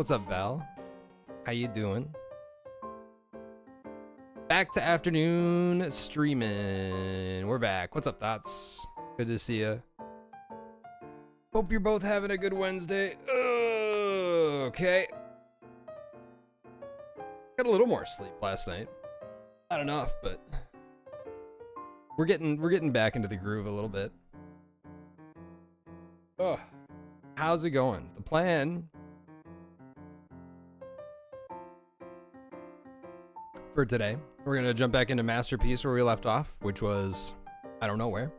What's up, Val? How you doing? Back to afternoon streaming. We're back. What's up, Thoughts? Good to see you. Hope you're both having a good Wednesday. Okay. Got a little more sleep last night. Not enough, but we're getting back into the groove a little bit. Oh, how's it going? The plan for today, we're gonna jump back into Masterpiece where we left off, which was, I don't know where.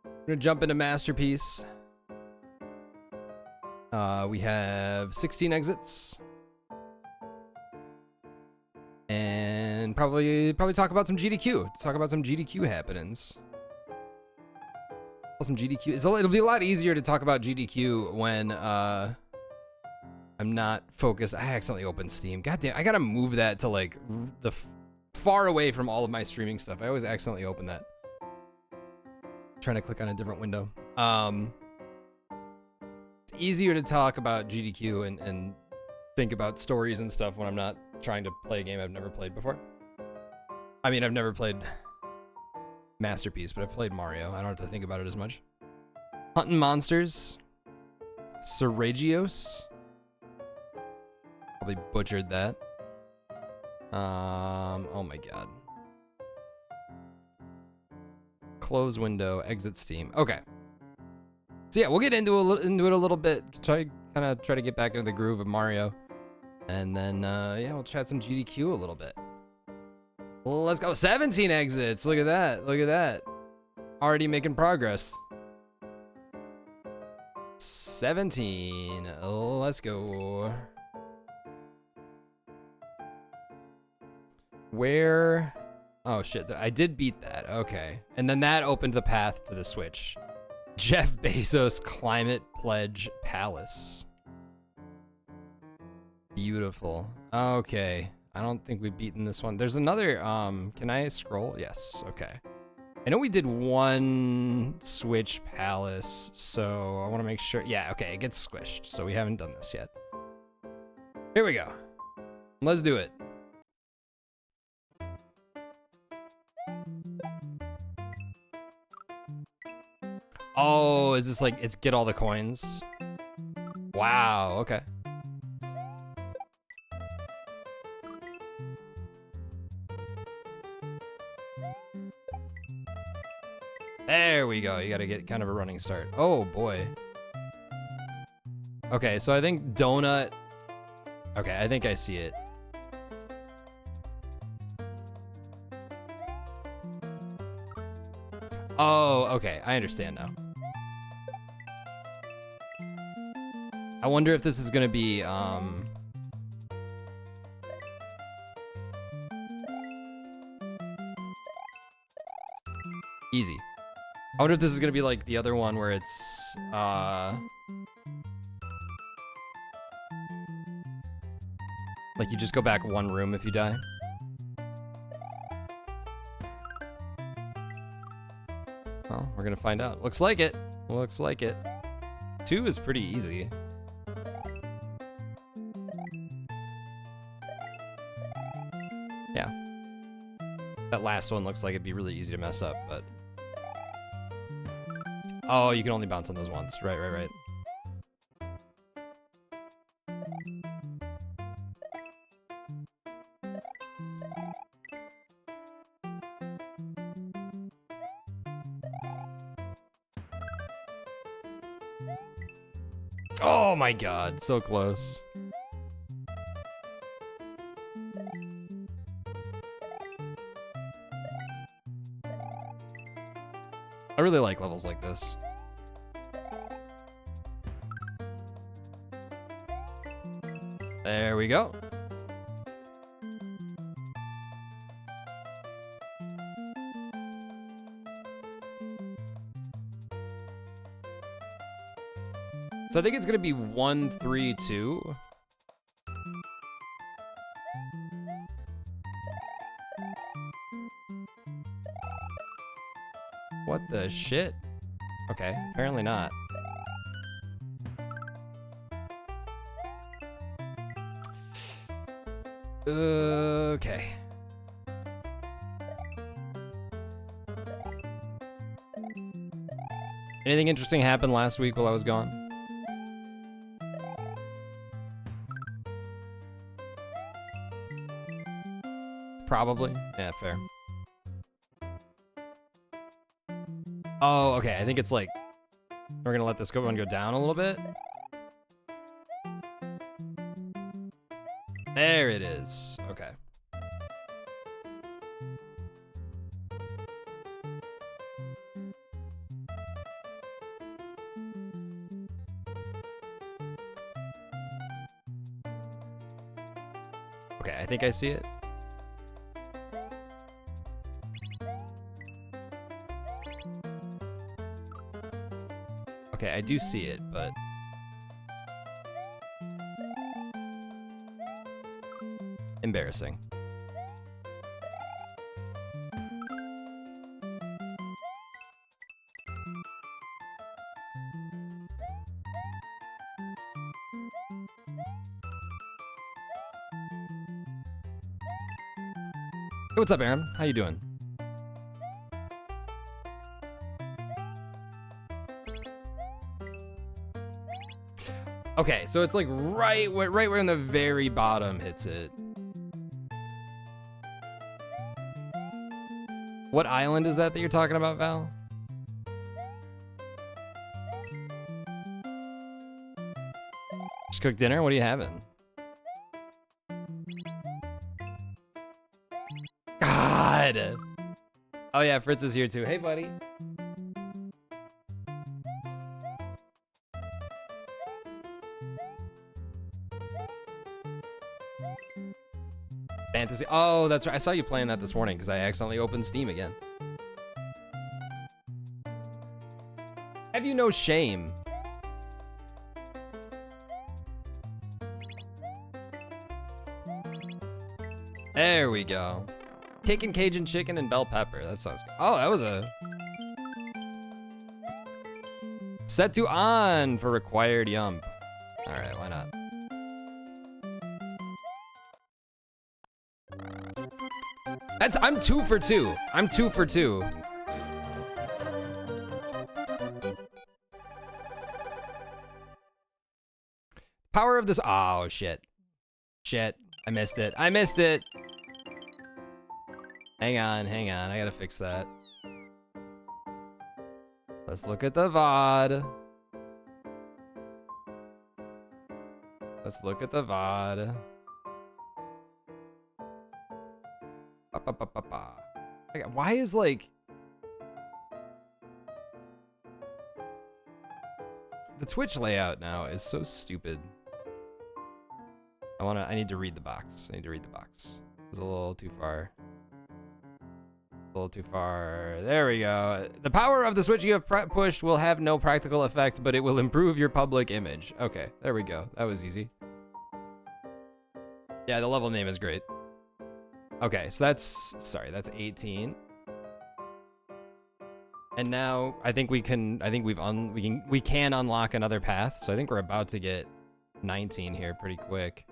We're gonna jump into Masterpiece. We have 16 exits. And probably talk about some GDQ. Talk about some GDQ happenings. Some GDQ. It'll be a lot easier to talk about GDQ when I'm not focused. I accidentally opened Steam. God damn, I gotta move that to like the far away from all of my streaming stuff. I always accidentally open that. Trying to click on a different window. It's easier to talk about GDQ and think about stories and stuff when I'm not trying to play a game I've never played before. I mean, I've never played Masterpiece, but I've played Mario. I don't have to think about it as much. Hunting Monsters. Seregios. Probably butchered that. Oh my god. Close window, exit Steam. Okay. So yeah, we'll get into it a little bit. Try to get back into the groove of Mario. And then yeah, we'll chat some GDQ a little bit. Well, let's go. 17 exits. Look at that. Look at that. Already making progress. 17. Let's go. Where? Oh shit, I did beat that. Okay. And then that opened the path to the Switch. Jeff Bezos Climate Pledge Palace. Beautiful. Okay. I don't think we've beaten this one. There's another, can I scroll? Yes, okay. I know we did one Switch Palace, so I want to make sure. Yeah, okay, it gets squished, so we haven't done this yet. Here we go. Let's do it. Oh, is this like, it's get all the coins? Wow, okay. There we go. You gotta get kind of a running start. Oh boy. Okay, so I think donut. Okay, I think I see it. Oh, okay. I understand now. I wonder if this is gonna be, easy. I wonder if this is gonna be like the other one where it's, like you just go back one room if you die. Well, we're gonna find out. Looks like it. Looks like it. 2 is pretty easy. Yeah. That last one looks like it'd be really easy to mess up, but... Oh, you can only bounce on those once. Right. Oh my god, so close. I really like levels like this. There we go. So I think it's gonna be 1, 3, 2. What the shit? Okay, apparently not. Okay. Anything interesting happened last week while I was gone? Probably. Yeah, fair. Oh, okay. I think it's like we're gonna let this one go down a little bit. There it is. Okay. Okay, I think I see it. Okay, I do see it, but embarrassing. Hey, what's up, Aaron? How you doing? Okay, so it's like right where in the very bottom hits it. What island is that you're talking about, Val? Just cooked dinner? What are you having? God! Oh yeah, Fritz is here too. Hey, buddy. Fantasy. Oh, that's right. I saw you playing that this morning because I accidentally opened Steam again. Have you no shame? There we go. Kickin' Cajun chicken and bell pepper. That sounds good. Oh, that was a... Set to on for required yump. All right, why not? I'm 2 for 2. I'm 2 for 2. Power of this. Oh, shit. Shit. I missed it. I missed it. Hang on. I gotta fix that. Let's look at the VOD. Let's look at the VOD. Why is like the Twitch layout now is so stupid. I need to read the box. It was a little too far. There we go. The power of the switch you have pushed will have no practical effect, but it will improve your public image. Okay, there we go. That was easy. Yeah, the level name is great. Okay, so that's 18. And now I think we can unlock another path. So I think we're about to get 19 here pretty quick.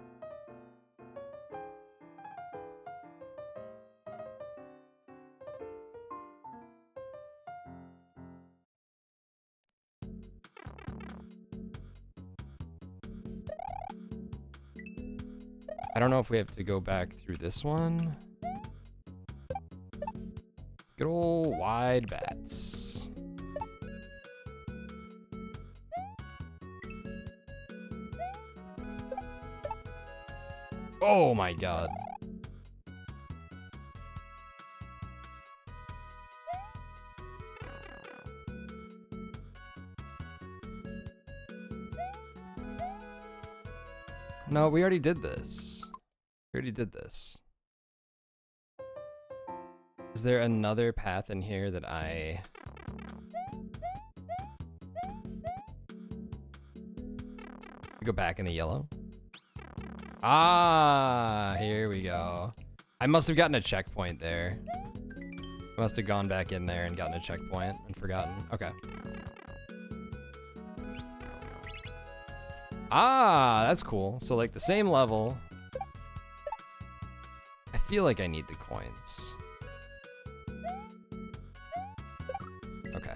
I don't know if we have to go back through this one. Good old wide bats. Oh my god. No, we already did this. Is there another path in here that I... Go back in the yellow? Ah, here we go. I must have gotten a checkpoint there. I must have gone back in there and gotten a checkpoint and forgotten. Okay. Ah, that's cool. So like the same level. feel like I need the coins. Okay.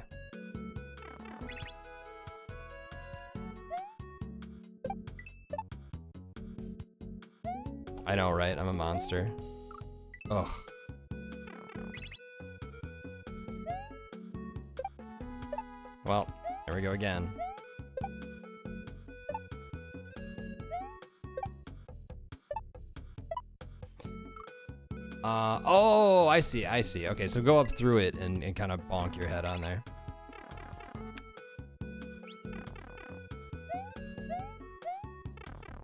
I know, right? I'm a monster. Ugh. Well, there we go again. Oh, I see. Okay, so go up through it and kind of bonk your head on there.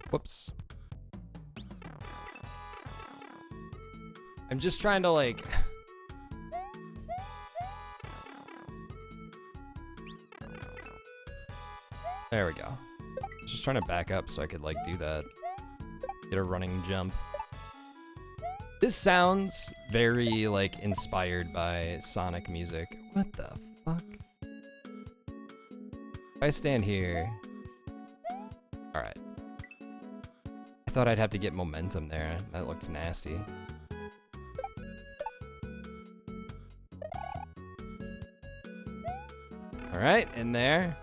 Whoops. I'm just trying to like... There we go. Just trying to back up so I could like do that. Get a running jump. This sounds very like inspired by Sonic music. What the fuck? If I stand here. All right. I thought I'd have to get momentum there. That looks nasty. All right, in there.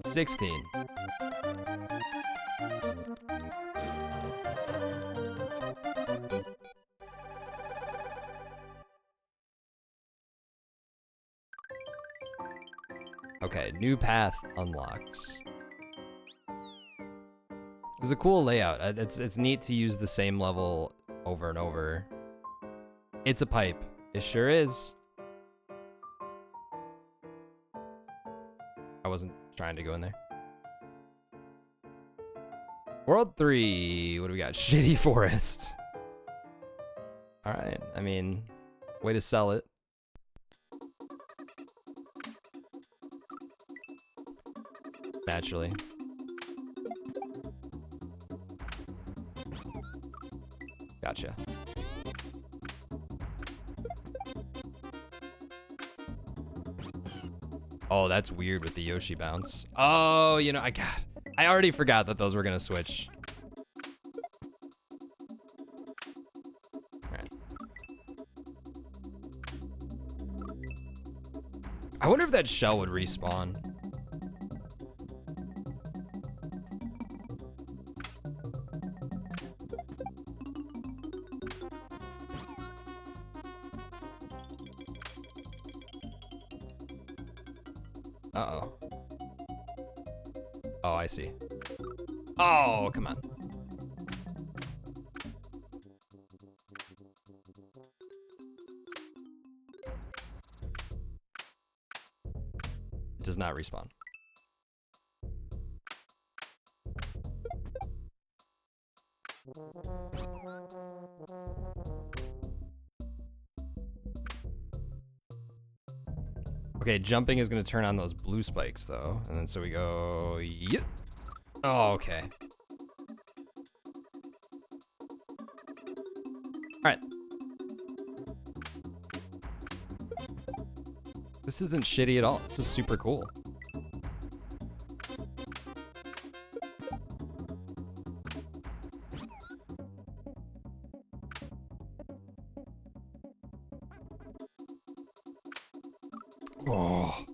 $16. Okay, new path unlocks. It's a cool layout. It's neat to use the same level over and over. It's a pipe. It sure is. I wasn't trying to go in there. World 3. What do we got? Shitty Forest. All right. I mean, way to sell it. Naturally. Gotcha. Oh, that's weird with the Yoshi bounce. Oh, you know, I already forgot that those were gonna switch. All right. I wonder if that shell would respawn. Uh-oh. Oh, I see. Oh, come on. It does not respawn. Okay, jumping is gonna turn on those blue spikes though. And then so we go, yep. Oh, okay. All right. This isn't shitty at all. This is super cool. Oh.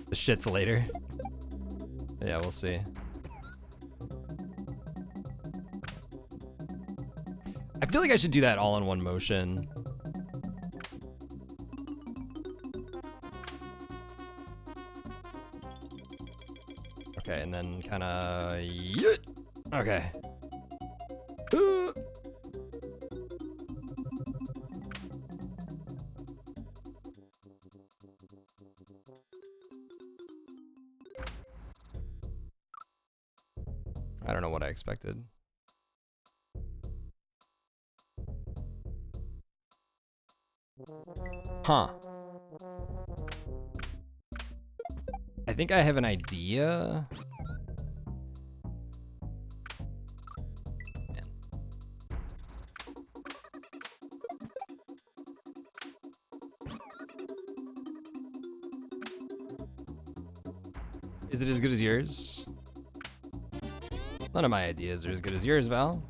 The shits later. Yeah, we'll see. I feel like I should do that all in one motion. Okay, and then kind of... Okay. I don't know what I expected. Huh. I think I have an idea. Man. Is it as good as yours? None of my ideas are as good as yours, Val.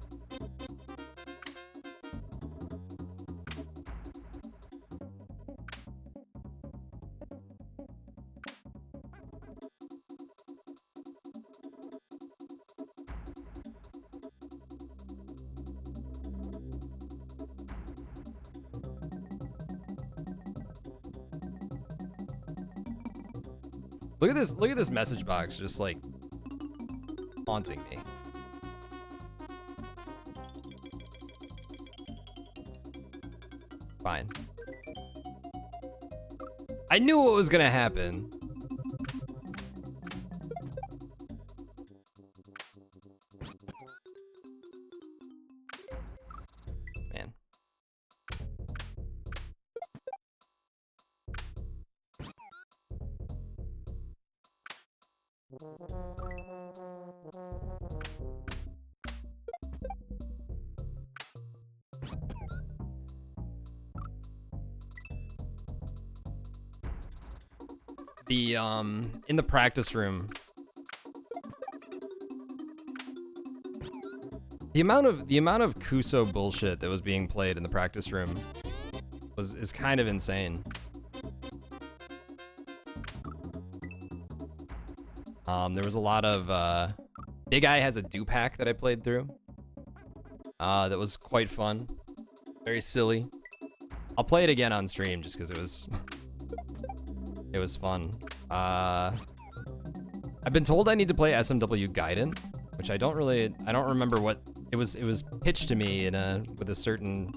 Look at this message box just like haunting me. Fine. I knew what was gonna happen. Man. The in the practice room, the amount of Kuso bullshit that was being played in the practice room is kind of insane. There was a lot of Big Eye has a Dupack that I played through. That was quite fun, very silly. I'll play it again on stream just because it was it was fun. I've been told I need to play SMW Gaiden, which I don't remember what it was. It was pitched to me with a certain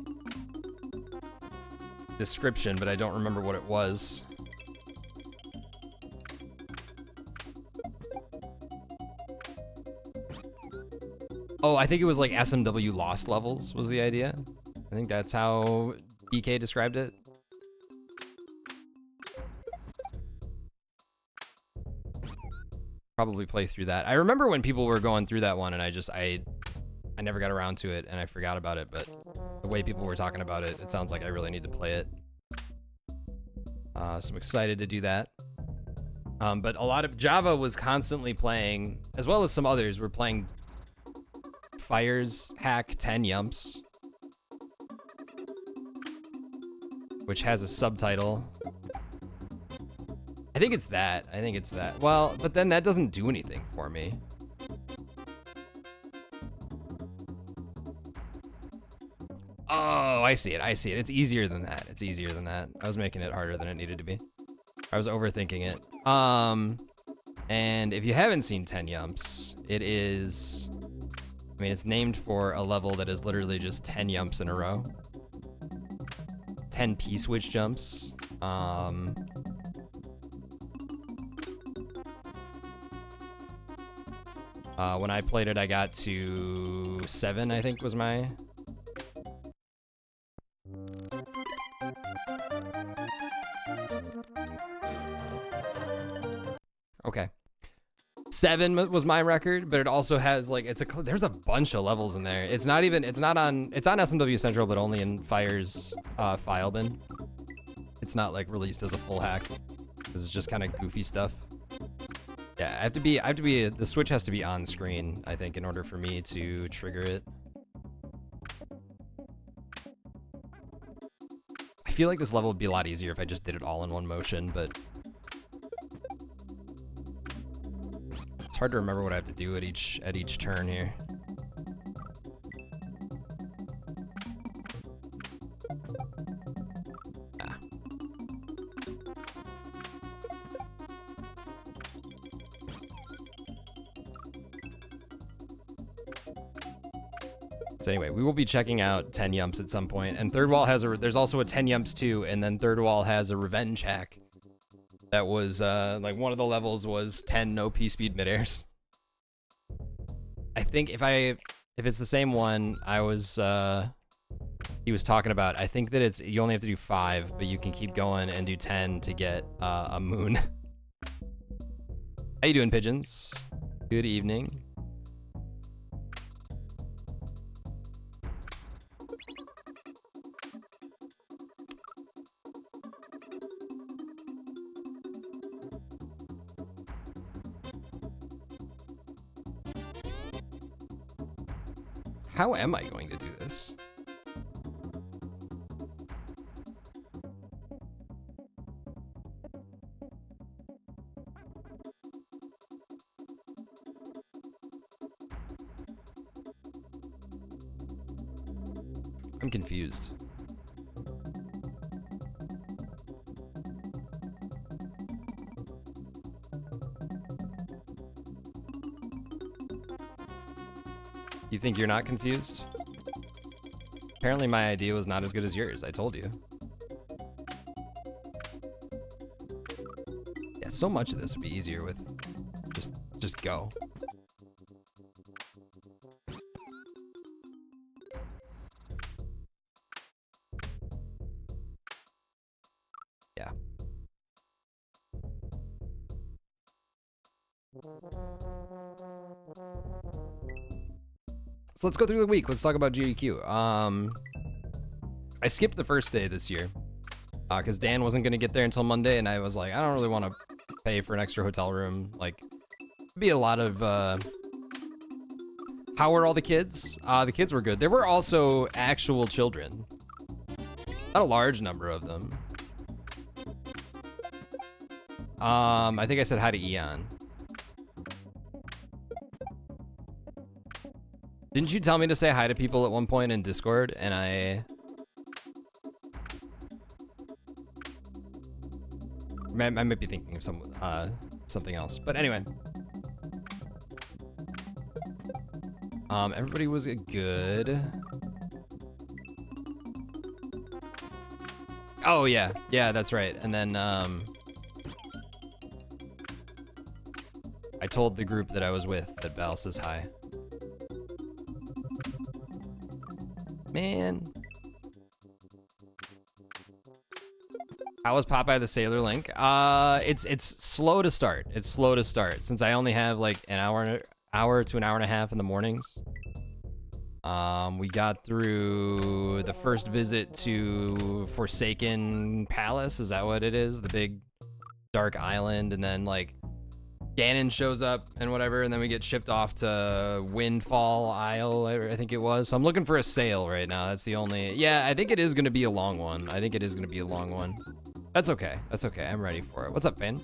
description, but I don't remember what it was. Oh, I think it was like SMW Lost Levels was the idea. I think that's how BK described it. Probably play through that. I remember when people were going through that one and I never got around to it and I forgot about it, but the way people were talking about it, it sounds like I really need to play it. So I'm excited to do that. But a lot of Java was constantly playing, as well as some others were playing Fire's Hack 10 Yumps, which has a subtitle. I think it's that. Well, but then that doesn't do anything for me. Oh, I see it. It's easier than that. I was making it harder than it needed to be. I was overthinking it. And if you haven't seen 10 Yumps, it is... I mean, it's named for a level that is literally just 10 Yumps in a row. 10 P-switch jumps. When I played it, I got to 7, I think was my... Okay. 7 was my record, but it also has like, there's a bunch of levels in there. It's on SMW Central, but only in Fire's file bin. It's not like released as a full hack. This is just kind of goofy stuff. Yeah, the Switch has to be on screen, I think, in order for me to trigger it. I feel like this level would be a lot easier if I just did it all in one motion, but it's hard to remember what I have to do at each turn here. So anyway, we will be checking out 10 Yumps at some point, and Third Wall there's also a 10 Yumps 2, and then Third Wall has a revenge hack that was like one of the levels was 10 no P-speed midairs. I think if it's the same one he was talking about, I think that you only have to do 5, but you can keep going and do 10 to get a moon. How you doing, pigeons? Good evening. How am I going to do this? I'm confused. You think you're not confused? Apparently my idea was not as good as yours, I told you. Yeah, so much of this would be easier with just go. Yeah. So let's go through the week. Let's talk about GDQ. I skipped the first day this year because Dan wasn't gonna get there until Monday, and I was like, I don't really want to pay for an extra hotel room. Like, it'd be a lot of. How were all the kids? The kids were good. There were also actual children. Not a large number of them. I think I said hi to Eon. Didn't you tell me to say hi to people at one point in Discord, and I might be thinking of something else. But anyway. Everybody was good. Oh yeah, that's right. And then I told the group that I was with that Val says hi. Man. How was Popeye the Sailor Link? It's slow to start. It's slow to start since I only have like an hour to an hour and a half in the mornings. We got through the first visit to Forsaken Palace. Is that what it is? The big dark island, and then like Ganon shows up and whatever, and then we get shipped off to Windfall Isle, I think it was. So I'm looking for a sail right now. That's the only... Yeah, I think it is going to be a long one. I think it is going to be a long one. That's okay. That's okay. I'm ready for it. What's up, Finn?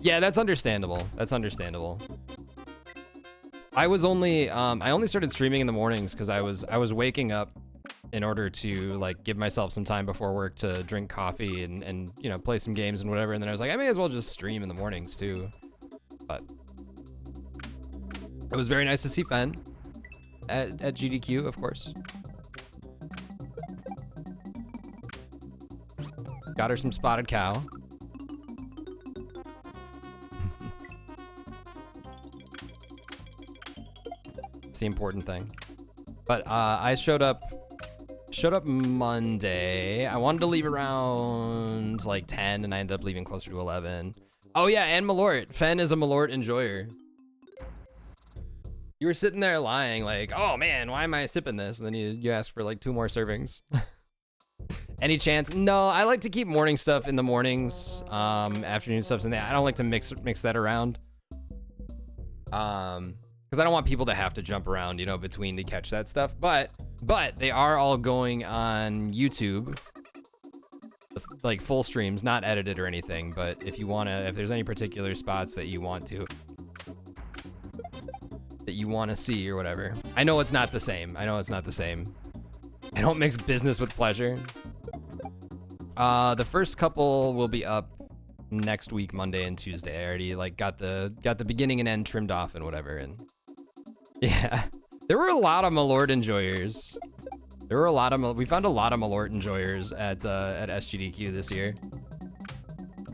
Yeah, that's understandable. That's understandable. I only started streaming in the mornings because I was waking up in order to like give myself some time before work to drink coffee and you know, play some games and whatever. And then I was like, I may as well just stream in the mornings too. But it was very nice to see Fen at GDQ, of course. Got her some spotted cow. It's the important thing. But I showed up Monday. I wanted to leave around like 10 and I ended up leaving closer to 11. Oh yeah, and Malort. Fen is a Malort enjoyer. You were sitting there lying like, oh man, why am I sipping this? And then you asked for like 2 more servings. Any chance? No, I like to keep morning stuff in the mornings. Afternoon stuff's in there. I don't like to mix that around. Because I don't want people to have to jump around, you know, between to catch that stuff. But they are all going on YouTube, like full streams, not edited or anything. But if there's any particular spots that you want to see or whatever, I know it's not the same. I don't mix business with pleasure. The first couple will be up next week, Monday and Tuesday. I already like got the beginning and end trimmed off and whatever. And yeah, there were a lot of Malort enjoyers. We found a lot of Malort enjoyers at SGDQ this year.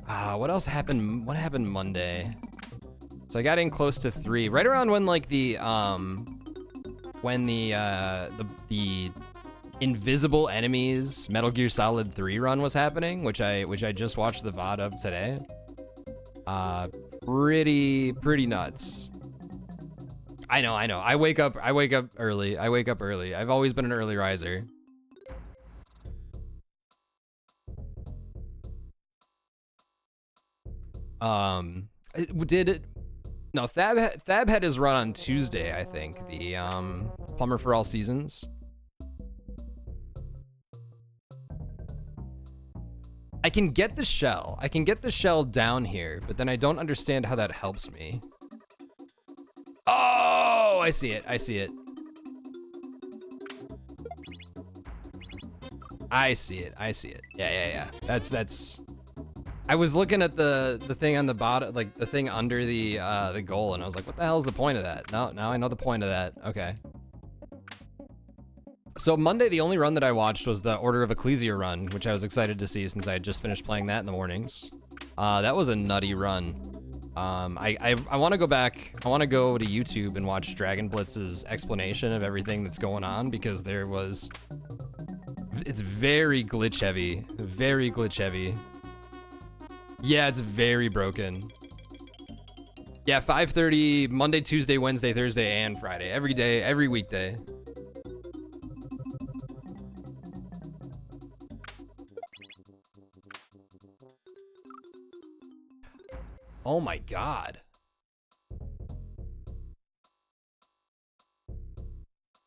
What else happened? What happened Monday? So I got in close to 3, right around when like the Invisible Enemies Metal Gear Solid 3 run was happening, which I just watched the VOD of today. Pretty nuts. I know. I wake up early. I've always been an early riser. No, Thab had his run on Tuesday, I think. The Plumber for All Seasons. I can get the shell. I can get the shell down here, but then I don't understand how that helps me. Oh, I see it. I see it. I see it. I see it. Yeah. That's. I was looking at the thing on the bottom, like the thing under the goal, and I was like, what the hell is the point of that? Now I know the point of that. Okay. So Monday, the only run that I watched was the Order of Ecclesia run, which I was excited to see since I had just finished playing that in the mornings. That was a nutty run. I want to go back. I want to go to YouTube and watch Dragon Blitz's explanation of everything that's going on, because it's very glitch heavy. Very glitch heavy. Yeah, it's very broken. Yeah, 5:30 Monday, Tuesday, Wednesday, Thursday, and Friday. Every day, every weekday. Oh my god.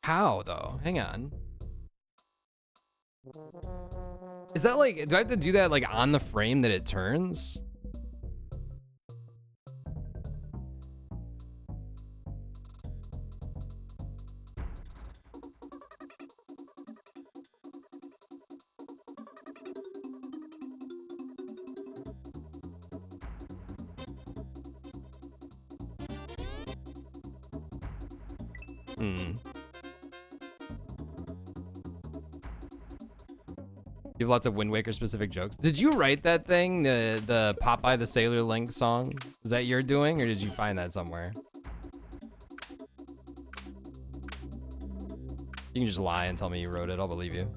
How though? Hang on. Is that like, do I have to do that like on the frame that it turns? You have lots of Wind Waker specific jokes. Did you write that thing, the Popeye the Sailor Link song? Is that your doing, or did you find that somewhere? You can just lie and tell me you wrote it. I'll believe you.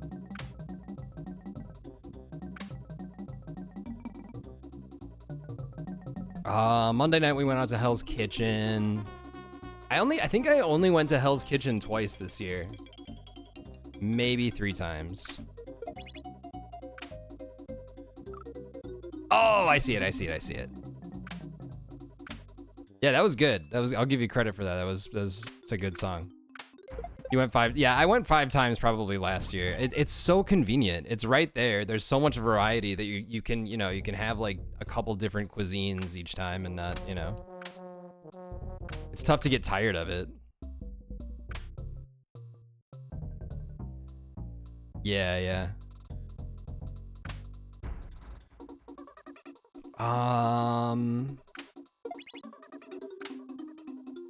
Monday night we went out to Hell's Kitchen. I think I only went to Hell's Kitchen twice this year. Maybe 3 times. Oh, I see it. Yeah, that was good. I'll give you credit for that. It's a good song. You went 5. Yeah, I went 5 times probably last year. It's so convenient. It's right there. There's so much variety that you can have like a couple different cuisines each time and not, it's tough to get tired of it. Yeah.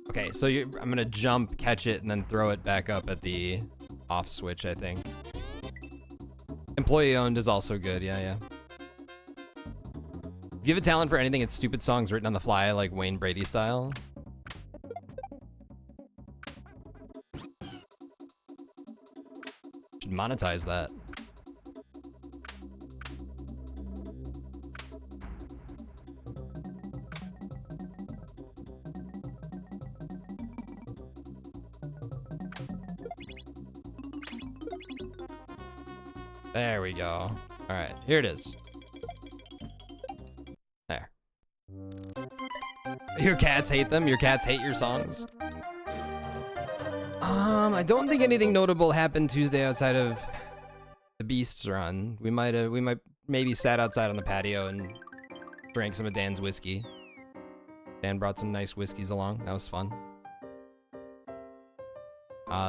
Okay, so I'm gonna jump, catch it, and then throw it back up at the off switch, I think. Employee owned is also good, yeah. If you have a talent for anything, it's stupid songs written on the fly, like Wayne Brady style. Should monetize that. There we go. All right, here it is. There. Your cats hate them? Your cats hate your songs? I don't think anything notable happened Tuesday outside of the Beasts run. We might maybe sat outside on the patio and drank some of Dan's whiskey. Dan brought some nice whiskeys along. That was fun.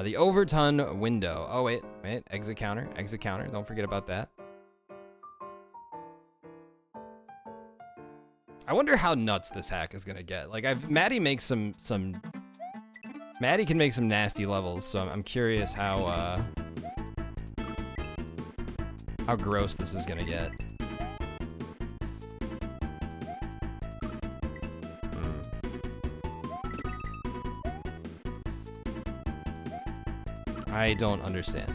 The Overton window. Oh, wait. Exit counter. Don't forget about that. I wonder how nuts this hack is gonna get. Like, Maddie makes Maddie can make some nasty levels, so I'm curious how gross this is gonna get. I don't understand.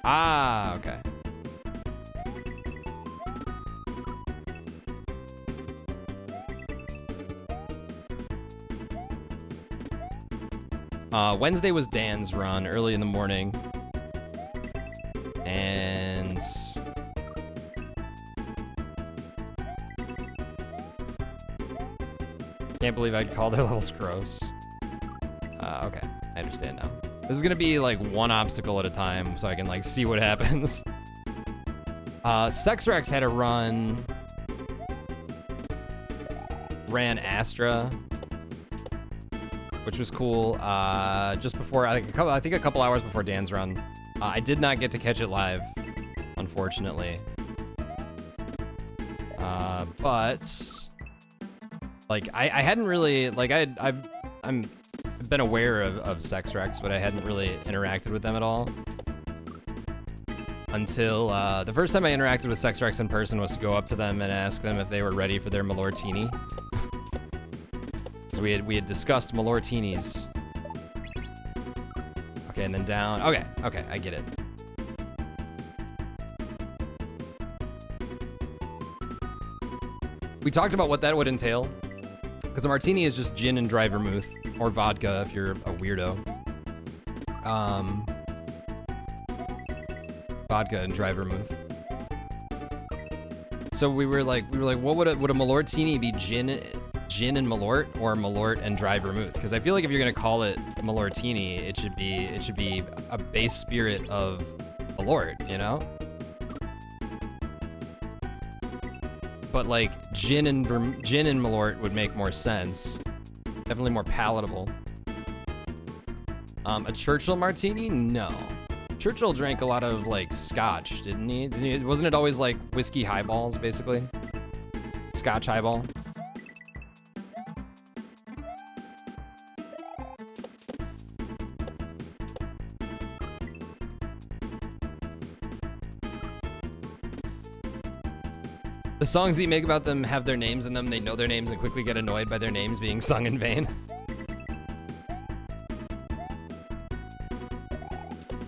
Ah, okay. Wednesday was Dan's run early in the morning. And Can't believe I'd call their levels gross. Okay, I understand now. This is gonna be like one obstacle at a time so I can like see what happens. Sexrex had a ran Astra, which was cool. Just before, I think a couple hours before Dan's run. I did not get to catch it live, unfortunately. But like I hadn't really like I've been aware of Sexrex, but I hadn't really interacted with them at all until the first time I interacted with Sexrex in person was to go up to them and ask them if they were ready for their Malortini. So we had discussed Malortinis. Okay, and then down. Okay, I get it. We talked about what that would entail, because a martini is just gin and dry vermouth, or vodka if you're a weirdo. Vodka and dry vermouth. So we were like, what would a Malortini be? Gin and Malort, or Malort and dry vermouth? Because I feel like if you're gonna call it Malortini, it should be a base spirit of Malort, you know? But like gin and Malort would make more sense. Definitely more palatable. A Churchill martini? No. Churchill drank a lot of like scotch, didn't he? Wasn't it always like whiskey highballs, basically? Scotch highball. The songs that you make about them have their names in them, they know their names and quickly get annoyed by their names being sung in vain.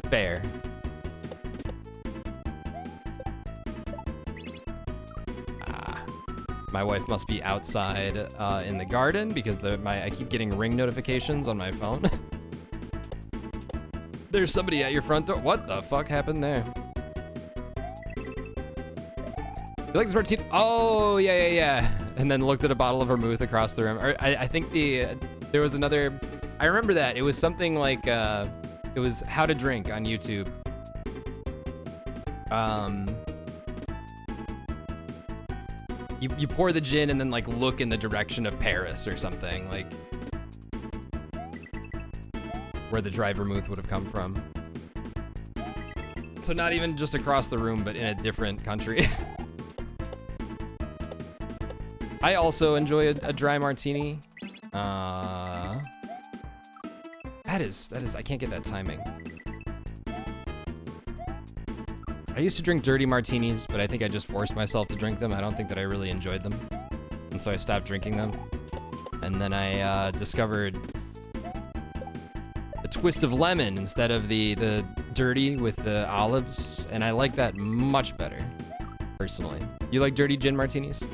Fair. My wife must be outside in the garden because I keep getting ring notifications on my phone. There's somebody at your front door. What the fuck happened there? You like this martini? Oh, yeah. And then looked at a bottle of vermouth across the room. I think there was another, I remember that. It was something like, it was How to Drink on YouTube. You pour the gin and then like look in the direction of Paris or something, like where the dry vermouth would have come from. So not even just across the room, but in a different country. I also enjoy a dry martini. That is, I can't get that timing. I used to drink dirty martinis, but I think I just forced myself to drink them. I don't think that I really enjoyed them. And so I stopped drinking them. And then I discovered a twist of lemon instead of the dirty with the olives. And I like that much better, personally. You like dirty gin martinis?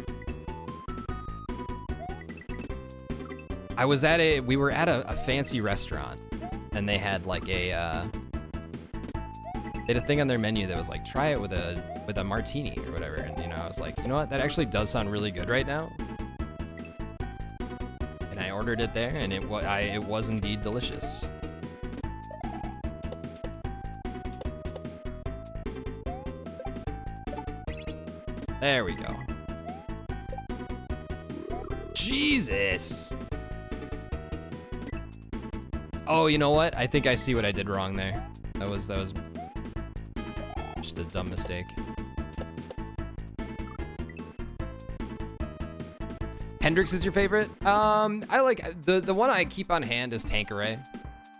We were at a fancy restaurant, and they had like they had a thing on their menu that was like, try it with a martini or whatever. And you know, I was like, you know what, that actually does sound really good right now. And I ordered it there, and it was indeed delicious. There we go. Jesus. Oh, you know what? I think I see what I did wrong there. That was just a dumb mistake. Hendrix is your favorite? I like the one I keep on hand is Tanqueray.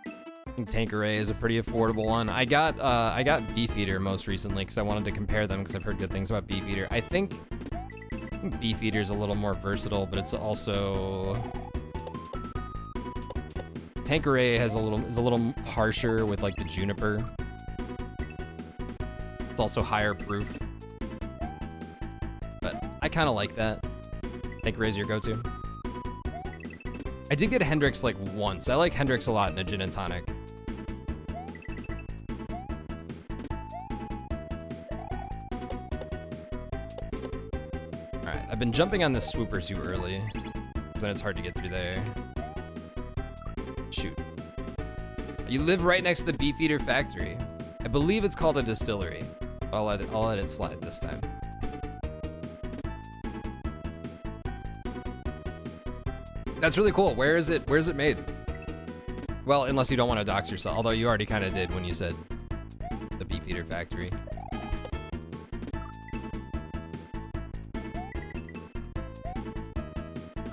I think Tanqueray is a pretty affordable one. I got Beefeater most recently because I wanted to compare them because I've heard good things about Beefeater. I think Beefeater is a little more versatile, but it's also Tanqueray is a little harsher with like the juniper. It's also higher proof, but I kind of like that. Tanqueray's your go-to. I did get Hendrix like once. I like Hendrix a lot in a gin and tonic. All right, I've been jumping on this swooper too early. then it's hard to get through there. Shoot. You live right next to the Beefeater factory. I believe it's called a distillery. I'll let it slide this time. That's really cool. Where is it made? Well, unless you don't want to dox yourself, although you already kind of did when you said the Beefeater factory.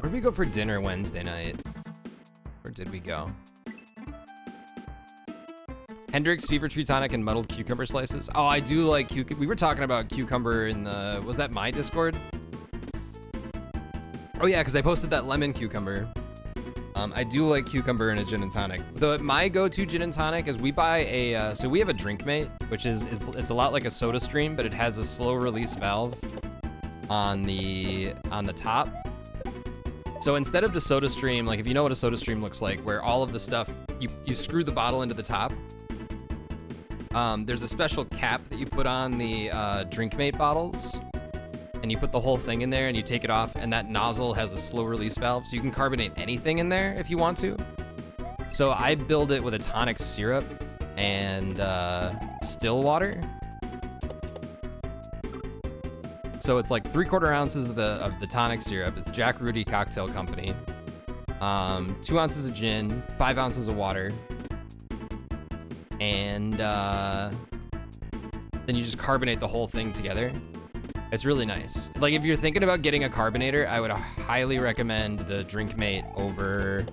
Where'd we go for dinner Wednesday night? Where did we go? Hendrix, Fever Tree Tonic, and muddled cucumber slices. Oh, I do like cucumber. We were talking about cucumber in the, was that my Discord? Oh yeah, because I posted that lemon cucumber. I do like cucumber in a gin and tonic. My go-to gin and tonic is we buy a, so we have a Drinkmate, which is, it's a lot like a Soda Stream, but it has a slow release valve on the top. So instead of the Soda Stream, like if you know what a Soda Stream looks like, where all of the stuff, you screw the bottle into the top, there's a special cap that you put on the Drinkmate bottles, and you put the whole thing in there and you take it off, and that nozzle has a slow release valve, so you can carbonate anything in there if you want to. So I build it with a tonic syrup and still water. So it's like 3/4 ounces of the tonic syrup. It's Jack Rudy Cocktail Company. 2 ounces of gin, 5 ounces of water, and then you just carbonate the whole thing together. It's really nice. Like if you're thinking about getting a carbonator, I would highly recommend the Drinkmate over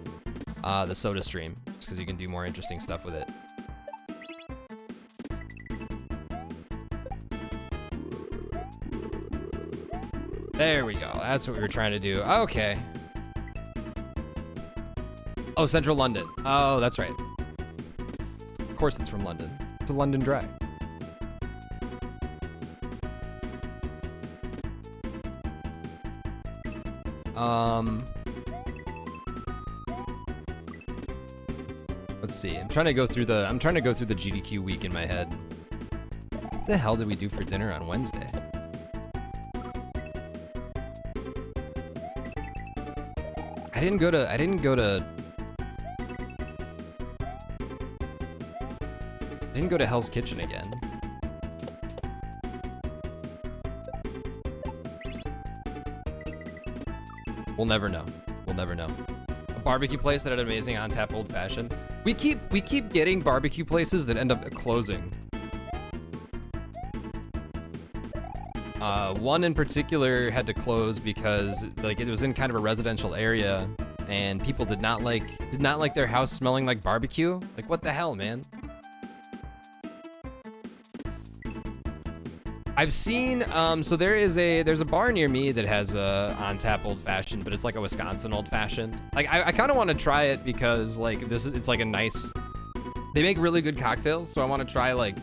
the Soda Stream, just because you can do more interesting stuff with it. There we go. That's what we were trying to do. Okay. Oh, Central London. Oh, that's right. Of course it's from London. It's a London Dry. Let's see. I'm trying to go through the GDQ week in my head. What the hell did we do for dinner on Wednesday? I didn't go to Hell's Kitchen again. We'll never know. We'll never know. A barbecue place that had an amazing on-tap old fashioned. We keep getting barbecue places that end up closing. One in particular had to close because like it was in kind of a residential area and people did not like their house smelling like barbecue. Like what the hell, man? I've seen, so there's a bar near me that has a on-tap old fashioned, but it's like a Wisconsin old fashioned. Like I kind of want to try it because like it's like a nice, they make really good cocktails. So I want to try like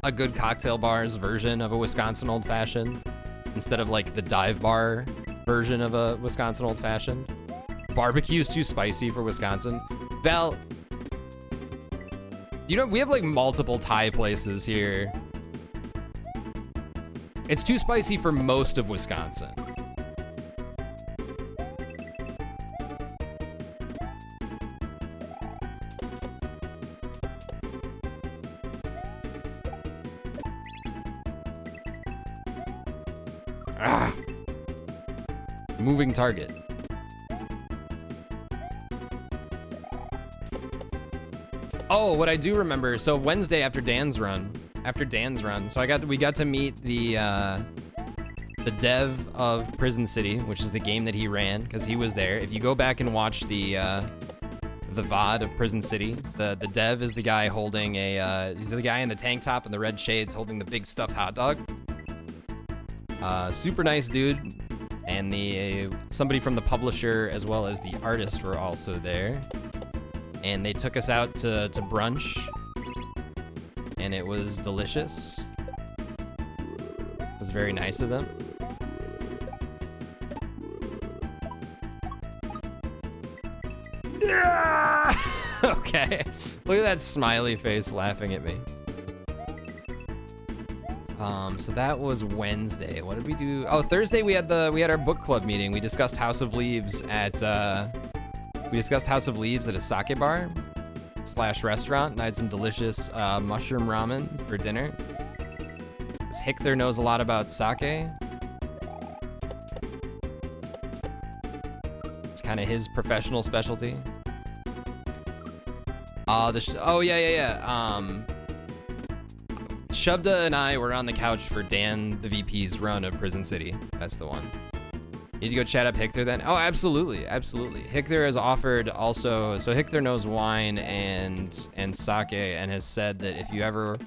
a good cocktail bar's version of a Wisconsin old fashioned instead of like the dive bar version of a Wisconsin old fashioned. Barbecue's too spicy for Wisconsin. Val, you know, we have like multiple Thai places here. It's too spicy for most of Wisconsin. Ah! Moving target. Oh, what I do remember, so Wednesday after Dan's run, so we got to meet the dev of Prison City, which is the game that he ran, because he was there. If you go back and watch the VOD of Prison City, the dev is the guy holding he's the guy in the tank top and the red shades holding the big stuffed hot dog. Super nice dude, and somebody from the publisher as well as the artist were also there, and they took us out to brunch. And it was delicious. It was very nice of them. Okay. Look at that smiley face laughing at me. So that was Wednesday. What did we do? Oh, Thursday we had our book club meeting. We discussed House of Leaves at a sake bar / restaurant, and I had some delicious mushroom ramen for dinner. This Hictor knows a lot about sake. It's kind of his professional specialty. Shubda and I were on the couch for Dan, the VP's run of Prison City. That's the one. Need to go chat up Hictor then? Oh, absolutely, absolutely. Hictor has offered also, so Hictor knows wine and sake, and has said that if you ever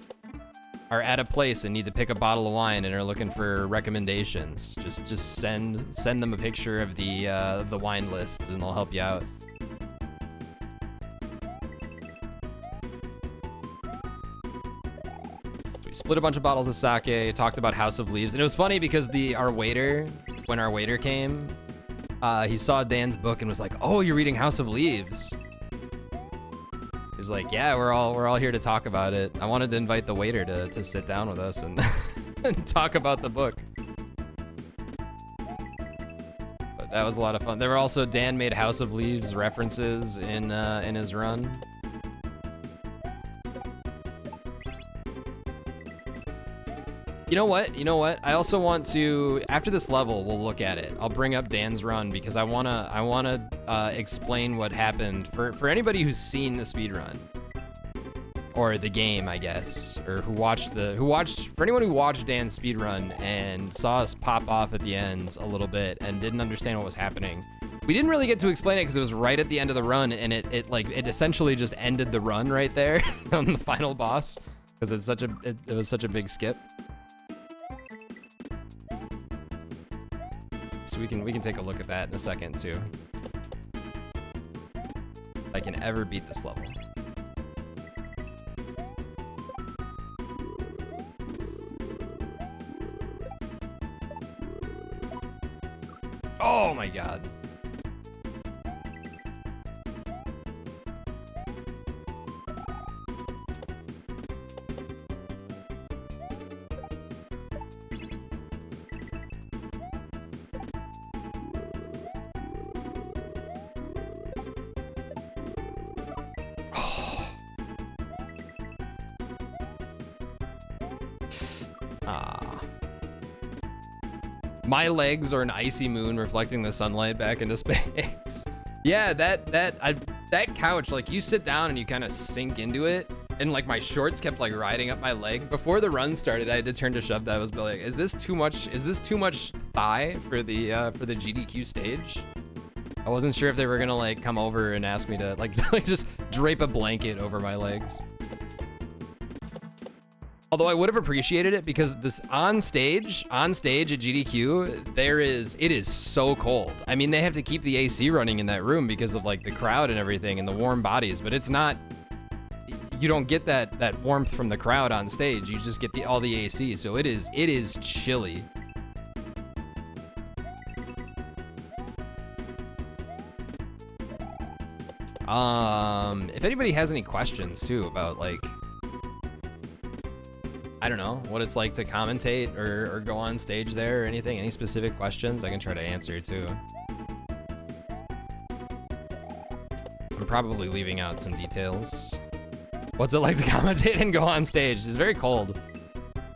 are at a place and need to pick a bottle of wine and are looking for recommendations, just send them a picture of the wine list and they'll help you out. We split a bunch of bottles of sake, talked about House of Leaves, and it was funny because when our waiter came, he saw Dan's book and was like, "Oh, you're reading House of Leaves." He's like, "Yeah, we're all here to talk about it." I wanted to invite the waiter to sit down with us and, and talk about the book. But that was a lot of fun. There were also, Dan made House of Leaves references in his run. You know what? I also want to, after this level, we'll look at it. I'll bring up Dan's run because I wanna explain what happened for anybody who's seen the speedrun. Or the game, I guess. Or for anyone who watched Dan's speedrun and saw us pop off at the end a little bit and didn't understand what was happening. We didn't really get to explain it because it was right at the end of the run, and it essentially just ended the run right there on the final boss. Because it was such a big skip. So we can take a look at that in a second too. If I can ever beat this level. Oh my god. My legs are an icy moon reflecting the sunlight back into space. Yeah, that couch, like you sit down and you kind of sink into it, and like my shorts kept like riding up my leg. Before the run started, I had to turn to Shubda. I was like, is this too much thigh for the GDQ stage? I wasn't sure if they were gonna like come over and ask me to like just drape a blanket over my legs. Although I would have appreciated it because this on stage at GDQ, it is so cold. I mean, they have to keep the AC running in that room because of like the crowd and everything and the warm bodies, but it's not, you don't get that warmth from the crowd on stage. You just get all the AC. So it is chilly. If anybody has any questions too about like, I don't know, what it's like to commentate or go on stage there or anything, any specific questions, I can try to answer too. I'm probably leaving out some details. What's it like to commentate and go on stage? It's very cold.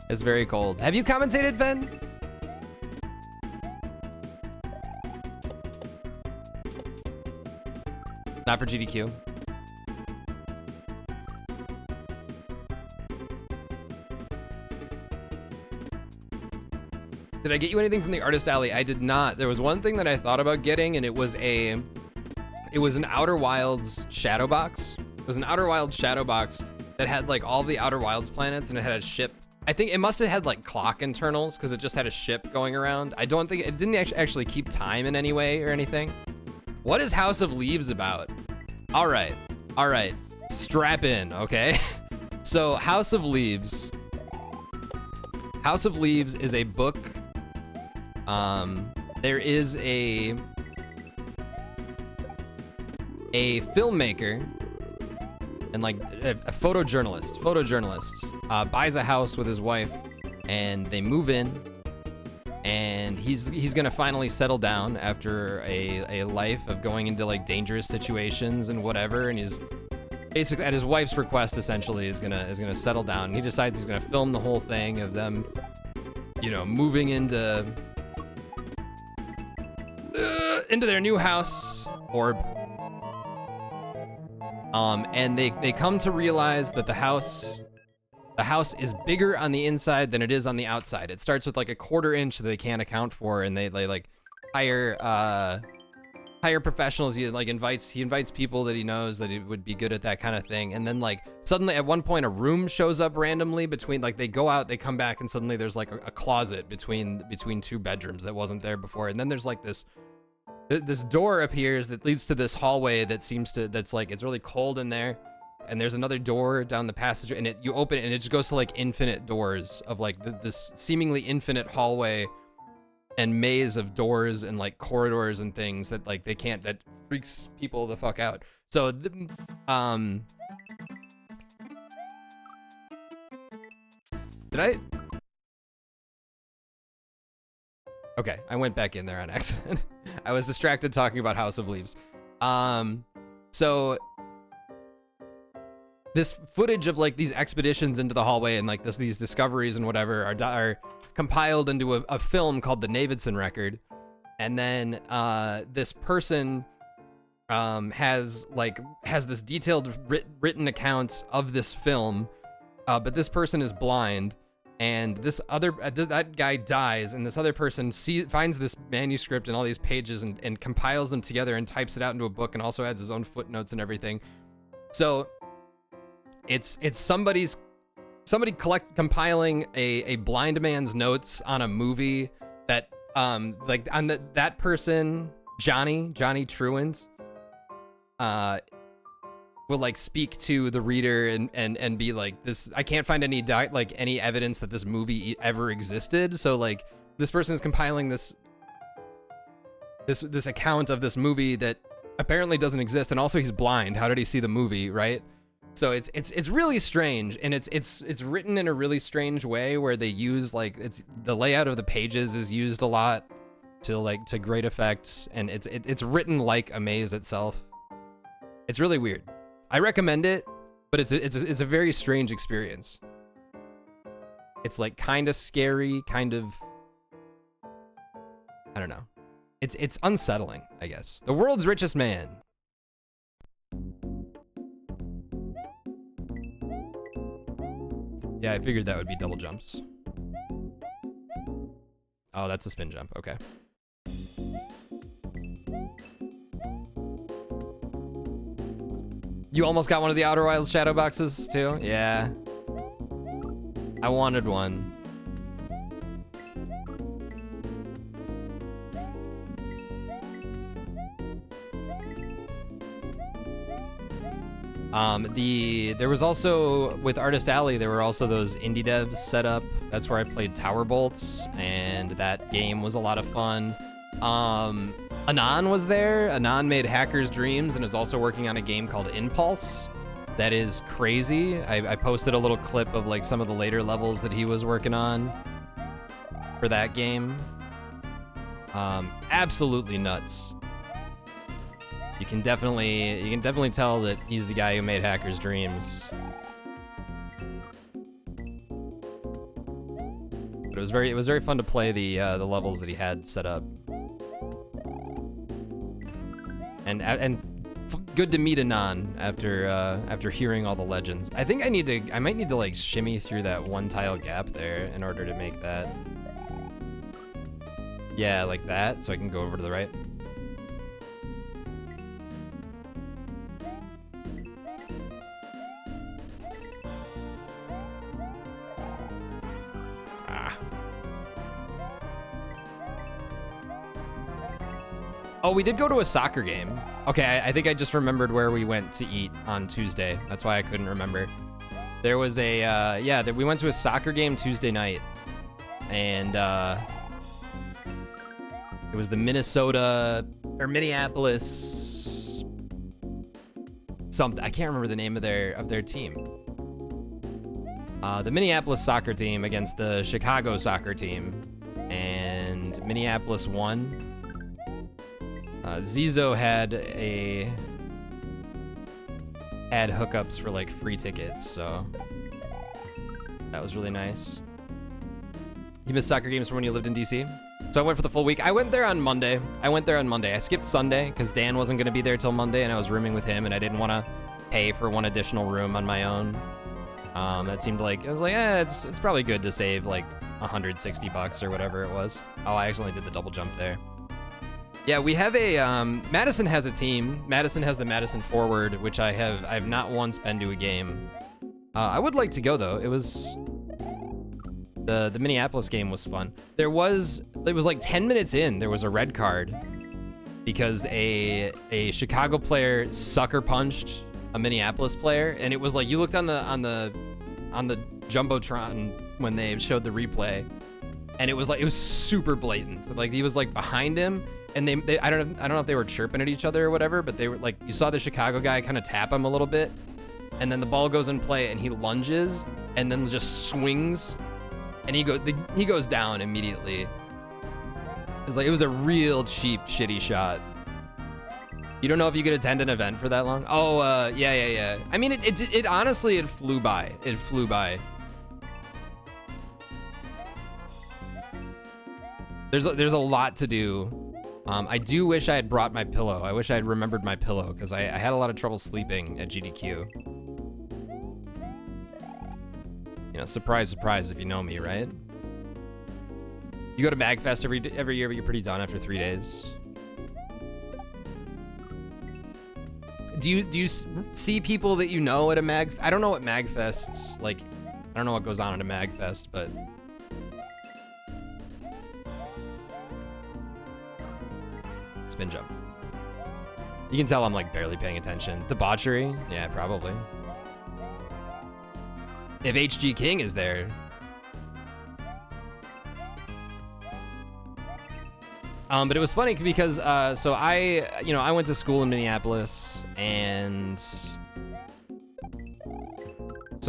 It's very cold. Have you commentated, Fen? Not for GDQ. Did I get you anything from the Artist Alley? I did not. There was one thing that I thought about getting, and it was an Outer Wilds shadow box. It was an Outer Wilds shadow box that had like all the Outer Wilds planets, and it had a ship. I think it must have had like clock internals because it just had a ship going around. I don't think it didn't actually keep time in any way or anything. What is House of Leaves about? All right. Strap in, okay? So House of Leaves is a book. There is a filmmaker and like a photojournalist buys a house with his wife and they move in, and he's gonna finally settle down after a life of going into like dangerous situations and whatever, and he's basically at his wife's request essentially is gonna settle down, and he decides he's gonna film the whole thing of them, you know, moving into their new house, Orb. And they come to realize that the house is bigger on the inside than it is on the outside. It starts with like a 1/4 inch that they can't account for, and they like hire professionals. He invites people that he knows that he would be good at that kind of thing. And then like suddenly at one point a room shows up randomly between, like they go out, they come back, and suddenly there's like a closet between 2 bedrooms that wasn't there before. And then there's like this door appears that leads to this hallway that's like, it's really cold in there. And there's another door down the passage, and you open it and it just goes to like infinite doors of like this seemingly infinite hallway and maze of doors and like corridors and things that like that freaks people the fuck out. So okay, I went back in there on accident. I was distracted talking about House of Leaves. So this footage of like these expeditions into the hallway and like these discoveries and whatever are compiled into a film called the Navidson Record. And then this person has this detailed written account of this film, but this person is blind, and that guy dies, and this other person finds this manuscript and all these pages and compiles them together and types it out into a book, and also adds his own footnotes and everything. So it's somebody compiling a blind man's notes on a movie that like on that person, Johnny Truant, will like speak to the reader and be like, this, I can't find any any evidence that this movie ever existed. So like this person is compiling this account of this movie that apparently doesn't exist, and also he's blind. How did he see the movie, right? So it's really strange, and it's written in a really strange way where they use like the layout of the pages is used a lot to great effect, and it's written like a maze itself. It's really weird. I recommend it, but it's a very strange experience. It's like kind of scary, kind of, I don't know. It's unsettling, I guess. The World's Richest Man. Yeah, I figured that would be double jumps. Oh, that's a spin jump. Okay. You almost got one of the Outer Wilds shadow boxes too? Yeah. I wanted one. There was also, with Artist Alley, there were also those indie devs set up. That's where I played Tower Bolts, and that game was a lot of fun. Anon was there. Anon made Hacker's Dreams and is also working on a game called Impulse. That is crazy. I posted a little clip of like some of the later levels that he was working on for that game. Absolutely nuts. You can definitely tell that he's the guy who made Hacker's Dreams. But it was very fun to play the levels that he had set up. And good to meet Anon after hearing all the legends. I think I might need to like shimmy through that one tile gap there in order to make that. Yeah, like that, so I can go over to the right. Oh, we did go to a soccer game. Okay, I think I just remembered where we went to eat on Tuesday. That's why I couldn't remember. There was we went to a soccer game Tuesday night, and it was the Minneapolis something. I can't remember the name of their team. The Minneapolis soccer team against the Chicago soccer team, and Minneapolis won. Zizo had hookups for like free tickets, so that was really nice. You missed soccer games from when you lived in DC? So I went for the full week. I went there on Monday. I skipped Sunday because Dan wasn't going to be there till Monday, and I was rooming with him, and I didn't want to pay for one additional room on my own. That seemed like, I was like, it's probably good to save like $160 or whatever it was. Oh, I accidentally did the double jump there. Yeah, we have Madison has a team. Madison has the Madison Forward, which I've not once been to a game. I would like to go though. It was, the Minneapolis game was fun. It was like 10 minutes in, there was a red card because a Chicago player sucker punched a Minneapolis player, and it was like, you looked on the Jumbotron when they showed the replay, and it was super blatant. Like, he was like behind him, and they I don't know if they were chirping at each other or whatever, but they were like, you saw the Chicago guy kind of tap him a little bit, and then the ball goes in play and he lunges and then just swings, and he goes down immediately. It was a real cheap, shitty shot. You don't know if you could attend an event for that long? Oh, yeah. I mean, it honestly, it flew by. It flew by. There's a lot to do. I do wish I had brought my pillow. I wish I had remembered my pillow, because I had a lot of trouble sleeping at GDQ. You know, surprise, surprise if you know me, right? You go to MagFest every year, but you're pretty done after 3 days. Do you see people that you know at a Mag? I don't know what MagFests, like, I don't know what goes on at a MagFest, but spin jump. You can tell I'm like barely paying attention. Debauchery? Yeah, probably. If HG King is there. But it was funny because, so I went to school in Minneapolis, and so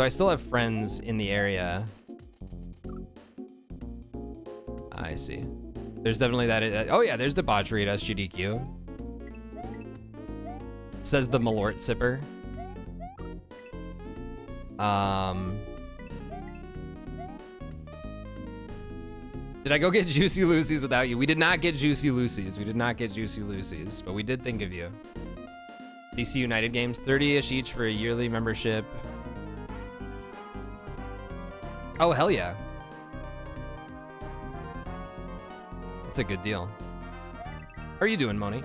I still have friends in the area. I see. There's definitely that. Oh yeah, there's debauchery at SGDQ. Says the Malort Sipper. Did I go get Juicy Lucy's without you? We did not get Juicy Lucy's. But we did think of you. DC United games, 30-ish each for a yearly membership. Oh, hell yeah. That's a good deal. How are you doing, Moni?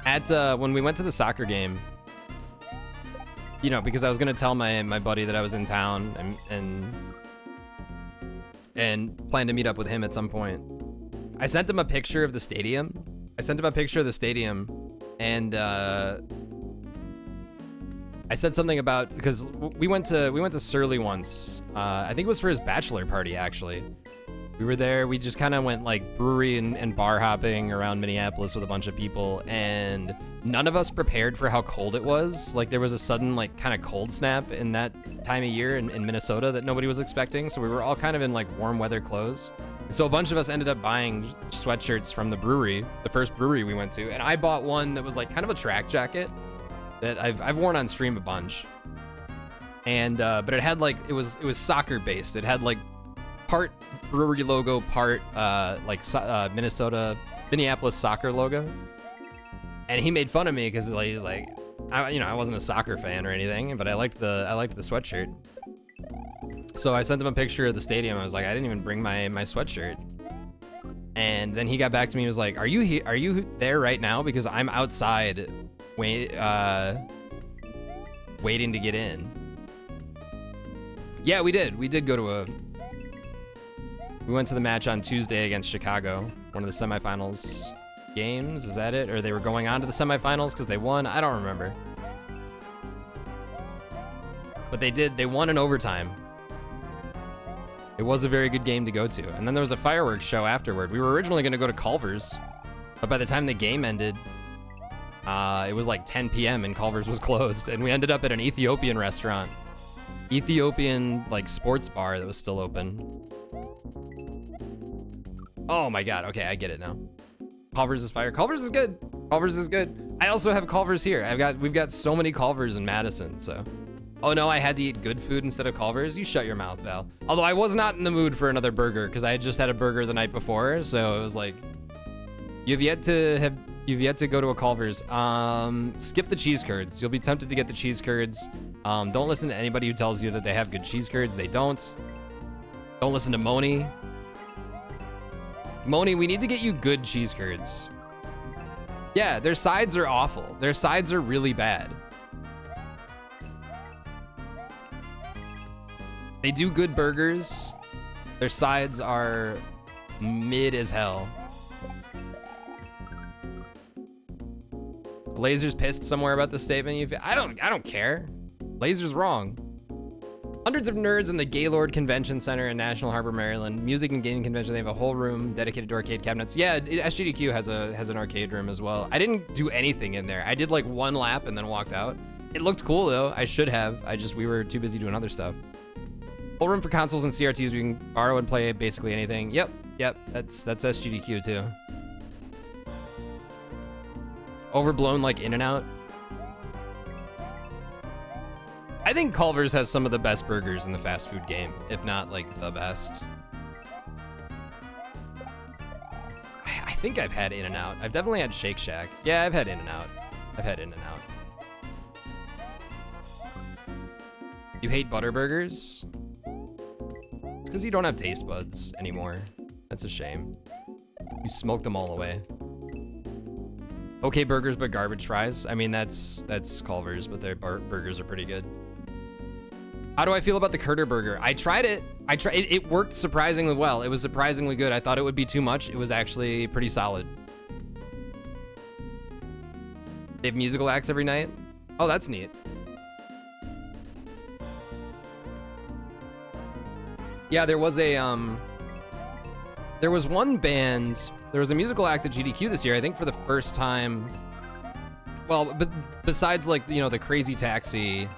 When we went to the soccer game, you know, because I was gonna tell my buddy that I was in town and plan to meet up with him at some point. I sent him a picture of the stadium. And I said something about, because we went to Surly once. I think it was for his bachelor party, actually. We were there, we just kind of went like brewery and bar hopping around Minneapolis with a bunch of people, and none of us prepared for how cold it was. Like, there was a sudden like kind of cold snap in that time of year in Minnesota that nobody was expecting, so we were all kind of in like warm weather clothes. And so a bunch of us ended up buying sweatshirts from the brewery, the first brewery we went to, and I bought one that was like kind of a track jacket that I've worn on stream a bunch. And but it had like, it was soccer based. It had like part brewery logo, part Minneapolis soccer logo. And he made fun of me because like, he's like, I wasn't a soccer fan or anything, but I liked the sweatshirt. So I sent him a picture of the stadium. I was like, I didn't even bring my sweatshirt. And then he got back to me and was like, are you there right now? Because I'm outside waiting to get in. Yeah, we did go to we went to the match on Tuesday against Chicago, one of the semifinals games. Is that it? Or they were going on to the semifinals because they won? I don't remember. But they won in overtime. It was a very good game to go to. And then there was a fireworks show afterward. We were originally going to go to Culver's, but by the time the game ended, it was like 10 p.m. and Culver's was closed, and we ended up at an Ethiopian restaurant Ethiopian like sports bar that was still open. Oh my god, okay, I get it now. Culver's is fire. Culver's is good. Culver's is good. I also have Culver's here. We've got so many Culver's in Madison, so. Oh no, I had to eat good food instead of Culver's? You shut your mouth, Val. Although I was not in the mood for another burger because I had just had a burger the night before, so it was like, you've yet to go to a Culver's. Skip the cheese curds. You'll be tempted to get the cheese curds. Don't listen to anybody who tells you that they have good cheese curds. They don't. Don't listen to Moni. Moni, we need to get you good cheese curds. Yeah, their sides are awful. Their sides are really bad. They do good burgers. Their sides are mid as hell. Laser's pissed somewhere about the statement. I don't care. Laser's wrong. Hundreds of nerds in the Gaylord Convention Center in National Harbor, Maryland. Music and gaming convention. They have a whole room dedicated to arcade cabinets. Yeah, SGDQ has an arcade room as well. I didn't do anything in there. I did like one lap and then walked out. It looked cool though. I should have. We were too busy doing other stuff. Whole room for consoles and CRTs. We can borrow and play basically anything. Yep. That's SGDQ too. Overblown like In-N-Out. I think Culver's has some of the best burgers in the fast food game, if not like the best. I think I've had In-N-Out. I've definitely had Shake Shack. Yeah, I've had In-N-Out. You hate butter burgers? It's because you don't have taste buds anymore. That's a shame. You smoked them all away. Okay burgers, but garbage fries. I mean, that's Culver's, but their burgers are pretty good. How do I feel about the Curter burger? I tried it. It worked surprisingly well. It was surprisingly good. I thought it would be too much. It was actually pretty solid. They have musical acts every night. Oh, that's neat. Yeah, there was one band. There was a musical act at GDQ this year. I think for the first time. Well, but besides like the Crazy Taxi.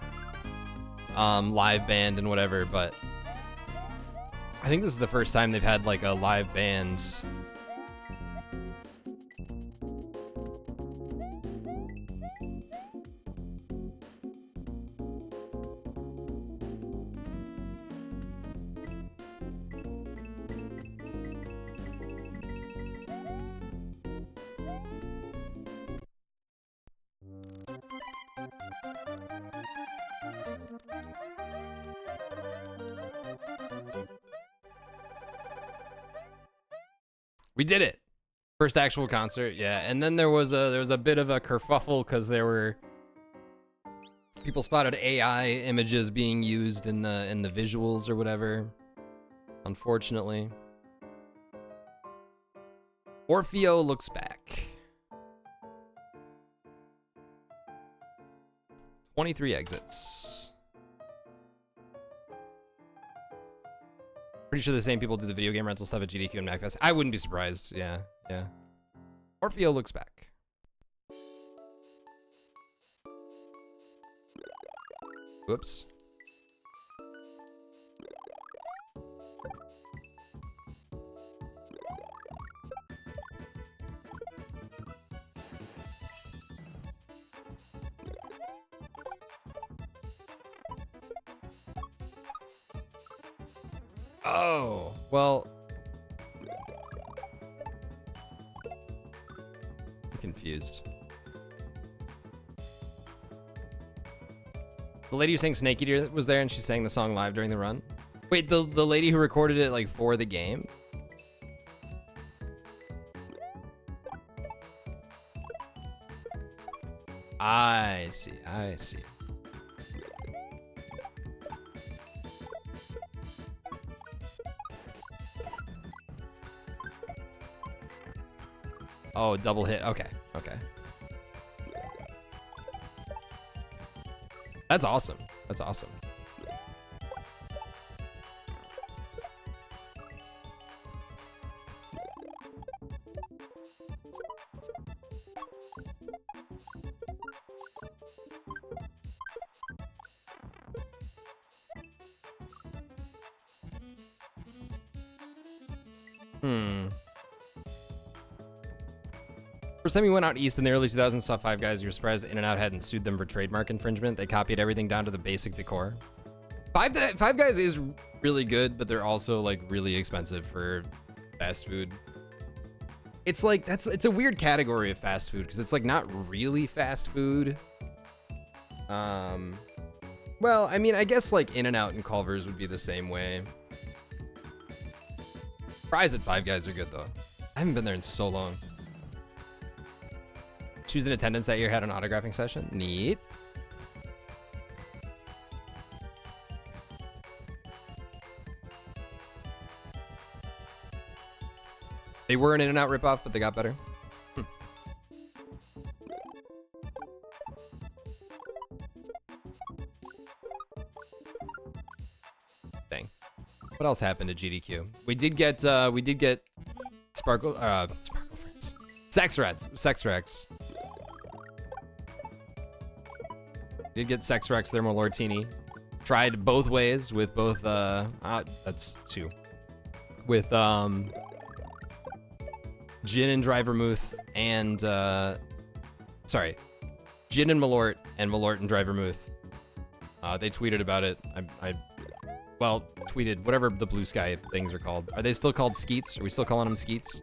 Live band and whatever, but I think this is the first time they've had like a live band. We did it. First actual concert, yeah. And then there was a bit of a kerfuffle because there were people spotted AI images being used in the visuals or whatever. Unfortunately. Orfeo looks back. 23 exits. Pretty sure the same people do the video game rental stuff at GDQ and MacFest. I wouldn't be surprised. Yeah. Orfeo looks back. Whoops. Oh, well. I'm confused. The lady who sang Snake Eater was there and she sang the song live during the run. Wait, the lady who recorded it like for the game? I see. Oh, double hit. Okay. That's awesome. First time you went out east in the early 2000s, saw Five Guys, you were surprised In-N-Out hadn't sued them for trademark infringement. They copied everything down to the basic decor. Five Guys is really good, but they're also like really expensive for fast food. It's like, it's a weird category of fast food because it's like not really fast food. Well, I mean, I guess like In-N-Out and Culver's would be the same way. Fries at Five Guys are good though. I haven't been there in so long. Choose an attendance that year, had an autographing session. Neat. They were an In-N-Out ripoff, but they got better. Dang. What else happened to GDQ? We did get Sparkle Fritz. Sex Rex. Did get Sex Rex Thermalortini. Tried both ways with both that's two. With Gin and Dry Vermouth and sorry. Gin and Malort and Malort and Dry Vermouth. They tweeted about it. Well, tweeted whatever the Blue Sky things are called. Are they still called Skeets? Are we still calling them Skeets?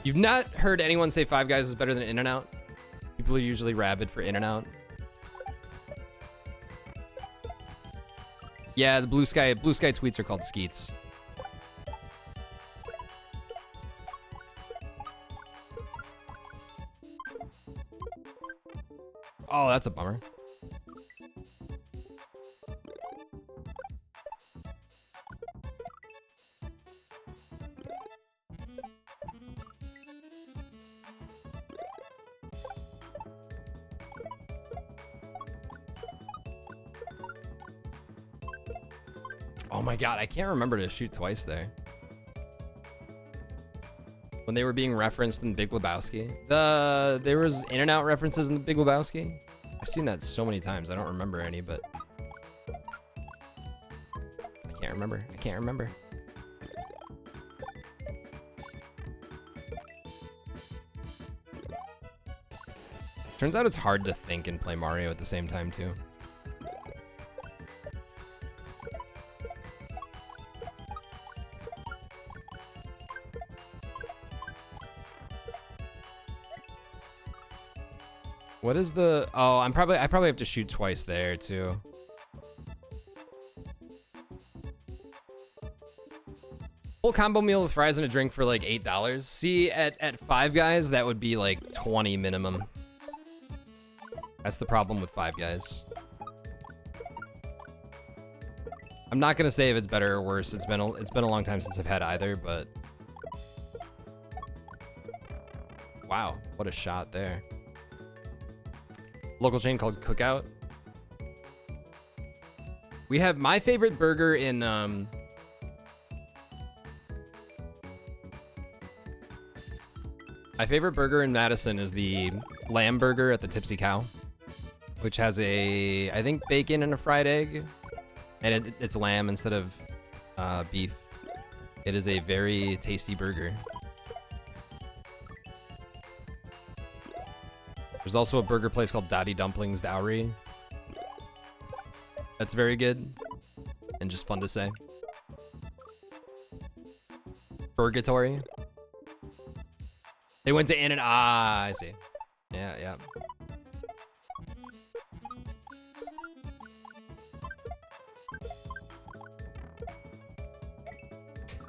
You've not heard anyone say Five Guys is better than In-N-Out? People are usually rabid for In-N-Out. Yeah, the Blue Sky tweets are called Skeets. Oh, that's a bummer. Oh my god, I can't remember to shoot twice there. When they were being referenced in Big Lebowski. There was In-N-Out references in the Big Lebowski. I've seen that so many times, I don't remember any, but I can't remember. Turns out it's hard to think and play Mario at the same time too. What is the? Oh, I probably have to shoot twice there too. Full combo meal with fries and a drink for like $8. See, at Five Guys that would be like 20 minimum. That's the problem with Five Guys. I'm not gonna say if it's better or worse. It's been a long time since I've had either, but wow, what a shot there. Local chain called Cookout. We have my favorite burger in my favorite burger in Madison is the lamb burger at the Tipsy Cow, which has I think bacon and a fried egg, and it's lamb instead of beef. It is a very tasty burger. There's also a burger place called Dottie Dumplings Dowry. That's very good and just fun to say. Burgatory. They went to In-N-Out. Ah, I see. Yeah.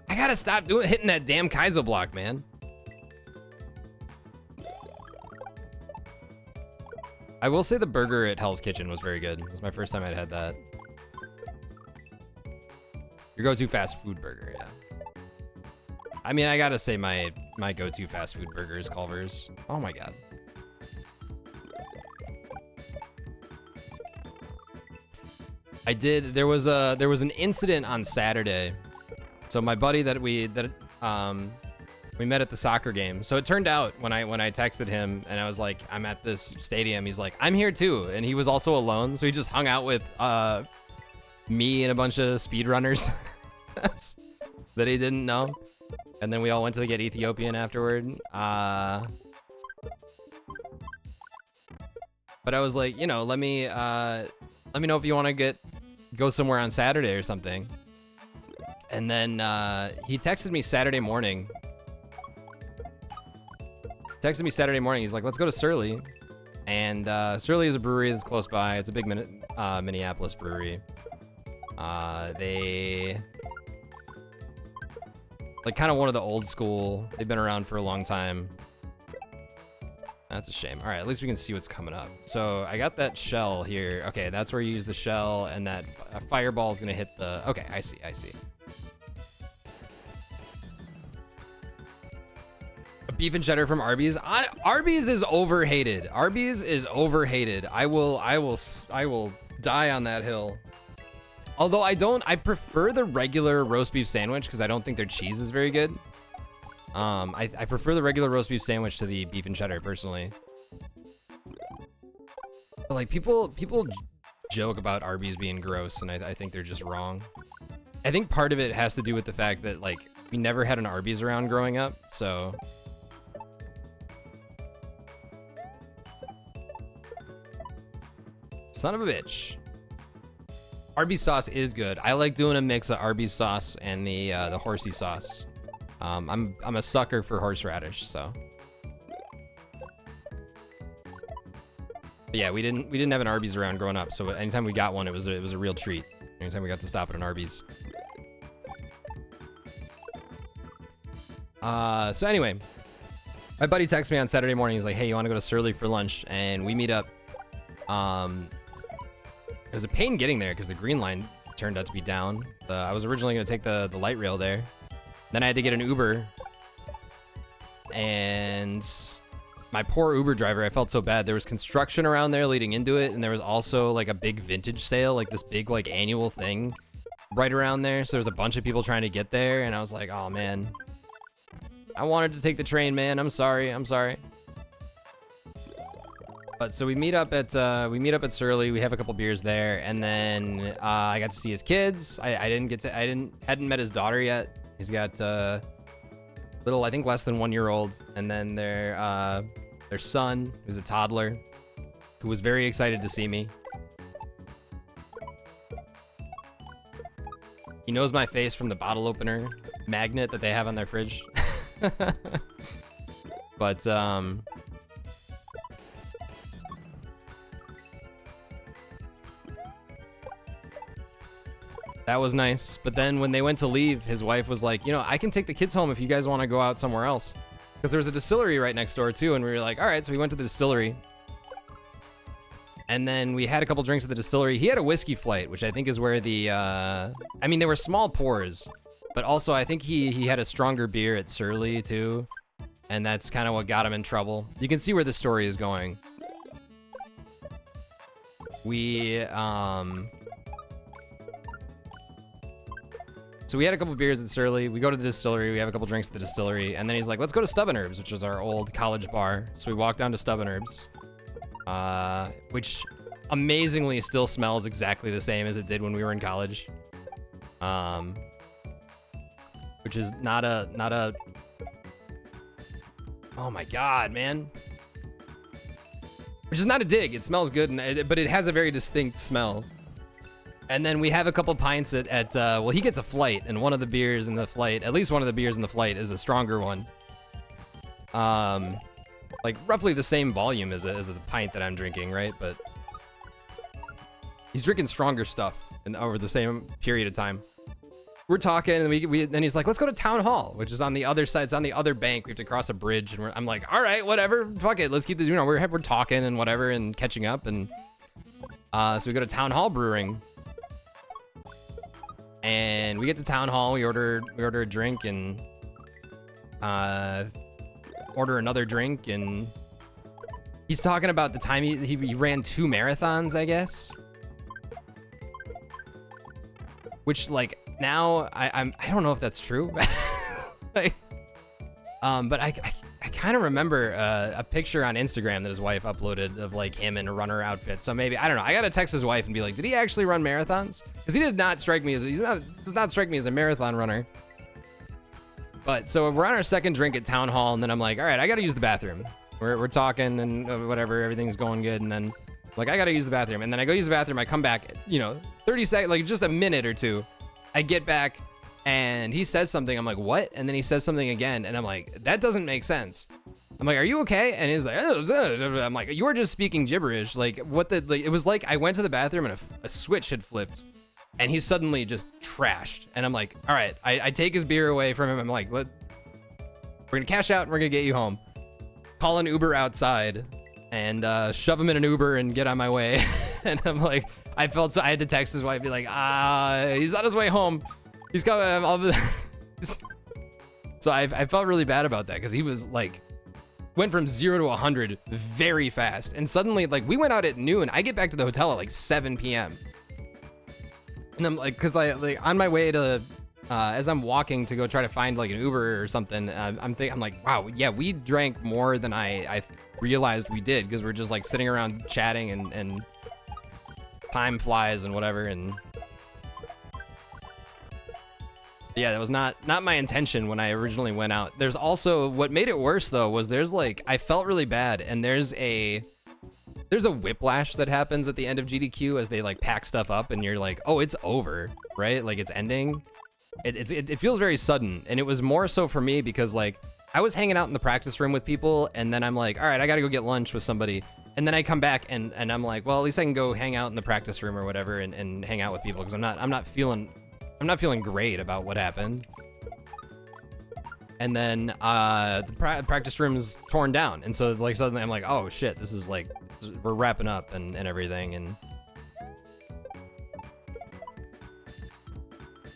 I gotta stop hitting that damn Kaizo block, man. I will say the burger at Hell's Kitchen was very good. It was my first time I'd had that. Your go-to fast food burger, yeah. I mean, I gotta say my go-to fast food burger is Culver's. Oh my god. I did. There was an incident on Saturday. So my buddy that we met at the soccer game. So it turned out when I texted him and I was like, I'm at this stadium, he's like, I'm here too. And he was also alone. So he just hung out with me and a bunch of speedrunners. that he didn't know. And then we all went to get Ethiopian afterward. But I was like, you know, let me know if you want to go somewhere on Saturday or something. And then he texted me Saturday morning. He's like, let's go to Surly. And Surly is a brewery that's close by. It's a big Minneapolis brewery. They like kind of one of the old school. They've been around for a long time. That's a shame. All right, at least we can see what's coming up. So I got that shell here. Okay, that's where you use the shell, and that fireball is gonna hit the. Okay, I see. A beef and cheddar from Arby's. Arby's is overhated. I will die on that hill. Although I prefer the regular roast beef sandwich because I don't think their cheese is very good. I prefer the regular roast beef sandwich to the beef and cheddar personally. But like people joke about Arby's being gross, and I think they're just wrong. I think part of it has to do with the fact that like we never had an Arby's around growing up, so. Son of a bitch. Arby's sauce is good. I like doing a mix of Arby's sauce and the horsey sauce. I'm a sucker for horseradish, so. But yeah, we didn't have an Arby's around growing up, so anytime we got one, it was a real treat. Anytime we got to stop at an Arby's. So anyway, my buddy texted me on Saturday morning. He's like, "Hey, you want to go to Surly for lunch?" And we meet up. It was a pain getting there because the green line turned out to be down. I was originally going to take the light rail there. Then I had to get an Uber. And my poor Uber driver, I felt so bad. There was construction around there leading into it. And there was also like a big vintage sale, like this big like annual thing right around there. So there was a bunch of people trying to get there. And I was like, oh man, I wanted to take the train, man. I'm sorry. But so we meet up at Surly. We have a couple beers there, and then I got to see his kids. I hadn't met his daughter yet. He's got little, I think less than 1 year old, and then their son, who's a toddler, who was very excited to see me. He knows my face from the bottle opener magnet that they have on their fridge. But that was nice. But then when they went to leave, his wife was like, you know, I can take the kids home if you guys want to go out somewhere else. Because there was a distillery right next door too. And we were like, all right, so we went to the distillery. And then we had a couple drinks at the distillery. He had a whiskey flight, which I think is where the, I mean, they were small pours. But also I think he had a stronger beer at Surly too. And that's kind of what got him in trouble. You can see where the story is going. So we had a couple beers at Surly. We go to the distillery. We have a couple drinks at the distillery. And then he's like, let's go to Stub and Herbs, which is our old college bar. So we walked down to Stub and Herbs, which amazingly still smells exactly the same as it did when we were in college. Which is not a, oh my God, man. Which is not a dig. It smells good, but it has a very distinct smell. And then we have a couple pints at well, he gets a flight, and one of the beers in the flight, at least one of the beers in the flight, is a stronger one. Like roughly the same volume as the pint that I'm drinking, right? But he's drinking stronger stuff over the same period of time. We're talking, and then he's like, let's go to Town Hall, which is on the other side. It's on the other bank. We have to cross a bridge, and I'm like, all right, whatever, fuck it, let's keep this. You know, we're talking and whatever, and catching up, and so we go to Town Hall Brewing. And we get to Town Hall, we order a drink and order another drink, and he's talking about the time he ran 2 marathons, I guess. Which like now I don't know if that's true. Like, but I kind of remember a picture on Instagram that his wife uploaded of like him in a runner outfit. So maybe, I don't know. I gotta text his wife and be like, did he actually run marathons? Because he does not strike me as does not strike me as a marathon runner. But so we're on our second drink at Town Hall, and then I'm like, all right, I gotta use the bathroom. We're talking and whatever, everything's going good, and then like I gotta use the bathroom, and then I go use the bathroom. I come back, 30 seconds, like just a minute or two. I get back, and he says something. I'm like, what? And then he says something again, and I'm like, that doesn't make sense. I'm like, are you okay? And he's like, I'm like, you were just speaking gibberish. Like, what the, like, it was like I went to the bathroom and a switch had flipped, and he suddenly just trashed. And I'm like, all right, I take his beer away from him. I'm like, we're gonna cash out and we're gonna get you home. Call an Uber outside and shove him in an Uber and get on my way. And I'm like, I had to text his wife, be like, he's on his way home. He's coming. So I felt really bad about that because he was like, went from 0 to 100 very fast. And suddenly, like, we went out at noon. I get back to the hotel at like 7 p.m. And I'm like, cause on my way to, as I'm walking to go try to find like an Uber or something, I'm like, wow, yeah, we drank more than I realized we did, because we're just like sitting around chatting and time flies and whatever. And yeah, that was not my intention when I originally went out. There's also, what made it worse though, was there's like, I felt really bad, and there's a whiplash that happens at the end of GDQ as they like pack stuff up, and you're like, oh, it's over, right? Like it's ending. It feels very sudden, and it was more so for me because like I was hanging out in the practice room with people, and then I'm like, all right, I gotta go get lunch with somebody, and then I come back and I'm like, well, at least I can go hang out in the practice room or whatever and hang out with people, because I'm not feeling great about what happened. And then the practice room is torn down, and so like suddenly I'm like, oh shit, this is like, we're wrapping up and everything, and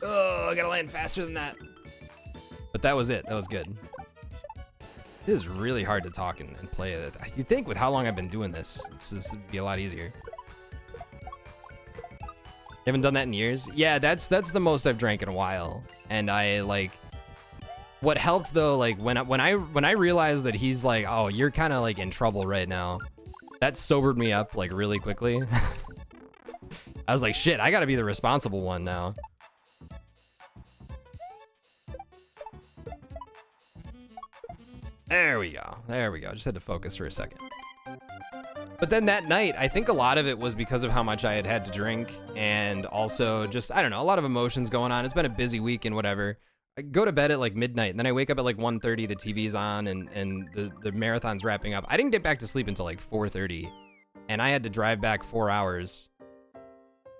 oh, I gotta land faster than that. But that was it. That was good. It is really hard to talk and play it. You'd think with how long I've been doing this would be a lot easier. You haven't done that in years? Yeah, that's the most I've drank in a while. And I like, what helped though, like when I realized that he's like, oh, you're kind of like in trouble right now, that sobered me up like really quickly. I was like, shit, I gotta be the responsible one now. There we go. There we go. Just had to focus for a second. But then that night, I think a lot of it was because of how much I had to drink, and also just, I don't know, a lot of emotions going on. It's been a busy week and whatever. I go to bed at like midnight, and then I wake up at like 1:30, the TV's on, and the marathon's wrapping up. I didn't get back to sleep until like 4:30, and I had to drive back 4 hours.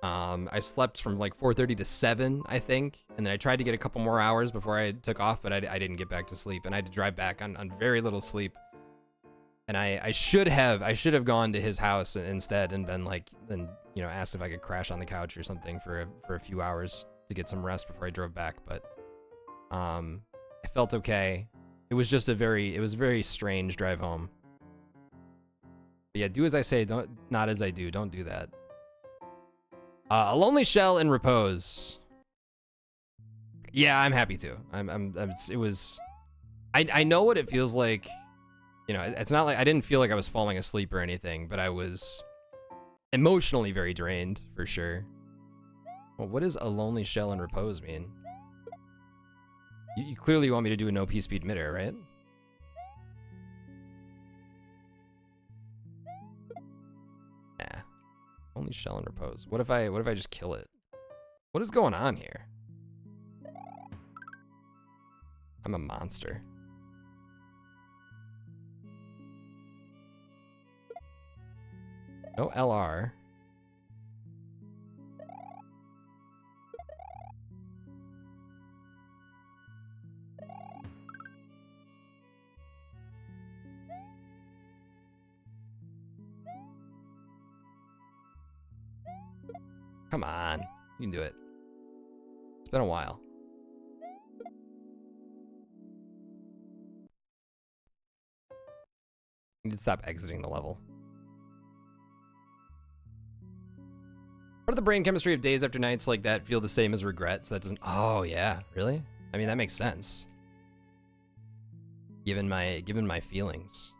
I slept from like 4:30 to 7, I think, and then I tried to get a couple more hours before I took off, but I didn't get back to sleep, and I had to drive back on very little sleep. And I should have gone to his house instead and been like, and asked if I could crash on the couch or something for a few hours to get some rest before I drove back. But I felt okay. It was just a very strange drive home. But yeah, do as I say, not as I do. Don't do that. A lonely shell in repose. Yeah, I'm happy to. I know what it feels like. It's not like I didn't feel like I was falling asleep or anything, but I was emotionally very drained for sure. Well, what does a lonely shell in repose mean? You clearly want me to do a no pee speed midair, right? Nah. Only shell in repose. What if I just kill it? What is going on here? I'm a monster. No LR. Come on, you can do it. It's been a while. I need to stop exiting the level. Part of the brain chemistry of days after nights like that feel the same as regret, so that doesn't... Oh, yeah, really? I mean, that makes sense. given my feelings.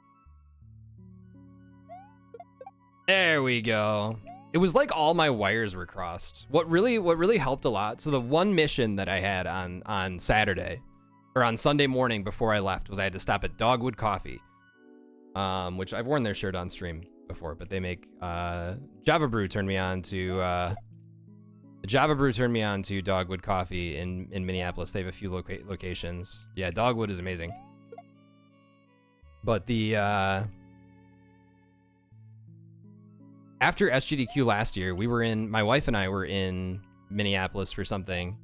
There we go. It was like all my wires were crossed. What really helped a lot. So the one mission that I had on Saturday, or on Sunday morning before I left, was I had to stop at Dogwood Coffee, which I've worn their shirt on stream before, but they make Java Brew turned me on to Dogwood Coffee in Minneapolis. They have a few locations. Yeah, Dogwood is amazing. But the after SGDQ last year, my wife and I were in Minneapolis for something,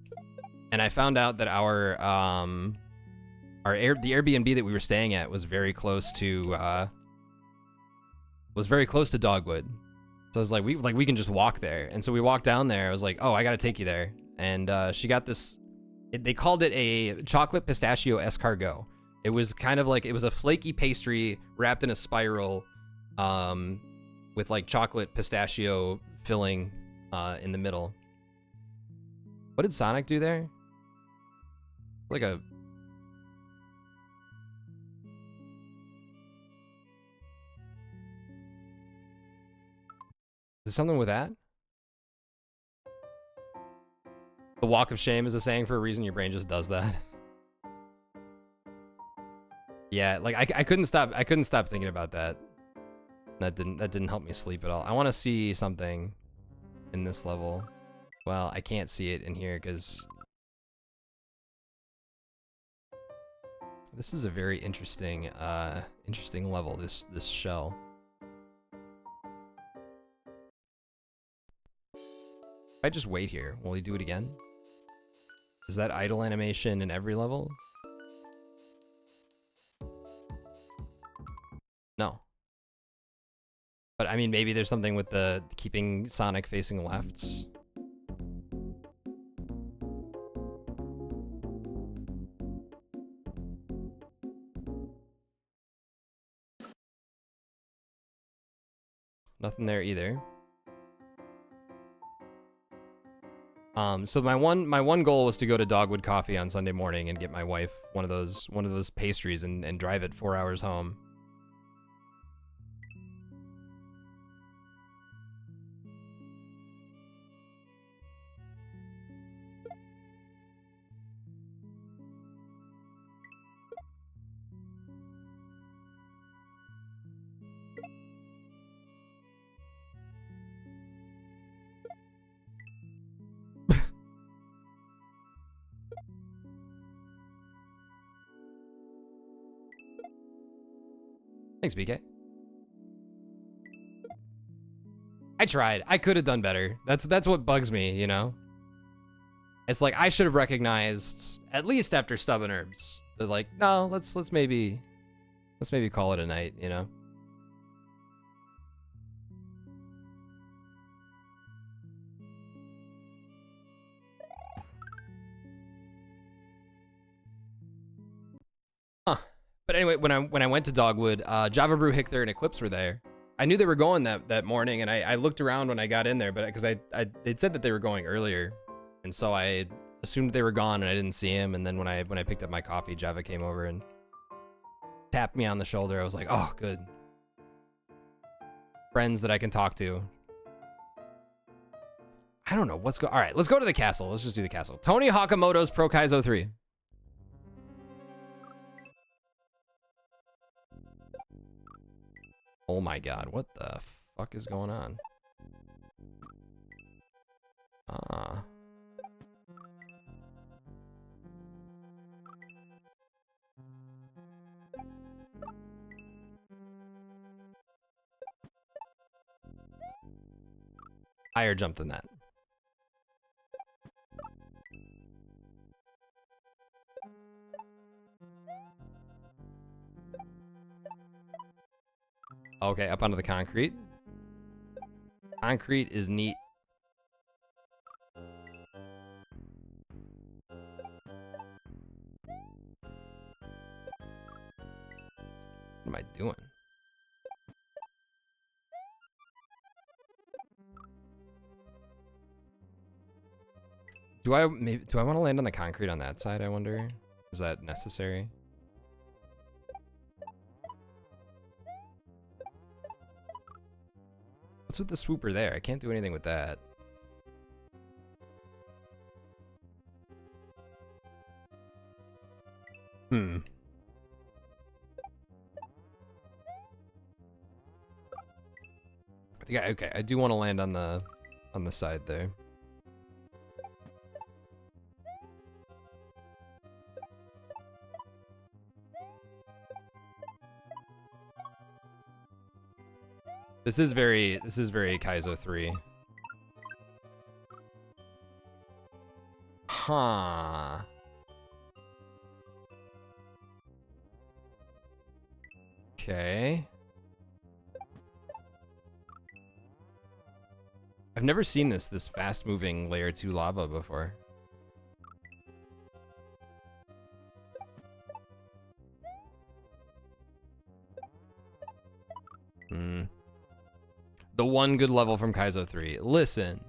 and I found out that the Airbnb that we were staying at was very close to Dogwood. So I was like, we can just walk there. And so we walked down there. I was like, oh, I gotta take you there. And she got this. They called it a chocolate pistachio escargot. It was kind of like, it was a flaky pastry wrapped in a spiral, with like chocolate pistachio filling in the middle. What did Sonic do there? Like a... Is there something with that? The walk of shame is a saying for a reason. Your brain just does that. Yeah, like I couldn't stop thinking about that. That didn't help me sleep at all. I want to see something in this level. Well, I can't see it in here because this is a very interesting level, this shell. If I just wait here, will he do it again? Is that idle animation in every level? No. But I mean, maybe there's something with the keeping Sonic facing lefts. Nothing there either. So my one goal was to go to Dogwood Coffee on Sunday morning and get my wife one of those pastries and drive it 4 hours home. Thanks, BK. I tried. I could have done better. That's what bugs me, you know? It's like I should have recognized, at least after Stubborn Herbs, that like, no, let's maybe call it a night, you know? But anyway, when I went to Dogwood, Java Brew, Hickther, and Eclipse were there. I knew they were going that morning, and I looked around when I got in there, but because they'd said that they were going earlier, and so I assumed they were gone, and I didn't see him. And then when I picked up my coffee, Java came over and tapped me on the shoulder. I was like, oh, good. Friends that I can talk to. I don't know what's all right, let's go to the castle. Let's just do the castle. Tony Hakamoto's Pro Kaizo 3. Oh my god, what the fuck is going on? Higher jump than that. Okay, up onto the concrete. Concrete is neat. What am I doing? Do I want to land on the concrete on that side, I wonder? Is that necessary? What's with the swooper there? I can't do anything with that. Hmm. I think okay, I do want to land on the side there. This is very Kaizo 3. Huh. Okay. I've never seen this fast moving layer 2 lava before. Hmm. The one good level from Kaizo 3. Listen.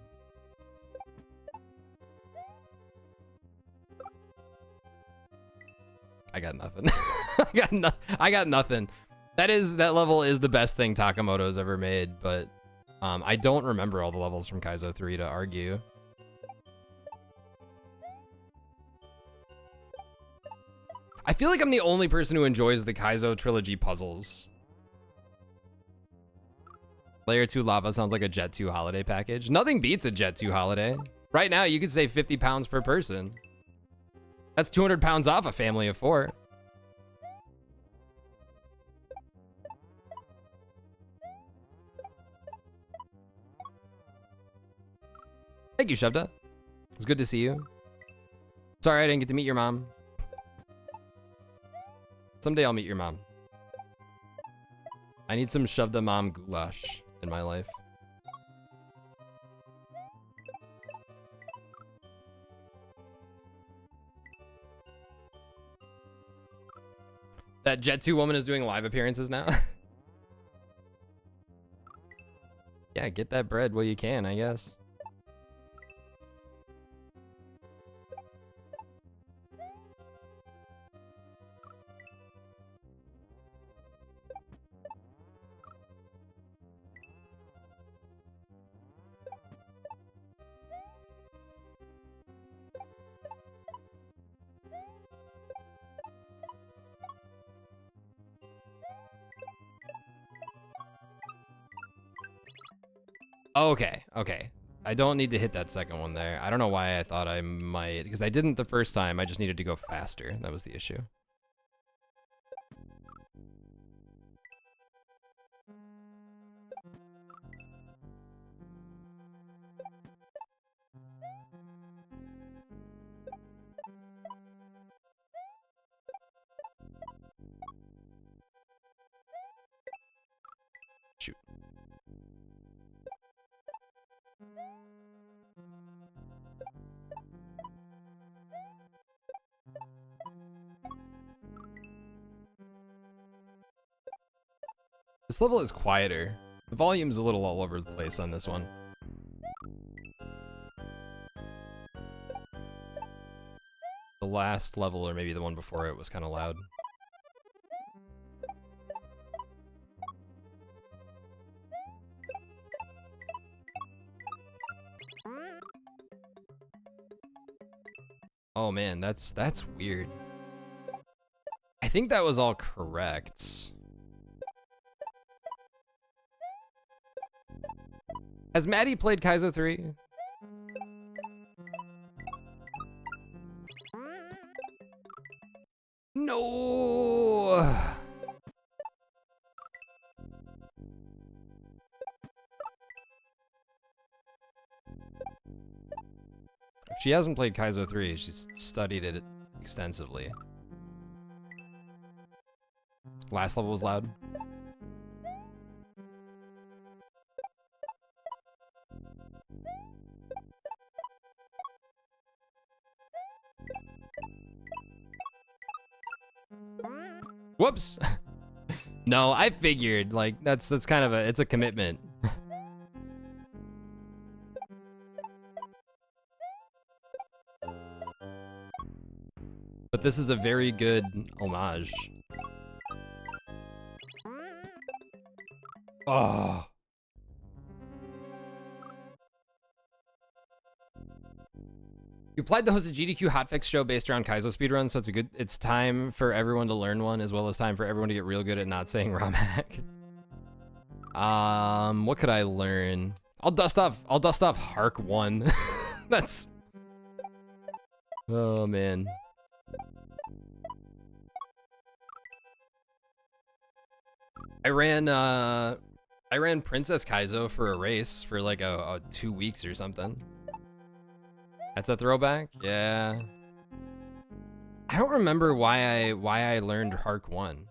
I got nothing. I got nothing. That level is the best thing Takamoto's ever made, but I don't remember all the levels from Kaizo 3 to argue. I feel like I'm the only person who enjoys the Kaizo trilogy puzzles. Layer 2 lava sounds like a Jet 2 holiday package. Nothing beats a Jet 2 holiday. Right now, you could save 50 pounds per person. That's 200 pounds off a family of 4. Thank you, Shovda. It was good to see you. Sorry I didn't get to meet your mom. Someday I'll meet your mom. I need some Shovda mom goulash in my life. That Jet 2 woman is doing live appearances now. Yeah, get that bread while you can, I guess. Okay. I don't need to hit that second one there. I don't know why I thought I might, because I didn't the first time. I just needed to go faster. That was the issue. Shoot. This level is quieter. The volume's a little all over the place on this one. The last level, or maybe the one before it, was kind of loud. Oh man, that's weird. I think that was all correct. Has Maddie played Kaizo 3? No. If she hasn't played Kaizo 3, she's studied it extensively. Last level was loud. Whoops. No, I figured, like, that's kind of it's a commitment. But this is a very good homage. Oh. You applied to host a GDQ hotfix show based around Kaizo speedruns, so it's time for everyone to learn one, as well as time for everyone to get real good at not saying ROM hack. What could I learn? I'll dust off Hark 1. That's... Oh, man. I ran Princess Kaizo for a race for like a 2 weeks or something. That's a throwback? Yeah. I don't remember why I learned Hark 1.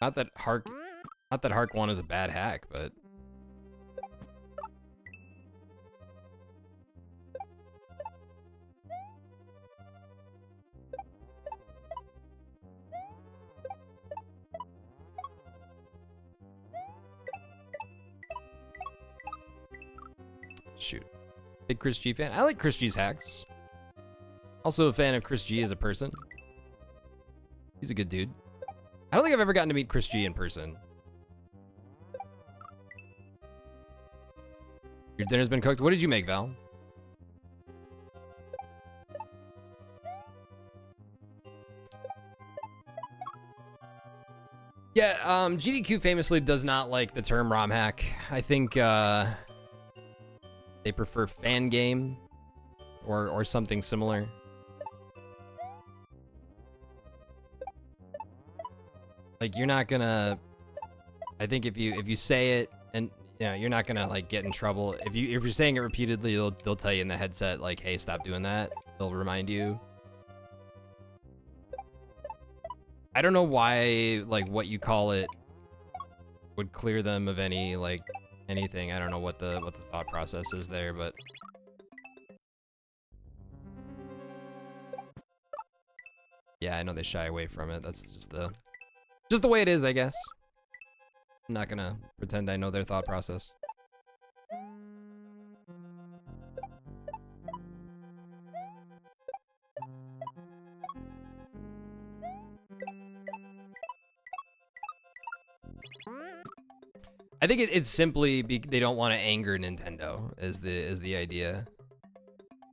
Not that Hark 1 is a bad hack, but shoot. Big Chris G fan. I like Chris G's hacks. Also a fan of Chris G as a person. He's a good dude. I don't think I've ever gotten to meet Chris G in person. Your dinner's been cooked. What did you make, Val? Yeah, GDQ famously does not like the term ROM hack. I think they prefer fan game or something similar. Like, you're not gonna, I think if you say it and you know, you're not gonna like get in trouble. If you're saying it repeatedly, they'll tell you in the headset like, hey, stop doing that. They'll remind you. I don't know why like what you call it would clear them of any like anything. I don't know what the thought process is there, but yeah, I know they shy away from it. That's just the way it is, I guess. I'm not gonna pretend I know their thought process. I think it's simply they don't want to anger Nintendo is the idea.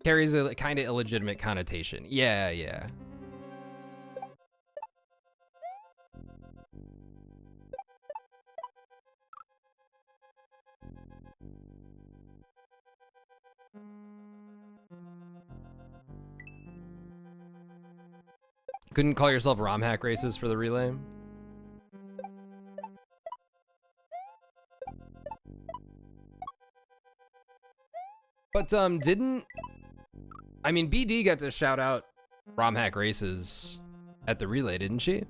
Carries a kind of illegitimate connotation. Yeah, yeah. Couldn't call yourself ROM hack races for the relay? But didn't, I mean, BD got to shout out ROM hack races at the relay, didn't she?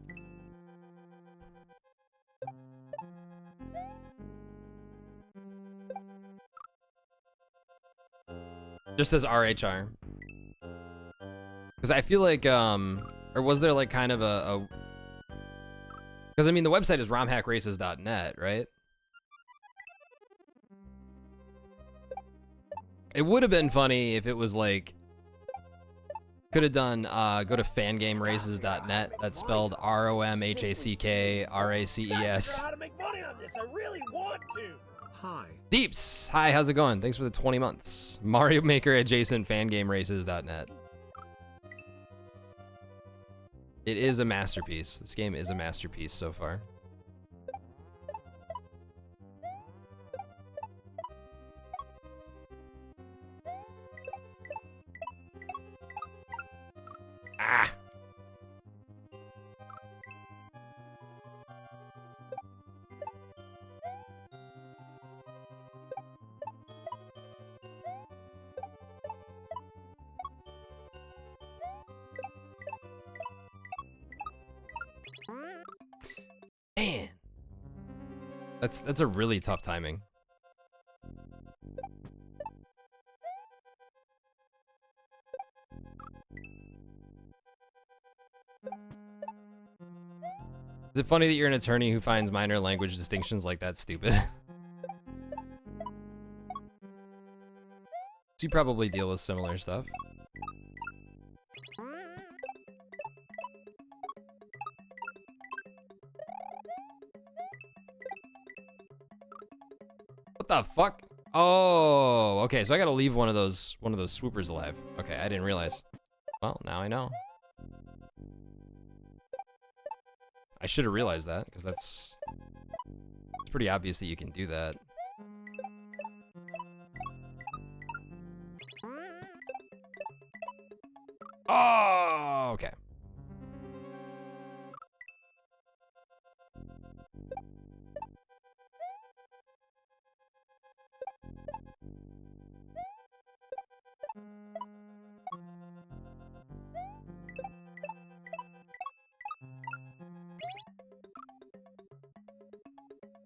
Just as RHR. Because I feel like, or was there like kind of a because I mean the website is romhackraces.net, right? It would have been funny if it was like, could have done, go to fangameraces.net. That's spelled ROMHACKRACES. How to make money on this? I really want to. Hi. Deeps, hi, how's it going? Thanks for the 20 months. Mario Maker adjacent fangameraces.net. It is a masterpiece. This game is a masterpiece so far. Ah! Man. That's a really tough timing. Is it funny that you're an attorney who finds minor language distinctions like that stupid? So you probably deal with similar stuff. the fuck? Oh, okay. So I gotta leave one of those swoopers alive. Okay, I didn't realize. Well, now I know. I should have realized that because it's pretty obvious that you can do that. Oh, okay.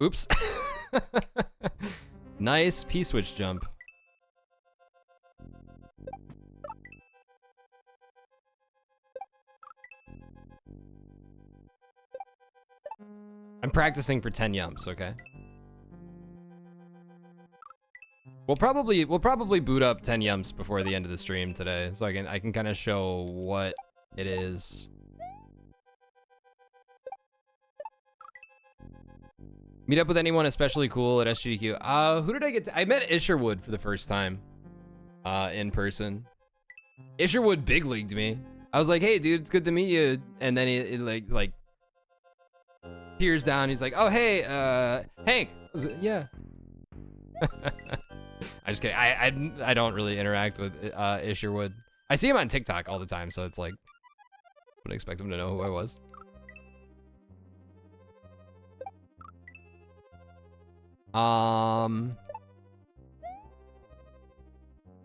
Oops. Nice P-switch jump. I'm practicing for 10 yumps, okay? We'll probably boot up 10 yumps before the end of the stream today, so I can kind of show what it is. Meet up with anyone especially cool at SGDQ. Who did I get to? I met Isherwood for the first time in person. Isherwood big leagued me. I was like, hey dude, it's good to meet you. And then he like peers down. He's like, oh hey, Hank. I was like, yeah. I'm just kidding. I don't really interact with Isherwood. I see him on TikTok all the time, so it's like, wouldn't expect him to know who I was.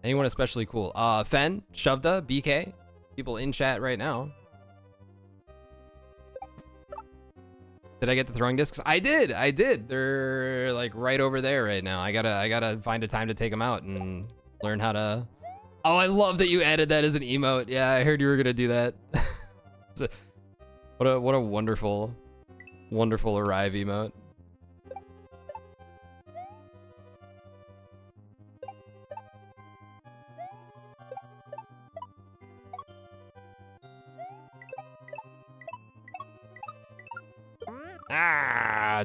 Anyone especially cool? Fen, Shovda, BK, people in chat right now. Did I get the throwing discs? I did. They're like right over there right now. I gotta find a time to take them out and learn how to. Oh, I love that you added that as an emote. Yeah, I heard you were gonna do that. What a wonderful arrive emote.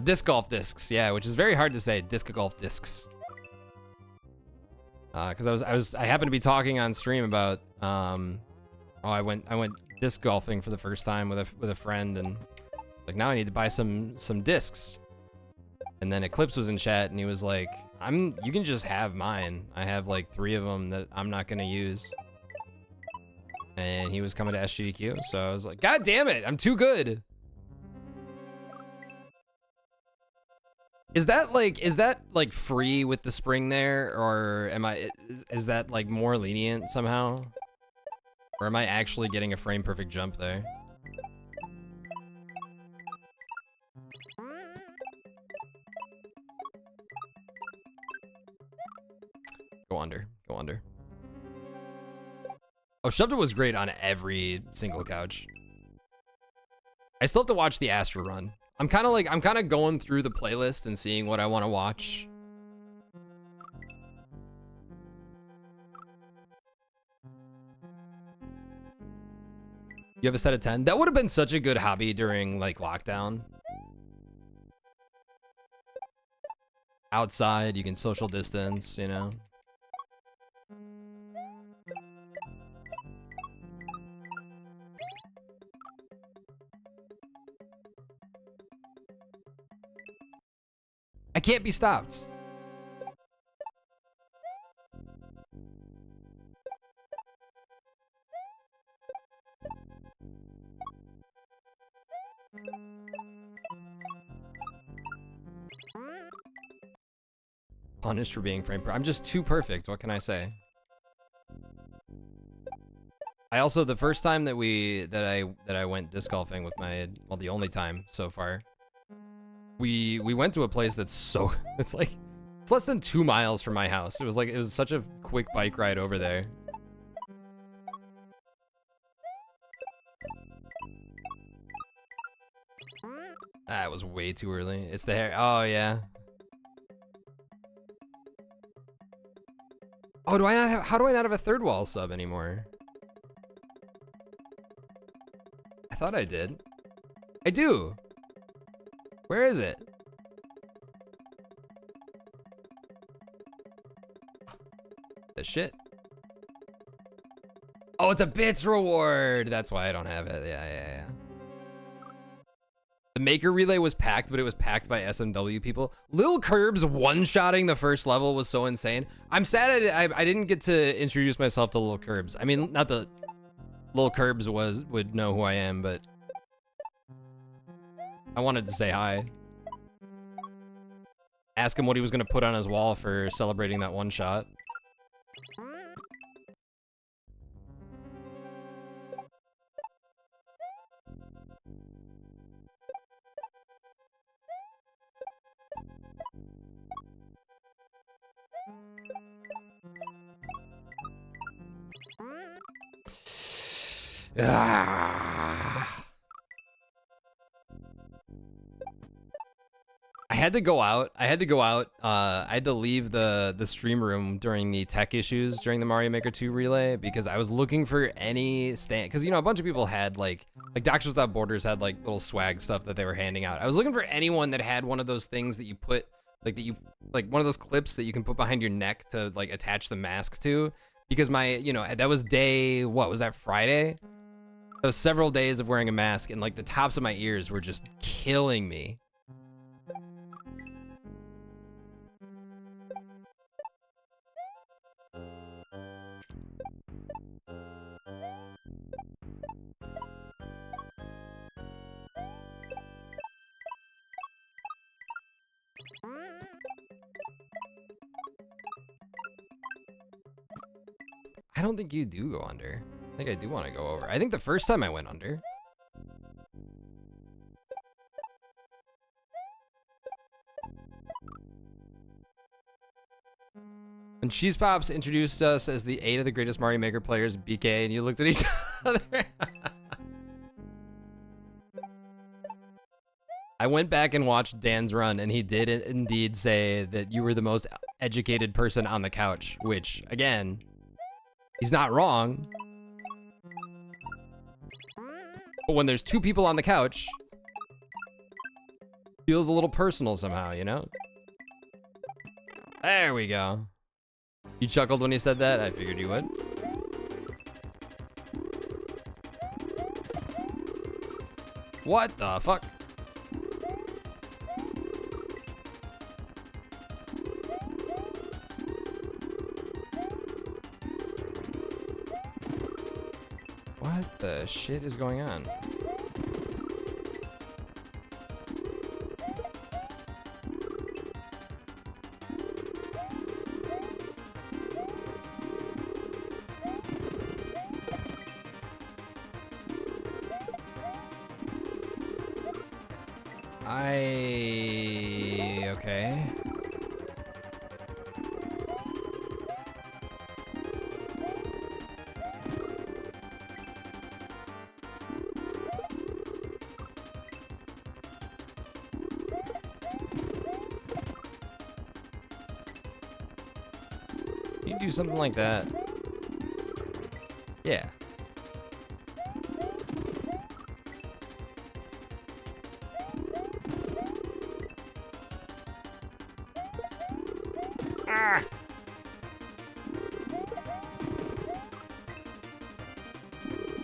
Disc golf discs, yeah, which is very hard to say. Disc golf discs. Because I happened to be talking on stream about I went disc golfing for the first time with a friend, and like now I need to buy some discs. And then Eclipse was in chat and he was like, you can just have mine. I have like 3 of them that I'm not gonna use. And he was coming to SGDQ, so I was like, God damn it, I'm too good. Is that like free with the spring there, or is that like more lenient somehow? Or am I actually getting a frame perfect jump there? Go under. Oh, Shovda was great on every single couch. I still have to watch the Astra run. I'm kind of going through the playlist and seeing what I want to watch. You have a set of 10? That would have been such a good hobby during like lockdown. Outside, you can social distance, you know. I can't be stopped. Punished for being frame per. I'm just too perfect. What can I say? I also, the first time that I went disc golfing with well, the only time so far, we went to a place that's it's less than 2 miles from my house. It was such a quick bike ride over there. It was way too early. It's the hair. Oh yeah. Oh, how do I not have a third wall sub anymore? I thought I did. I do. Where is it? shit? Oh, it's a bits reward. That's why I don't have it. Yeah. The Maker Relay was packed, but it was packed by SMW people. Lil Curbs one-shotting the first level was so insane. I'm sad I didn't get to introduce myself to Lil Curbs. I mean, not that Lil Curbs would know who I am, but I wanted to say hi. Ask him what he was gonna put on his wall for celebrating that one shot. Ah. I had to go out. I had to leave the stream room during the tech issues during the Mario Maker 2 relay because I was looking for any stand. Because, you know, a bunch of people had like Doctors Without Borders had like little swag stuff that they were handing out. I was looking for anyone that had one of those things that you put like one of those clips that you can put behind your neck to like attach the mask to. Because that was day, what was that, Friday? That was several days of wearing a mask and like the tops of my ears were just killing me. I don't think you do go under. I think I do want to go over. I think the first time I went under. When Cheese Pops introduced us as the 8 of the greatest Mario Maker players, BK, and you looked at each other. I went back and watched Dan's run, and he did indeed say that you were the most educated person on the couch, which, again, he's not wrong. But when there's 2 people on the couch, feels a little personal somehow, you know? There we go. You chuckled when you said that? I figured you would. What the fuck? What the shit is going on? Okay. You do something like that. Yeah. Ah!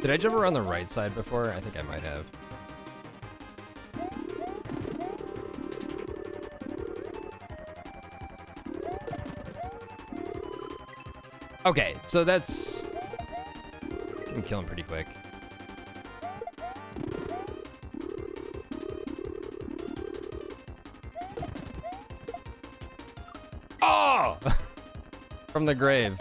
Did I jump around the right side before? I think I might have. Okay, so that's... I can kill him pretty quick. Oh! From the grave.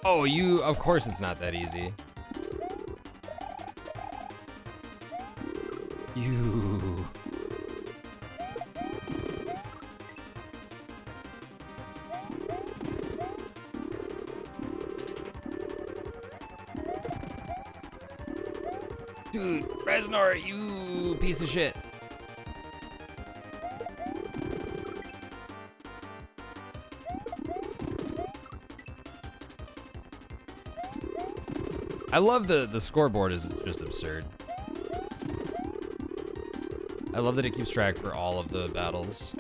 Oh, of course it's not that easy. You. Dude, Reznor, you piece of shit. I love the scoreboard is just absurd. I love that it keeps track for all of the battles.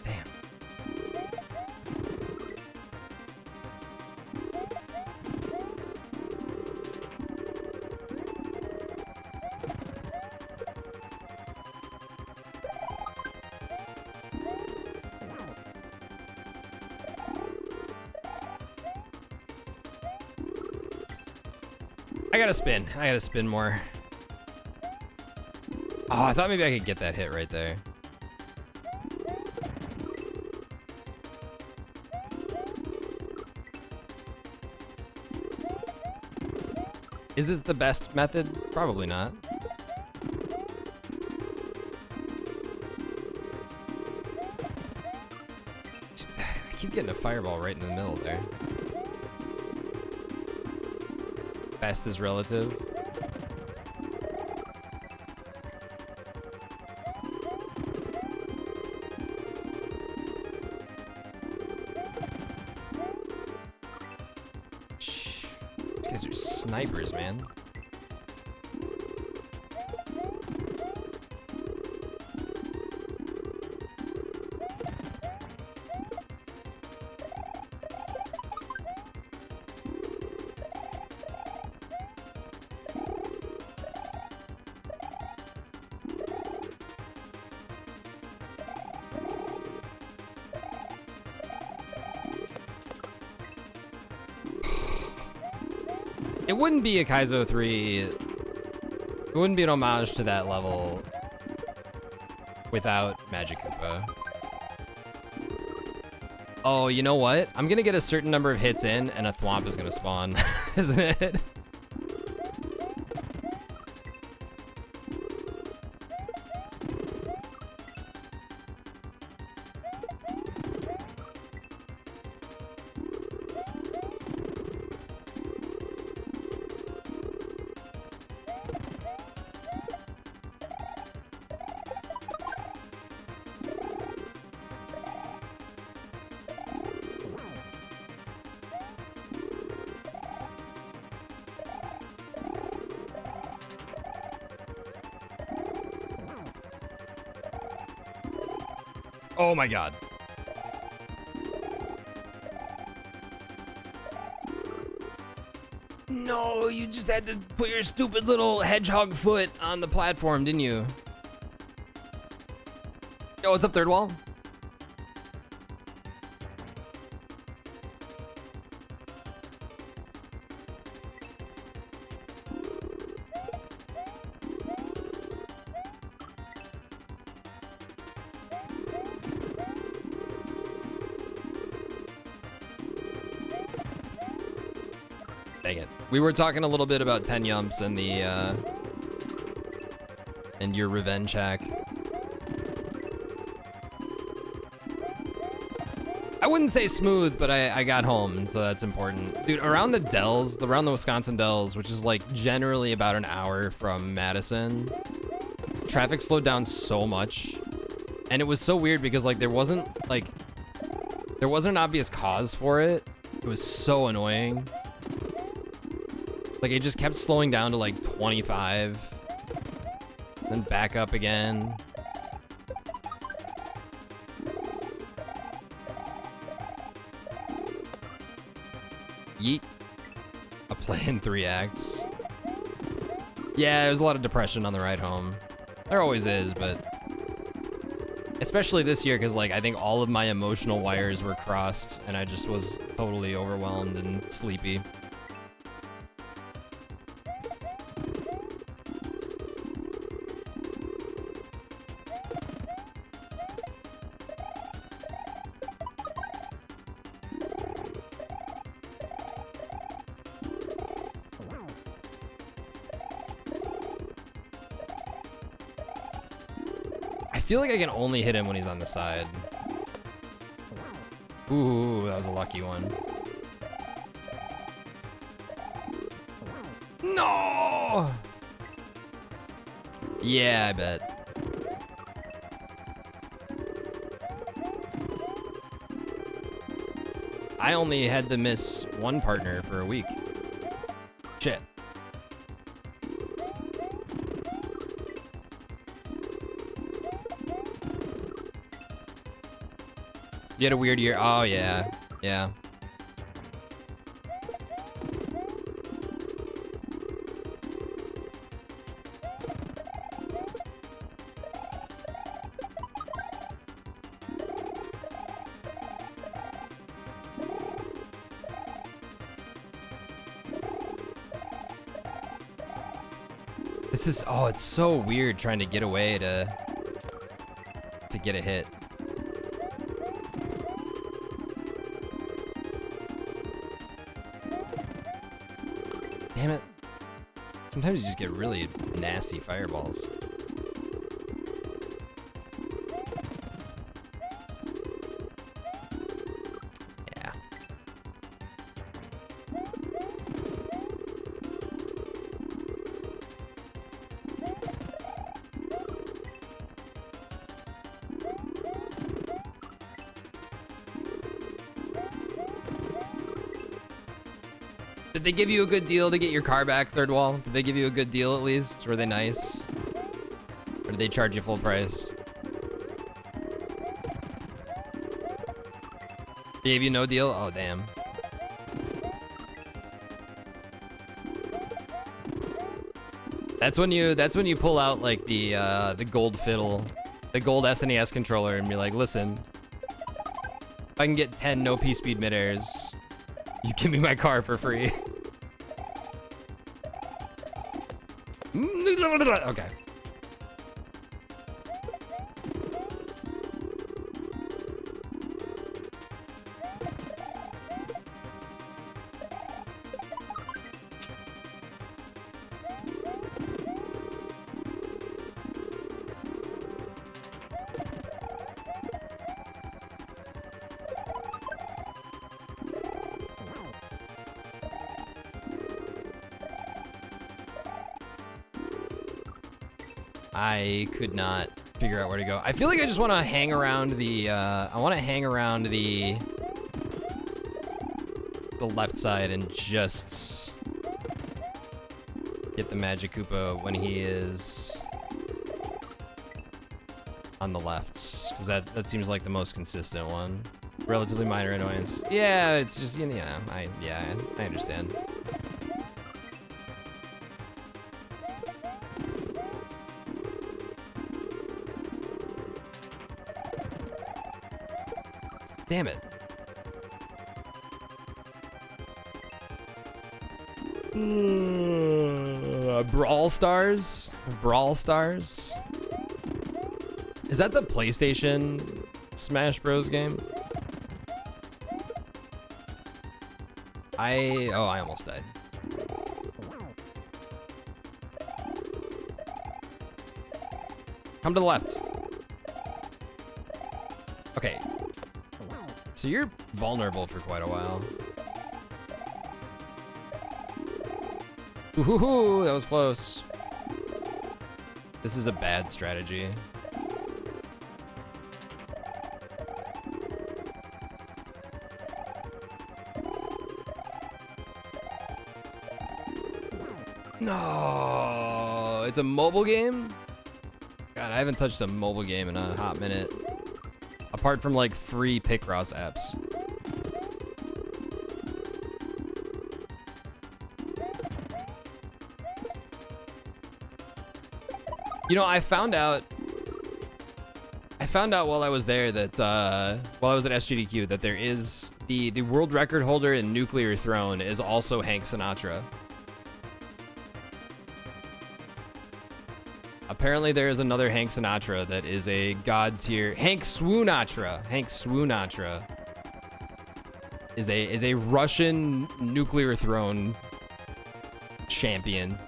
Damn. I gotta spin. I gotta spin more. Oh, I thought maybe I could get that hit right there. Is this the best method? Probably not. I keep getting a fireball right in the middle there. Best is relative. Shh. These guys are snipers, man. It wouldn't be a Kaizo 3. It wouldn't be an homage to that level without Magic Koopa. Oh, you know what? I'm gonna get a certain number of hits in and a Thwomp is gonna spawn, isn't it? Oh my god. No, you just had to put your stupid little hedgehog foot on the platform, didn't you? Yo, what's up, Third Wall? Dang it. We were talking a little bit about 10 Yumps and the, and your revenge hack. I wouldn't say smooth, but I got home, and so that's important. Dude, around the Dells, around the Wisconsin Dells, which is like generally about an hour from Madison, traffic slowed down so much. And it was so weird because like there wasn't an obvious cause for it. It was so annoying. Like it just kept slowing down to like 25, then back up again. Yeet. A play in 3 acts. Yeah, there's a lot of depression on the ride home. There always is, but especially this year because like I think all of my emotional wires were crossed and I just was totally overwhelmed and sleepy. I feel like I can only hit him when he's on the side. Ooh, that was a lucky one. No! Yeah, I bet. I only had to miss one partner for a week. Shit. You had a weird year. Oh, yeah. Yeah. This is, oh, it's so weird trying to get away to get a hit. Damn it. Sometimes you just get really nasty fireballs. Yeah. Did they give you a good deal to get your car back, Third Wall? Did they give you a good deal at least? Were they nice? Or did they charge you full price? They gave you no deal? Oh, damn. That's when you pull out like the gold fiddle, the gold SNES controller, and be like, listen, if I can get 10 no P speed mid-airs, you give me my car for free. Okay. I could not figure out where to go. I feel like I just want to hang around the, the left side and just get the Magic Koopa when he is on the left, because that seems like the most consistent one. Relatively minor annoyance. Yeah, it's just, you know, I understand. Damn it. Brawl Stars? Brawl Stars? Is that the PlayStation Smash Bros game? I almost died. Come to the left. Okay. So you're vulnerable for quite a while. Ooh, that was close. This is a bad strategy. No, it's a mobile game? God, I haven't touched a mobile game in a hot minute. Apart from like free Picross apps. You know, I found out while I was there that, while I was at SGDQ, that there is the world record holder in Nuclear Throne is also Hank Sinatra. Apparently there is another Hank Sinatra that is a god tier. Hank Swoonatra. Hank Swoonatra is a Russian Nuclear Throne champion.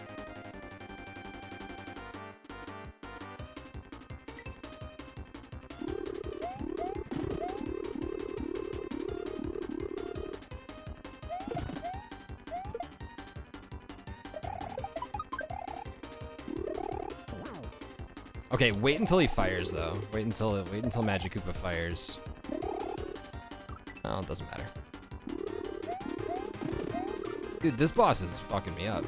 Okay, wait until he fires though. Wait until Magic Koopa fires. Oh, it doesn't matter. Dude, this boss is fucking me up.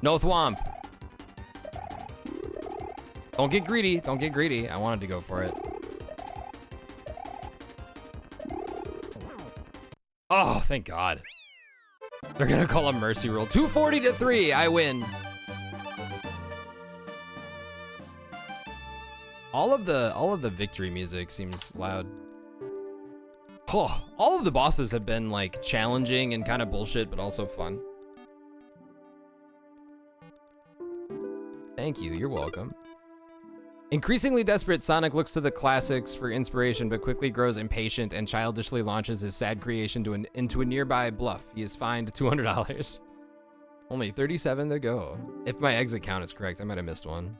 No thwomp. Don't get greedy. Don't get greedy. I wanted to go for it. Oh, thank God. They're gonna call a mercy roll. 240 to 3. I win. All of the victory music seems loud. Oh, all of the bosses have been like challenging and kind of bullshit, but also fun. Thank you, you're welcome. Increasingly desperate, Sonic looks to the classics for inspiration, but quickly grows impatient and childishly launches his sad creation into a nearby bluff. He is fined $200. Only 37 to go. If my exit count is correct, I might have missed one.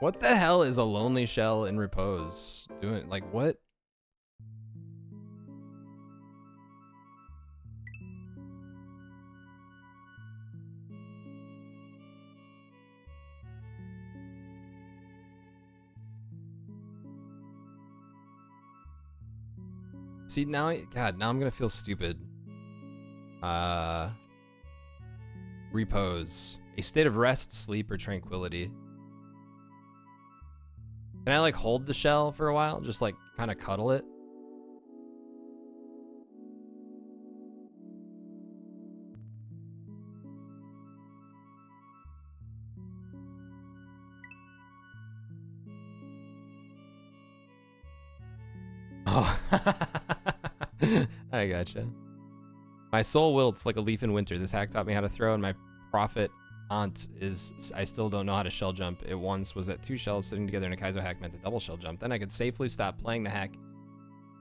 What the hell is a lonely shell in repose doing? Like, what? See, now, God, now I'm gonna feel stupid. Repose. A state of rest, sleep, or tranquility. Can I like hold the shell for a while? Just like kind of cuddle it? Oh, I gotcha. My soul wilts like a leaf in winter. This hack taught me how to throw, and my prophet aunt is I still don't know how to shell jump. It once was that 2 shells sitting together in a Kaizo hack meant a double shell jump. Then I could safely stop playing the hack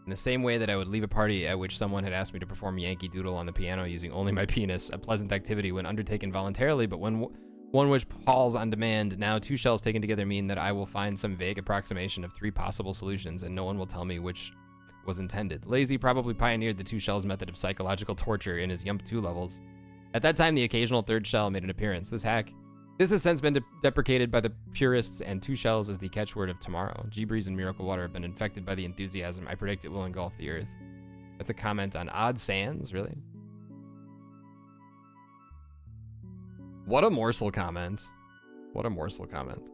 in the same way that I would leave a party at which someone had asked me to perform Yankee Doodle on the piano using only my penis, a pleasant activity when undertaken voluntarily, but when one which falls on demand. Now 2 shells taken together mean that I will find some vague approximation of 3 possible solutions, and no one will tell me which was intended. Lazy probably pioneered the 2 shells method of psychological torture in his Yump 2 levels. At that time, the occasional 3rd shell made an appearance. This has since been deprecated by the purists, and 2 shells is the catchword of tomorrow. G-Breeze and Miracle Water have been infected by the enthusiasm. I predict it will engulf the earth. That's a comment on Odd Sands, really? What a morsel comment. What a morsel comment.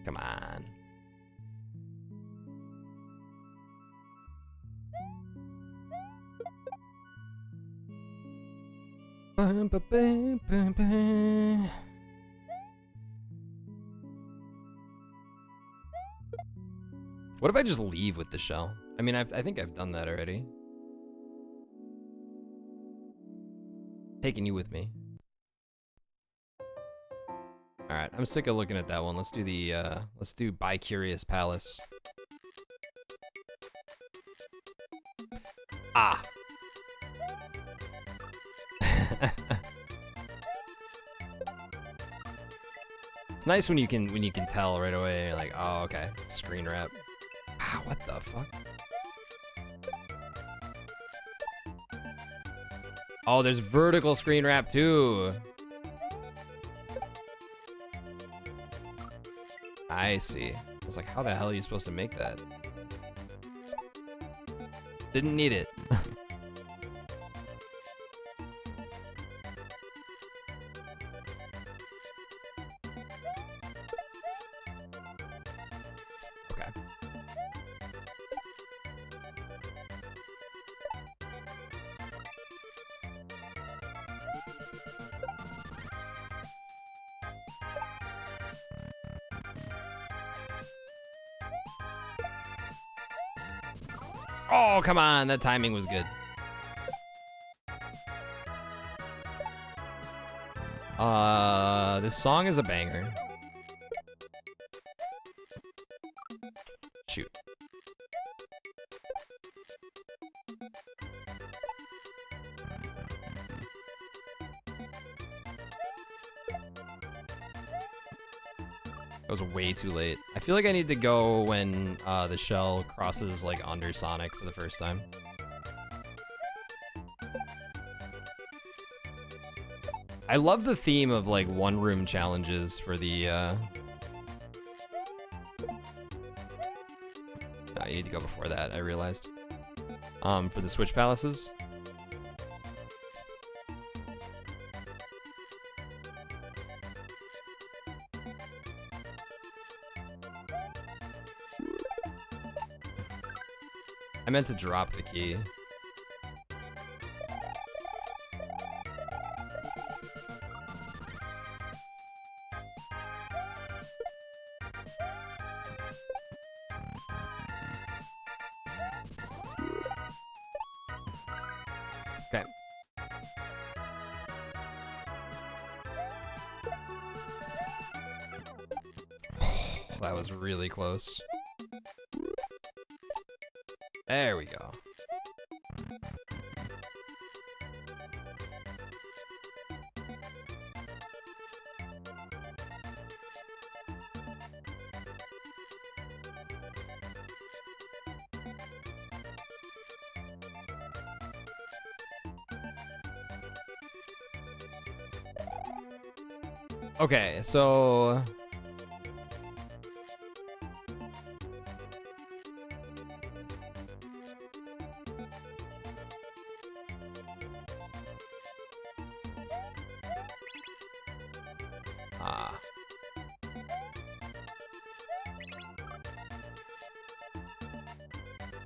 Come on. What if I just leave with the shell? I mean, I think I've done that already. Taking you with me. All right, I'm sick of looking at that one. Let's do the, let's do Bi-Curious Palace. Ah. It's nice when you can tell right away. You're like, oh, okay, screen wrap. Ah, what the fuck? Oh, there's vertical screen wrap too. I see. I was like, how the hell are you supposed to make that? Didn't need it. Okay. Oh, come on. That timing was good. This song is a banger. Shoot. That was way too late. I feel like I need to go when the shell crosses like under Sonic for the first time. I love the theme of like one-room challenges for the I need to go before that, I realized. For the Switch Palaces. I meant to drop the key. Okay. That was really close. There we go. Okay, so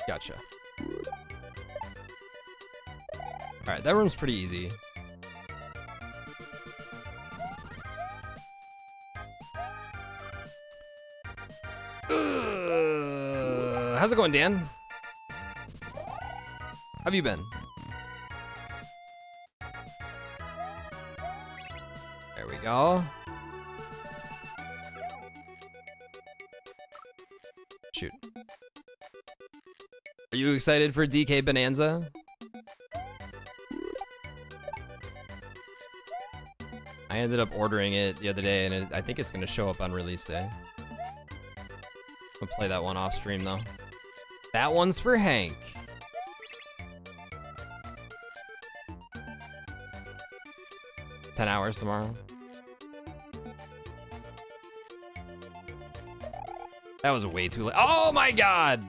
gotcha. All right, that room's pretty easy. How's it going, Dan? How have you been? There we go. Shoot. Are you excited for DK Bonanza? I ended up ordering it the other day, and I think it's going to show up on release day. I'll play that one off stream, though. That one's for Hank. $10 hours tomorrow. That was way too late. Oh my god!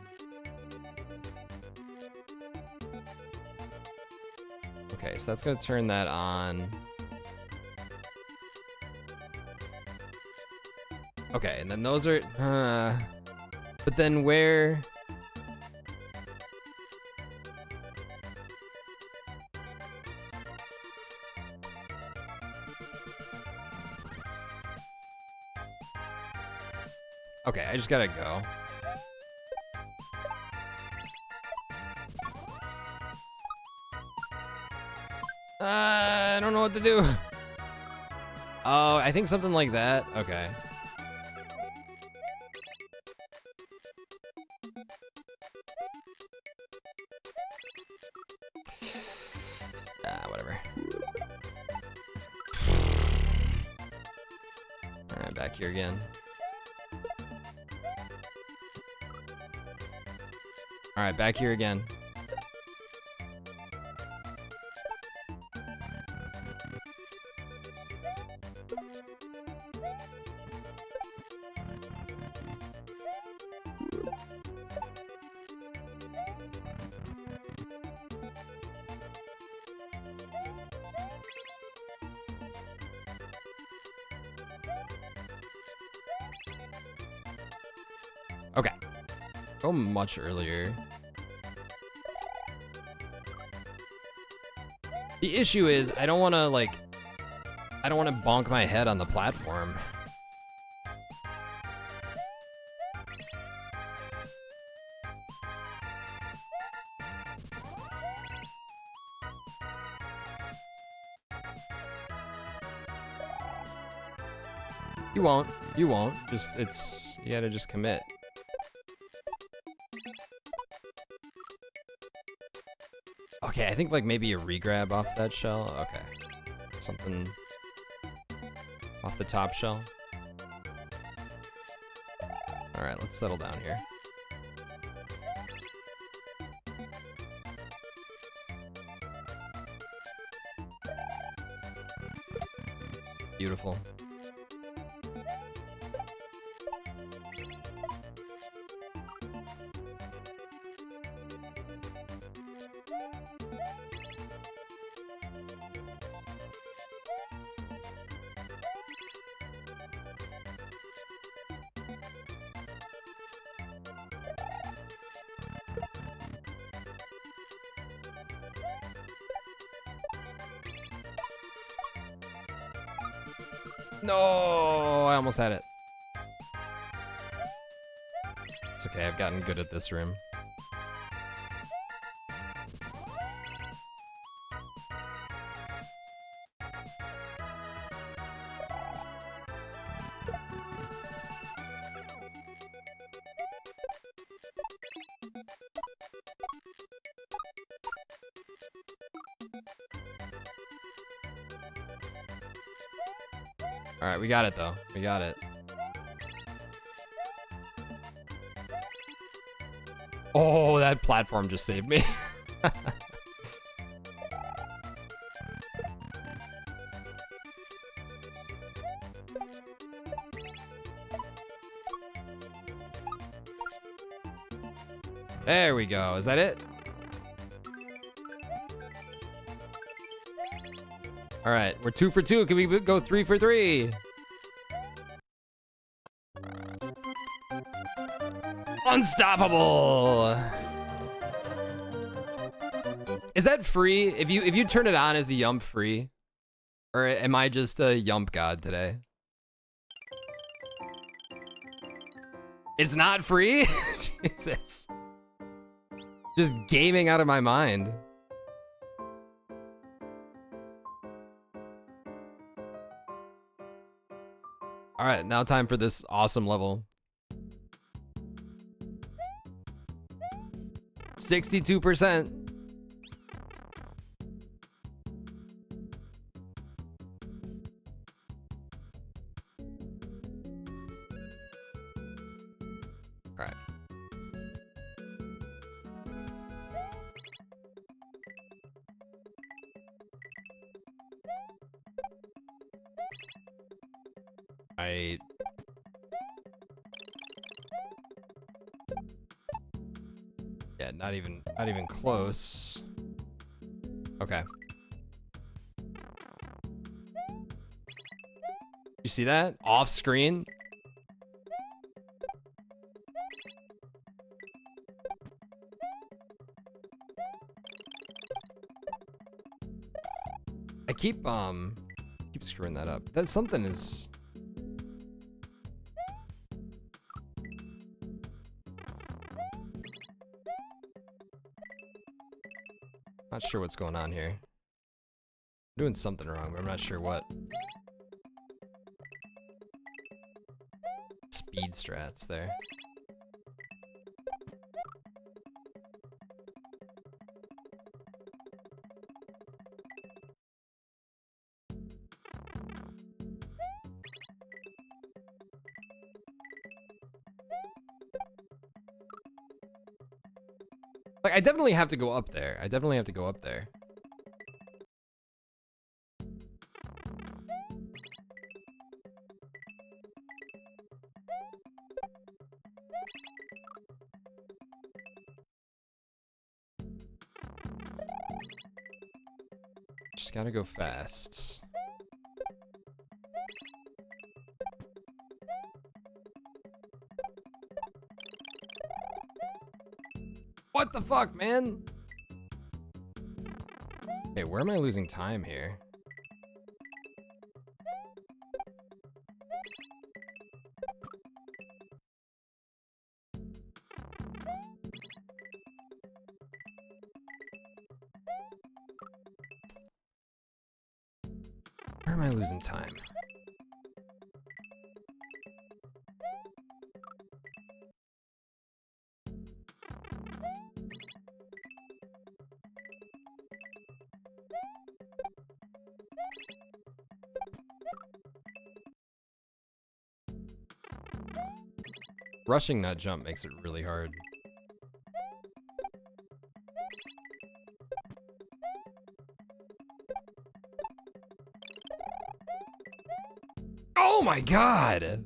Okay, so that's gonna turn that on. Okay, and then those are... but then where... Okay, I just gotta go. I don't know what to do. Oh, I think something like that. Okay. Whatever. All right, back here again. All right, back here again. Okay. Go much earlier. The issue is I don't want to bonk my head on the platform. You won't. You won't. Just, you gotta just commit. Okay, I think like maybe a regrab off that shell. Okay. Something off the top shell. All right, let's settle down here. Beautiful. No, I almost had it. It's okay, I've gotten good at this room. All right, we got it though. We got it. Oh, that platform just saved me. There we go. Is that it? All right, we're 2 for 2. Can we go 3 for 3? Unstoppable. Is that free? If you turn it on, is the Yump free? Or am I just a Yump god today? It's not free? Jesus. Just gaming out of my mind. All right, now time for this awesome level. 62%. All right. Yeah, not even close. Okay. You see that? Off screen? I keep screwing that up. That something is. Not sure what's going on here. I'm doing something wrong, but I'm not sure what. Speed strats there. Like, I definitely have to go up there. I definitely have to go up there. Just gotta go fast. What the fuck, man? Hey, where am I losing time here? Where am I losing time? Rushing that jump makes it really hard. Oh my god!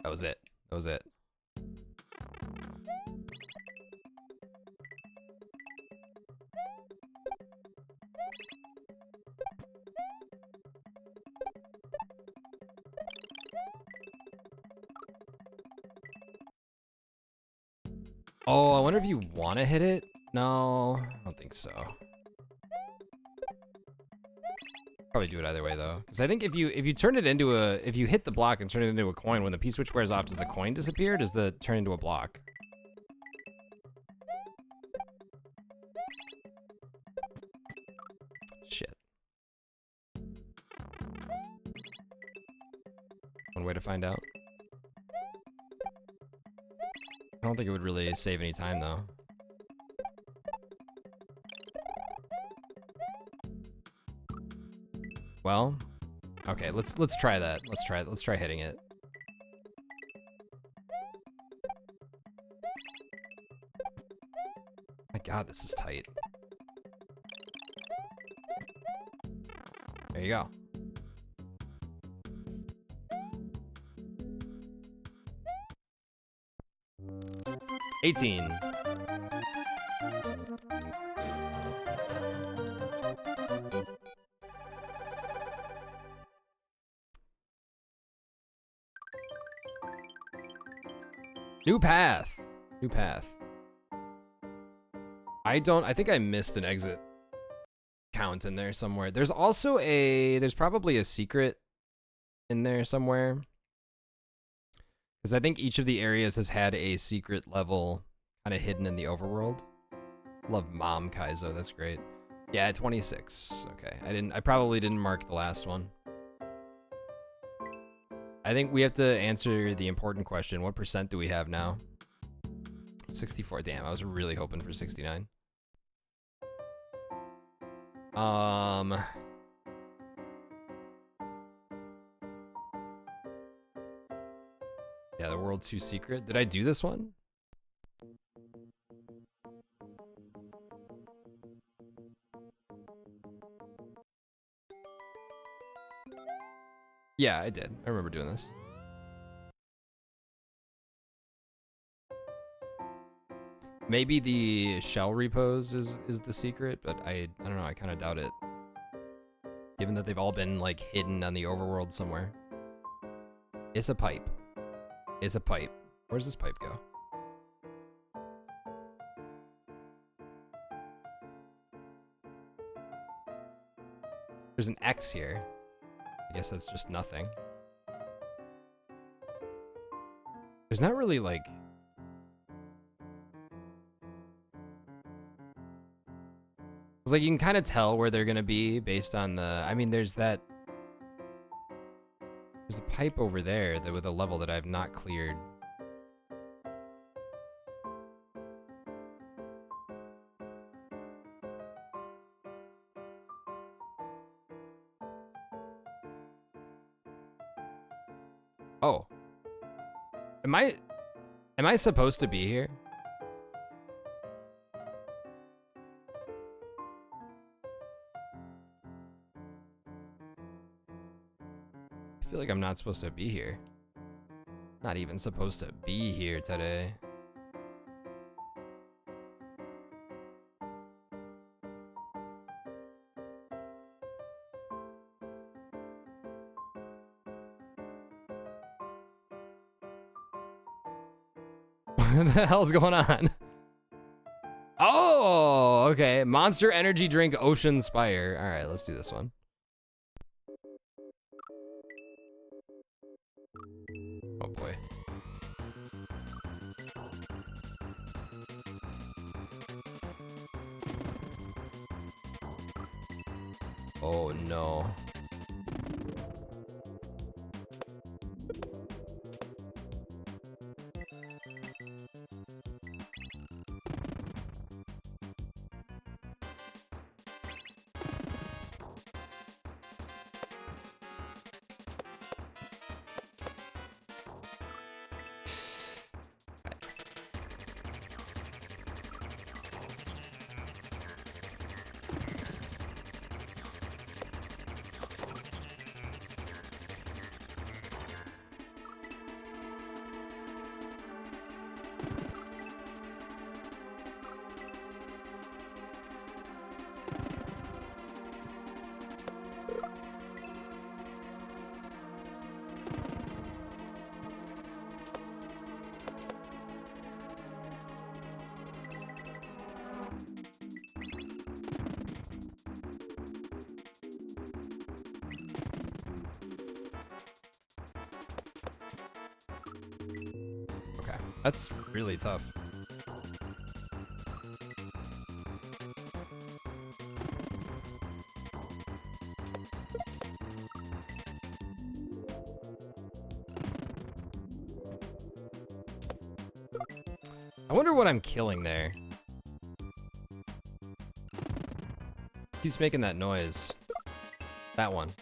That was it. That was it. Oh, I wonder if you want to hit it? No, I don't think so. Probably do it either way though, because I think if you turn it into if you hit the block and turn it into a coin, when the P-switch wears off, does the coin disappear? Or does the turn into a block? Shit. One way to find out. I don't think it would really save any time though. Well, okay, let's try that. Let's try hitting it. My god, this is tight. There you go. $18. New path. New path. I think I missed an exit count in there somewhere. There's also there's probably a secret in there somewhere. Because I think each of the areas has had a secret level kind of hidden in the overworld. Love Mom Kaizo, that's great. Yeah, 26. Okay, I probably didn't mark the last one. I think we have to answer the important question. What percent do we have now? 64. Damn, I was really hoping for 69. Yeah, the World 2 secret. Did I do this one? Yeah, I did. I remember doing this. Maybe the shell repos is the secret, but I don't know, I kind of doubt it. Given that they've all been like hidden on the overworld somewhere. It's a pipe. It's a pipe. Where's this pipe go? There's an X here. I guess that's just nothing. There's not really like... It's like you can kind of tell where they're gonna be based on the... I mean, there's that... There's a pipe over there that with a level that I've not cleared. Oh. Am I supposed to be here? I feel like I'm not supposed to be here. Not even supposed to be here today. What the hell's going on? Oh, okay. Monster Energy Drink Ocean Spire. All right, let's do this one. Oh boy. Oh no. Okay, that's really tough. I wonder what I'm killing there. Keeps making that noise. That one.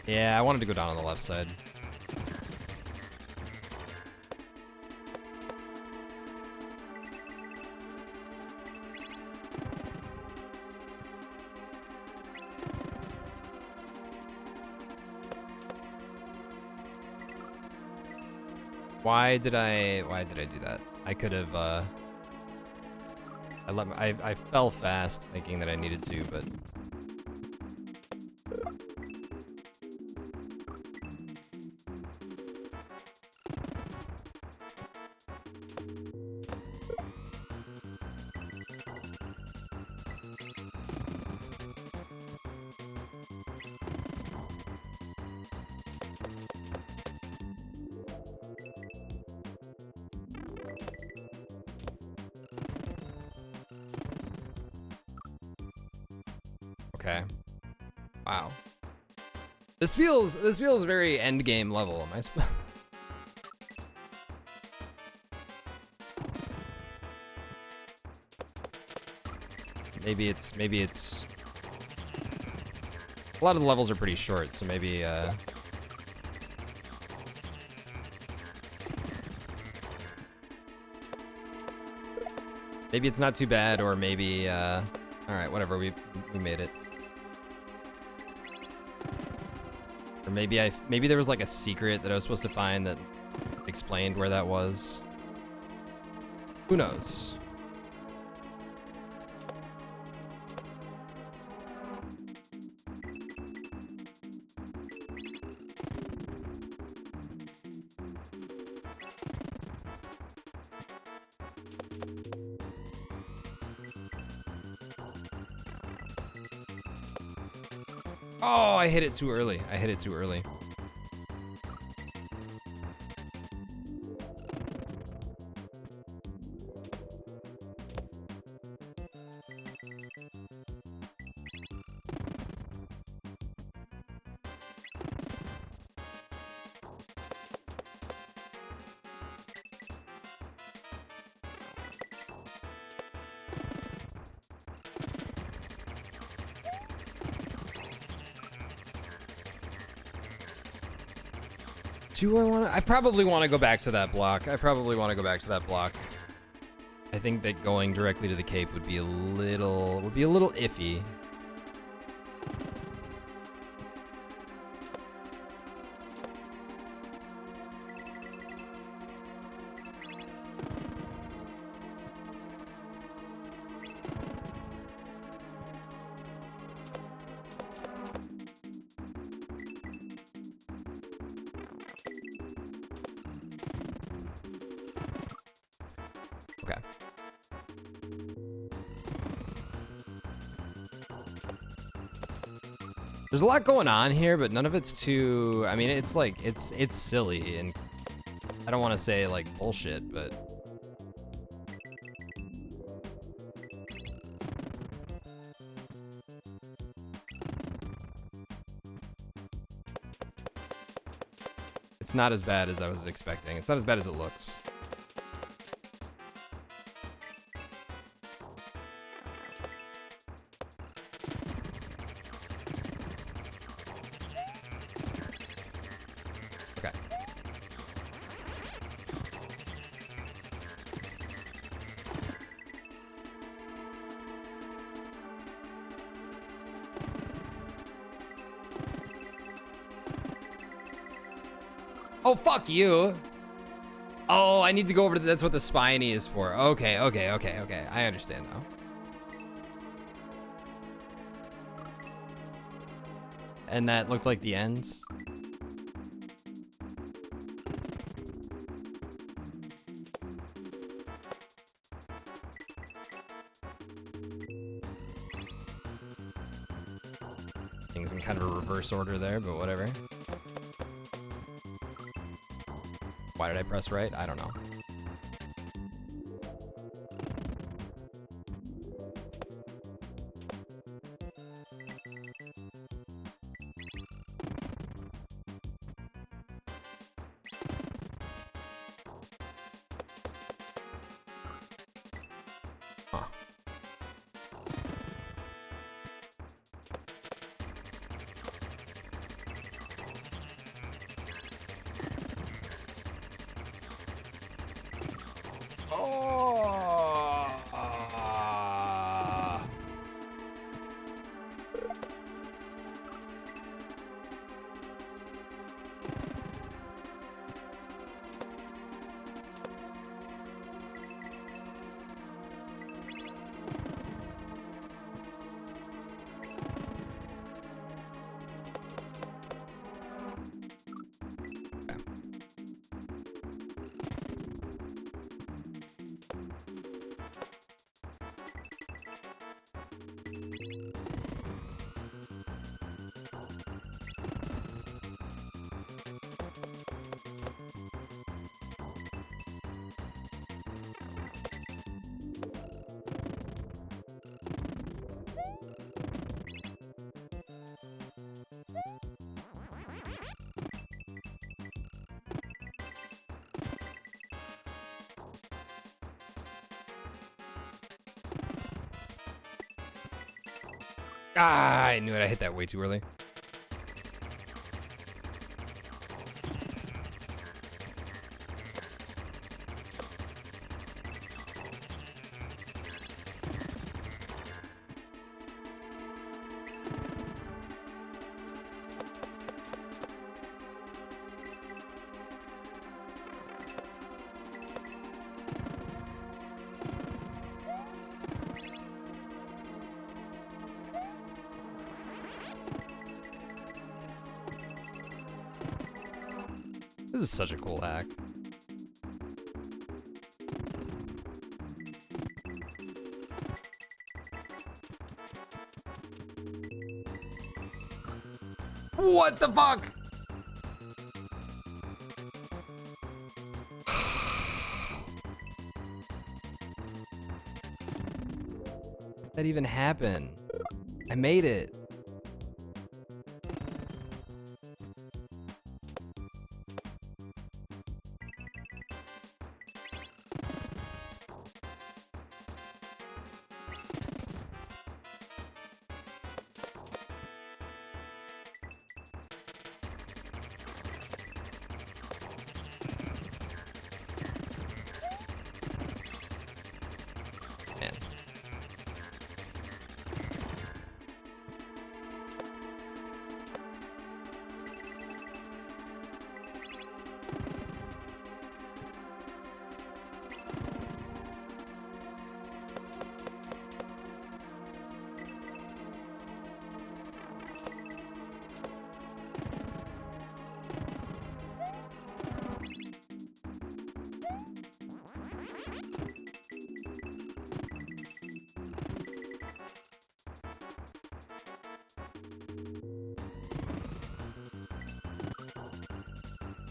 Yeah, I wanted to go down on the left side. Why did I do that? I could have, I fell fast thinking that I needed to, but. Okay. Wow. This feels very end game level. Am I maybe it's a lot of the levels are pretty short, so maybe maybe it's not too bad, or maybe all right, whatever, we made it. Or maybe there was like a secret that I was supposed to find that explained where that was. Who knows? Oh, I hit it too early. I hit it too early. Do I probably want to go back to that block. I think that going directly to the cape would be a little iffy. Okay. There's a lot going on here, but none of it's too, I mean, it's like, it's silly, and I don't want to say like bullshit, but it's not as bad as I was expecting. It's not as bad as it looks. Okay. Oh, fuck you. Oh, I need to go over to, that's what the spiny is for. Okay. I understand now. And that looked like the end. things in kind of a reverse order there, but whatever. Why did I press right? I don't know. Huh. Oh. Ah, I knew it. I hit that way too early. This is such a cool hack. What the fuck? That even happened? I made it. Man.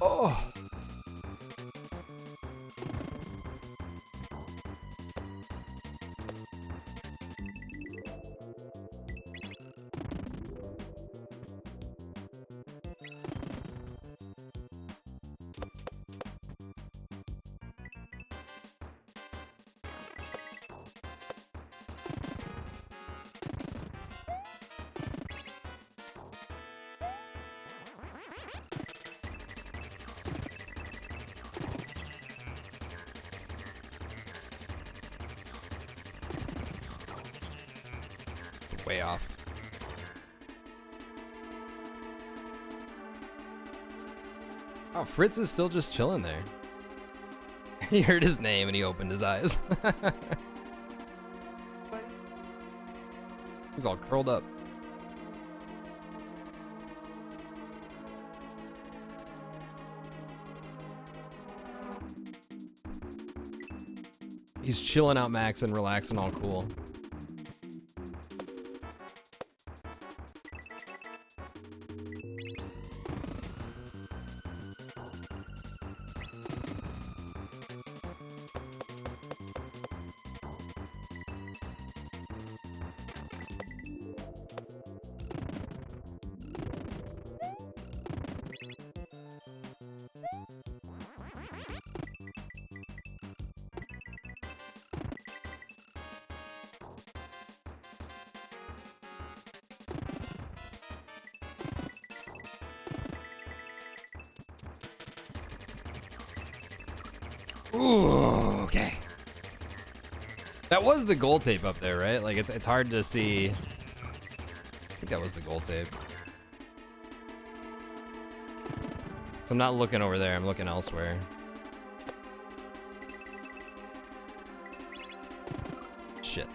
Oh. Way off. Oh, Fritz is still just chilling there. He heard his name and he opened his eyes. He's all curled up. He's chilling out, Max, and relaxing, all cool. Ooh, okay. That was the goal tape up there, right? Like it's hard to see. I think that was the goal tape. So I'm not looking over there, I'm looking elsewhere. Shit.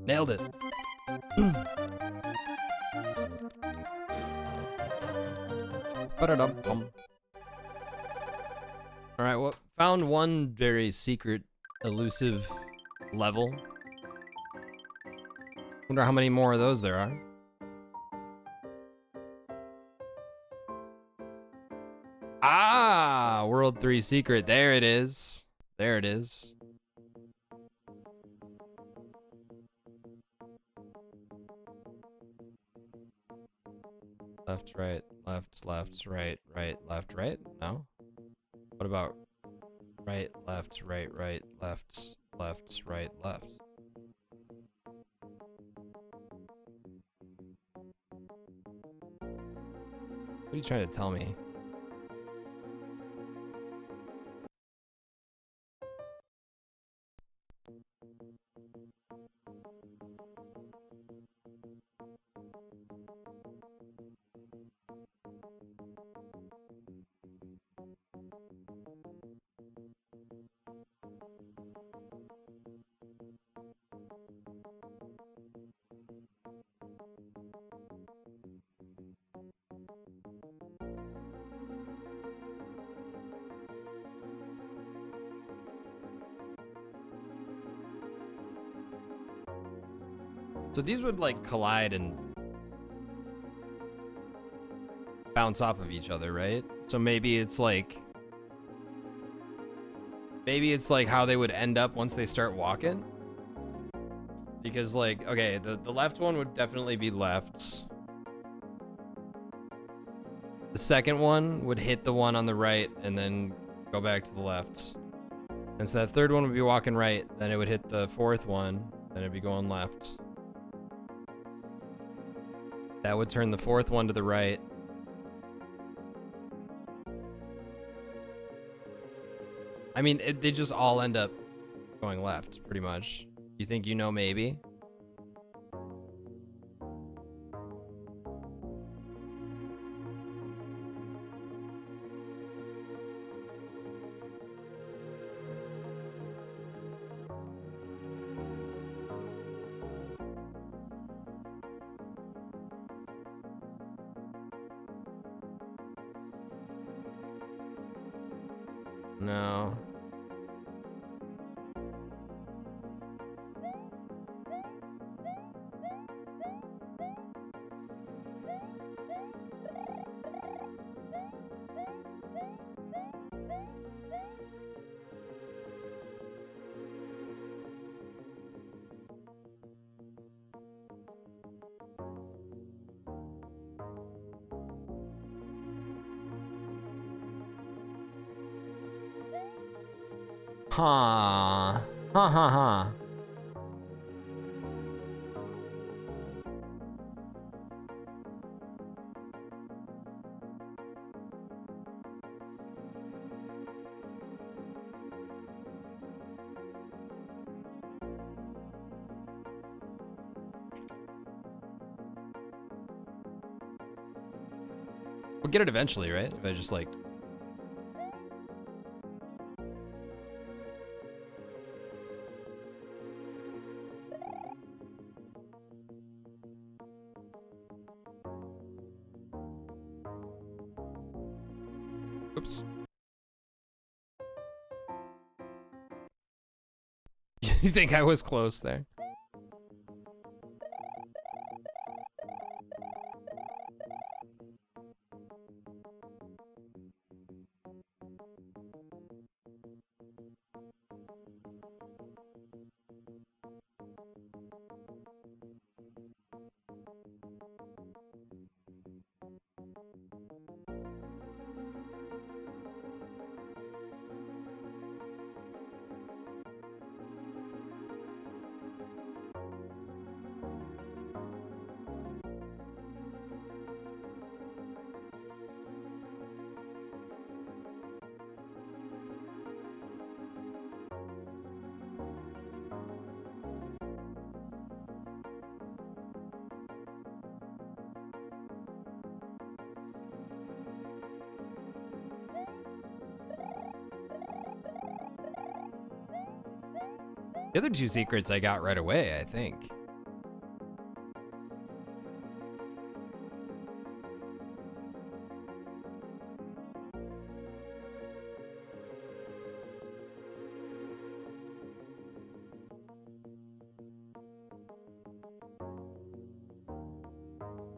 Nailed it. Ba-da-dum-bum. All right, well, found one very secret, elusive level. Wonder how many more of those there are. Ah, World 3 secret. There it is. There it is. Left, right, right, left, right? No? What about right, left, right, left, right, left? What are you trying to tell me? So these would like collide and bounce off of each other, right? So maybe it's like how they would end up once they start walking. Because like, okay, the left one would definitely be left. The second one would hit the one on the right and then go back to the left. And so that third one would be walking right, then it would hit the fourth one, then it'd be going left. That would turn the fourth one to the right. I mean, they just all end up going left, pretty much. You think you know maybe? No. Huh. Ha ha ha. We'll get it eventually, right? If I just like... Oops. You think I was close there? The other two secrets I got right away, I think.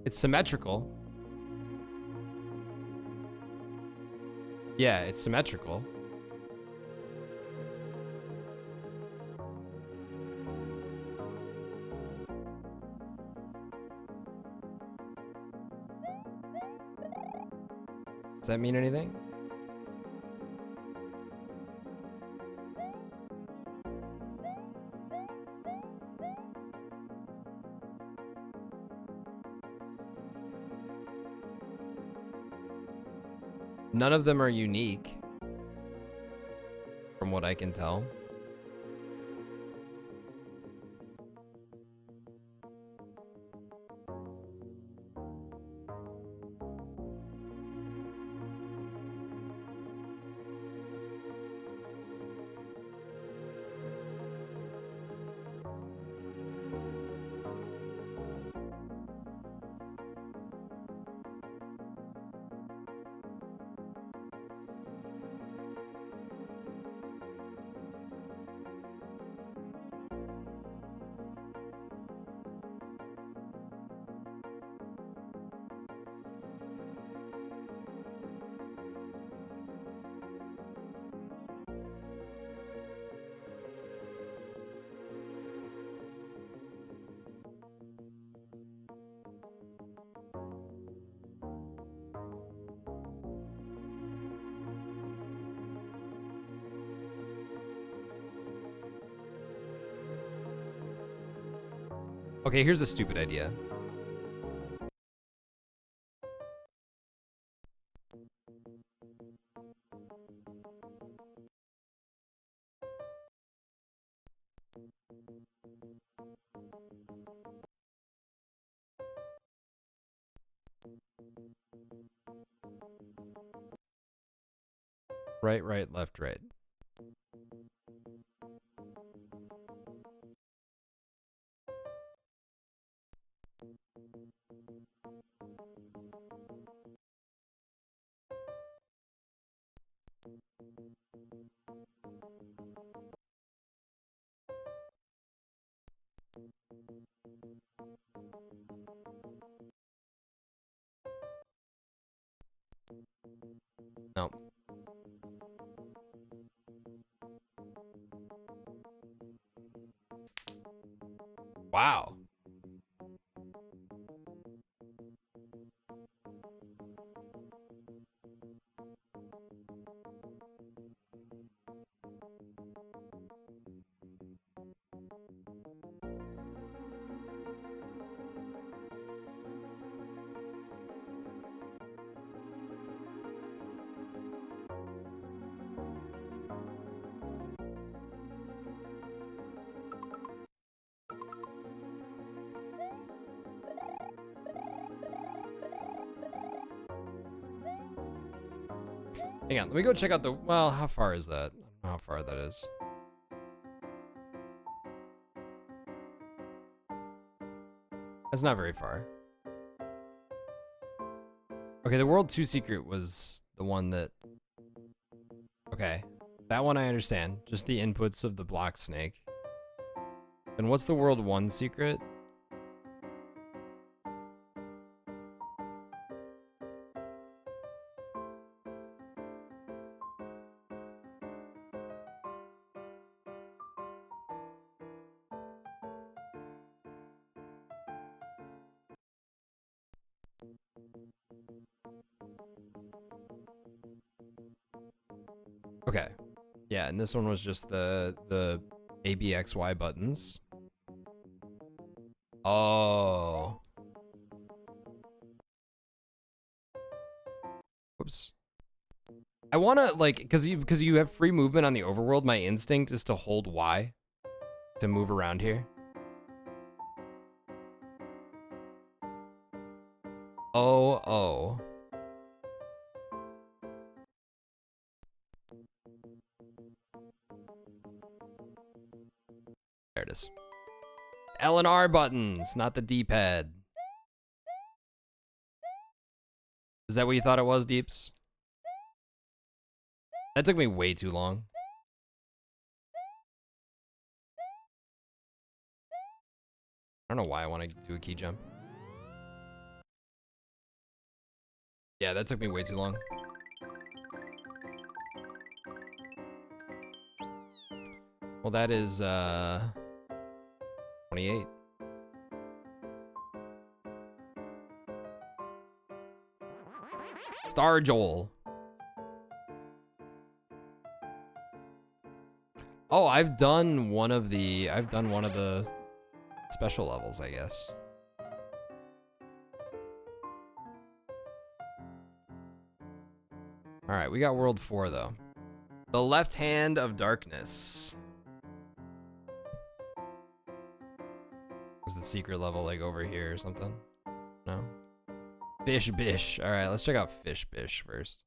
It's symmetrical. Yeah, it's symmetrical. Does that mean anything? None of them are unique, from what I can tell. Okay, here's a stupid idea. Right, right, left, right. No. Wow. Hang on, let me go check out the, well, how far is that? I don't know how far that is. That's not very far. Okay, the World 2 secret was the one that... Okay, that one I understand. Just the inputs of the block snake. Then what's the World 1 secret? Okay. Yeah, and this one was just the ABXY buttons. Oh. Whoops. I want to like because you have free movement on the overworld, my instinct is to hold Y to move around here. Oh. There it is. L and R buttons, not the D-pad. Is that what you thought it was, Deeps? That took me way too long. I don't know why I want to do a key jump. Yeah, that took me way too long. Well, that is 28. Star Joel. Oh, I've done one of the special levels, I guess. All right, we got World 4 though. The Left Hand of Darkness. Is the secret level like over here or something? No? Fish Bish. All right, let's check out Fish Bish first.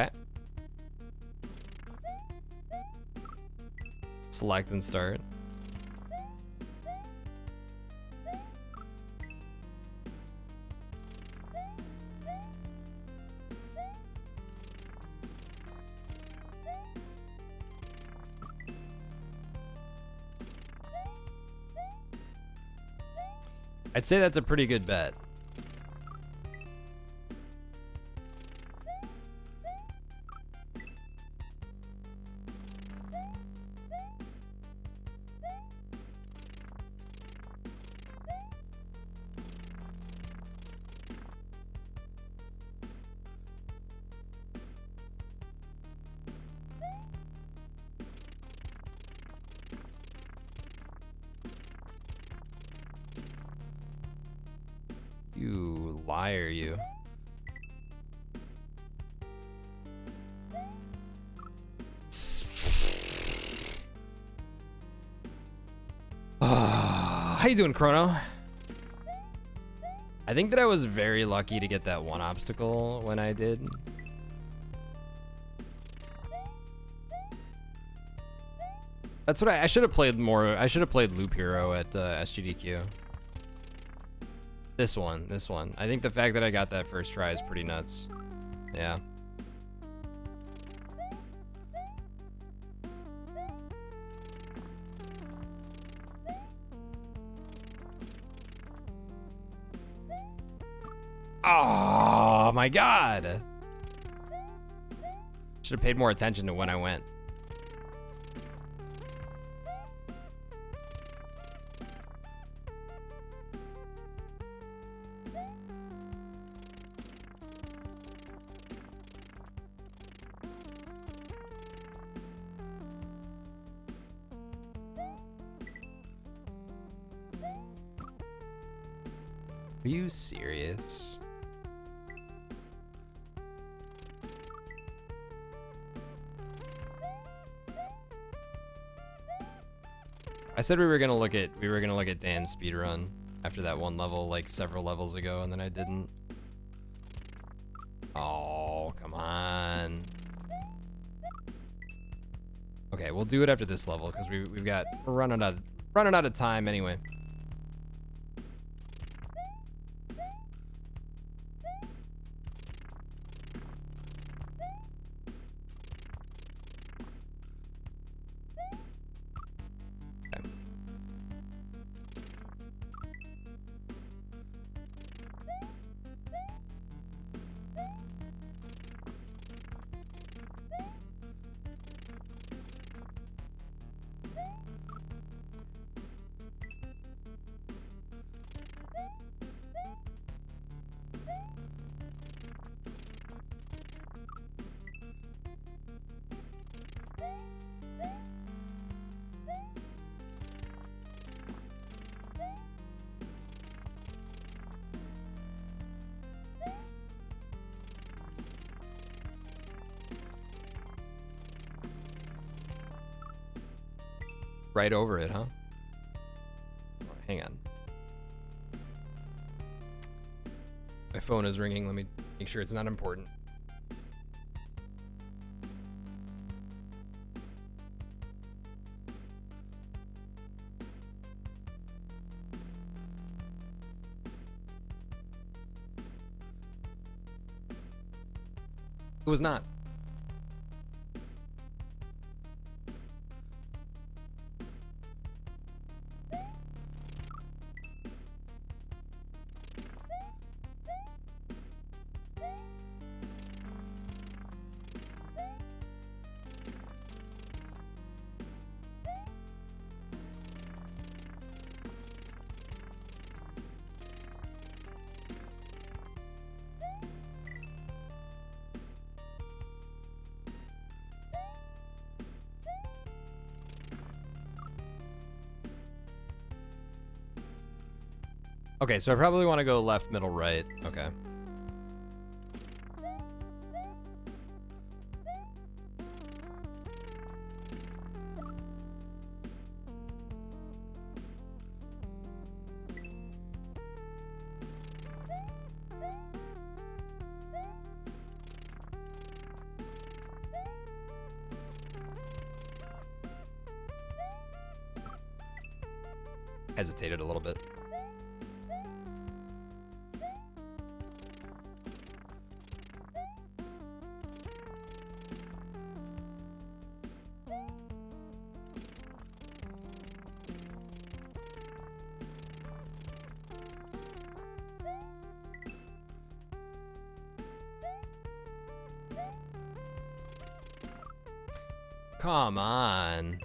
Okay. Select and start. I'd say that's a pretty good bet. You liar, you. How you doing, Chrono? I think that I was very lucky to get that one obstacle when I did. That's what I should have played more. I should have played Loop Hero at SGDQ. This one. I think the fact that I got that first try is pretty nuts. Yeah. Oh my god. Should have paid more attention to when I went. Are you serious? I said we were gonna look at Dan's speedrun after that one level, like several levels ago, and then I didn't. Oh, come on. Okay, we'll do it after this level because we're running out of time anyway. Okay. Right over it, huh? Hang on. My phone is ringing. Let me make sure it's not important. It was not. Okay, so I probably want to go left, middle, right. Okay. Hesitated a little bit. Come on.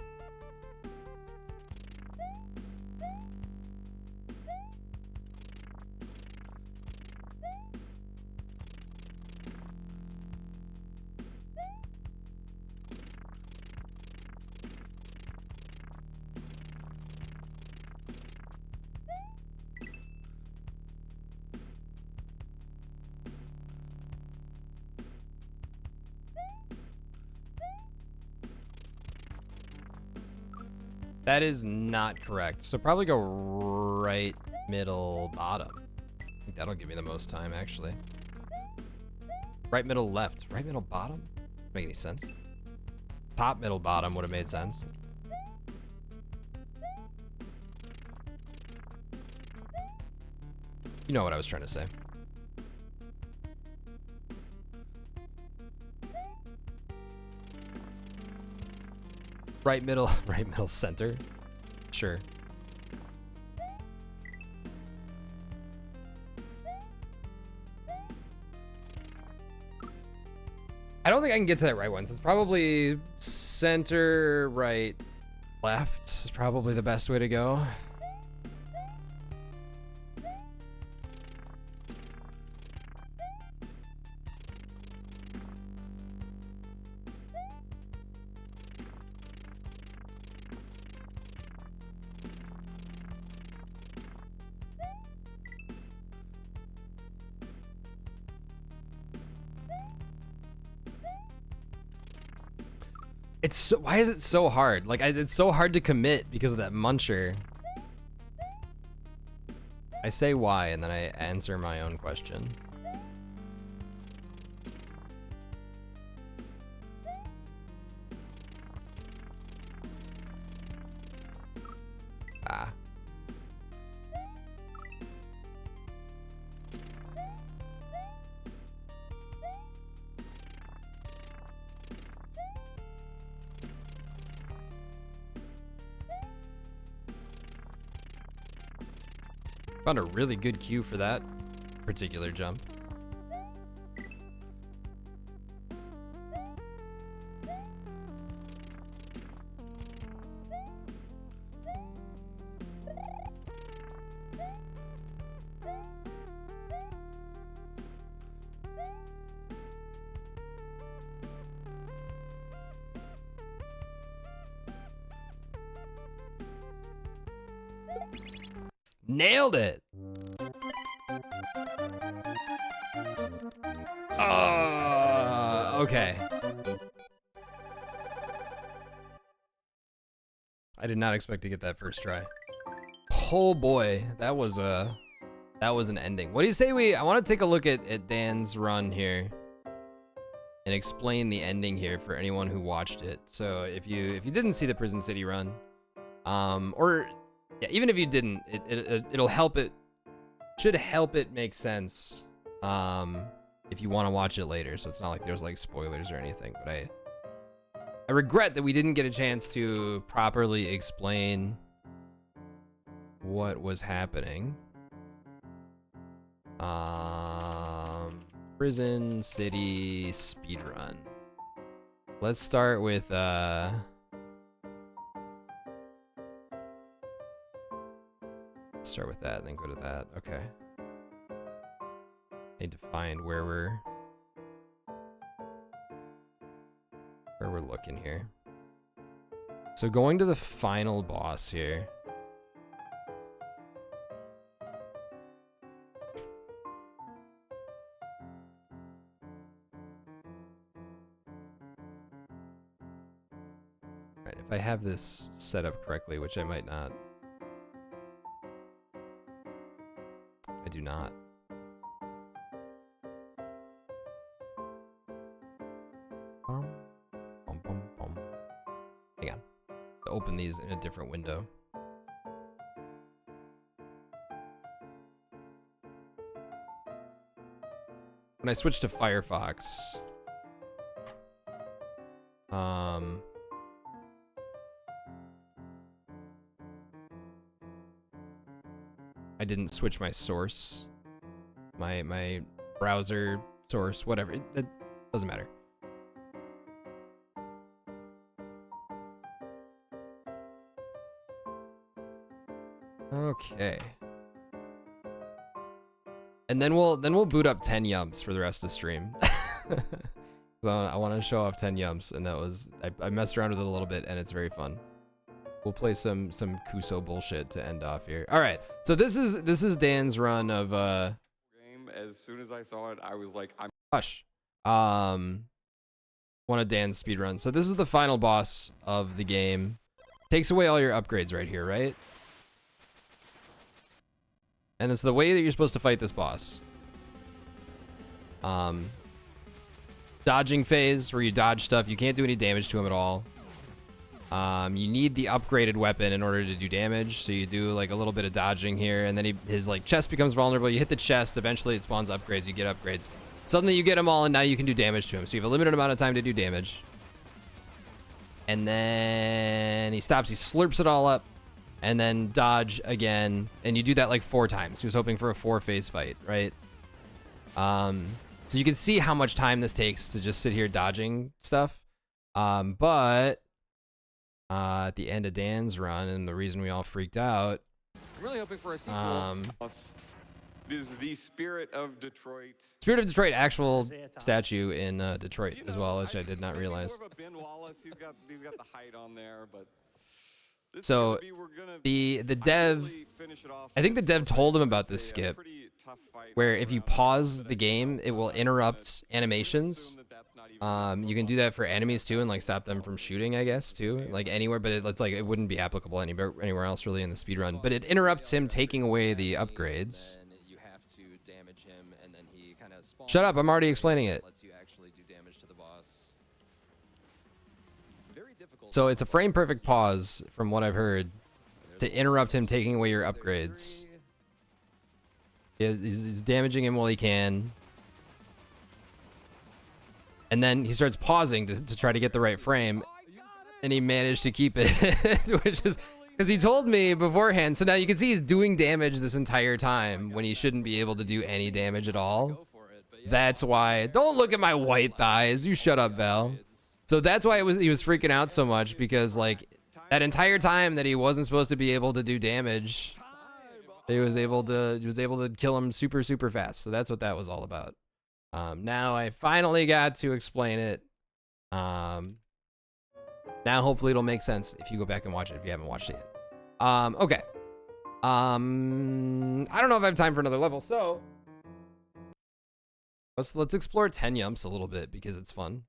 That is not correct. So probably go right, middle, bottom. I think that'll give me the most time, actually. Right, middle, left. Right, middle, bottom? Make any sense? Top, middle, bottom would have made sense. You know what I was trying to say. Right, middle, center. Sure. I don't think I can get to that right one, so it's probably center, right, left is probably the best way to go. It's so, why is it so hard? Like, it's so hard to commit because of that muncher. I say why, and then I answer my own question. Ah. Found a really good cue for that particular jump. Nailed it. Okay. I did not expect to get that first try. Oh boy, that was an ending. What do you say I want to take a look at Dan's run here and explain the ending here for anyone who watched it. So if you didn't see the Prison City run, or yeah, even if you didn't, it'll help it, should help it make sense if you want to watch it later. So it's not like there's like spoilers or anything, but I regret that we didn't get a chance to properly explain what was happening. Prison City speedrun. Let's start with start with that and then go to that. Okay. Need to find where we're looking here. So going to the final boss here. Right, if I have this set up correctly, which I might not. I do not. Hang on. Open these in a different window. When I switch to Firefox, I didn't switch my source, my browser source, whatever. It doesn't matter. Okay. And then we'll boot up 10 yumps for the rest of the stream. So I want to show off 10 yumps, and that was I messed around with it a little bit, and it's very fun. We'll play some Kuso bullshit to end off here. All right, so this is Dan's run of game. As soon as I saw it, I was like, I'm Hush. One of Dan's speedruns. So this is the final boss of the game. Takes away all your upgrades right here, right? And it's the way that you're supposed to fight this boss. Dodging phase, where you dodge stuff. You can't do any damage to him at all. You need the upgraded weapon in order to do damage. So you do like a little bit of dodging here, and then his like chest becomes vulnerable. You hit the chest, eventually it spawns upgrades. You get upgrades. Suddenly you get them all, and now you can do damage to him. So you have a limited amount of time to do damage. And then he stops, he slurps it all up, and then dodge again. And you do that like 4 times. He was hoping for a 4-phase fight, right? So you can see how much time this takes to just sit here dodging stuff. But at the end of Dan's run, and the reason we all freaked out, I'm really hoping for a sequel. It is the Spirit of Detroit. Spirit of Detroit, actual statue in Detroit as well, which I did not realize. More of a Ben Wallace. He's got the height on there, but this So we're gonna the dev, really finish it off. I think the dev told him about this It's a skip, pretty tough fight where all if you around, pause but the I game, it will interrupt animations. assume that that's not You can do that for enemies too, and like stop them from shooting, I guess, too, like anywhere. But it's like it wouldn't be applicable anywhere else really in the speedrun. But it interrupts him taking away the upgrades. You have to damage him, and then he kind of spawns. Shut up! I'm already explaining it. Lets you actually do damage to the boss. Very difficult. So it's a frame perfect pause, from what I've heard, to interrupt him taking away your upgrades. Yeah, he's damaging him while he can. And then he starts pausing to try to get the right frame. And he managed to keep it, which is because he told me beforehand. So now you can see he's doing damage this entire time when he shouldn't be able to do any damage at all. That's why. Don't look at my white thighs. You shut up, Val. So that's why he was freaking out so much, because like that entire time that he wasn't supposed to be able to do damage, he was able to kill him super fast. So that's what that was all about. Now I finally got to explain it. Now hopefully it'll make sense if you go back and watch it if you haven't watched it yet. Okay. I don't know if I have time for another level, so let's explore 10 Yumps a little bit because it's fun.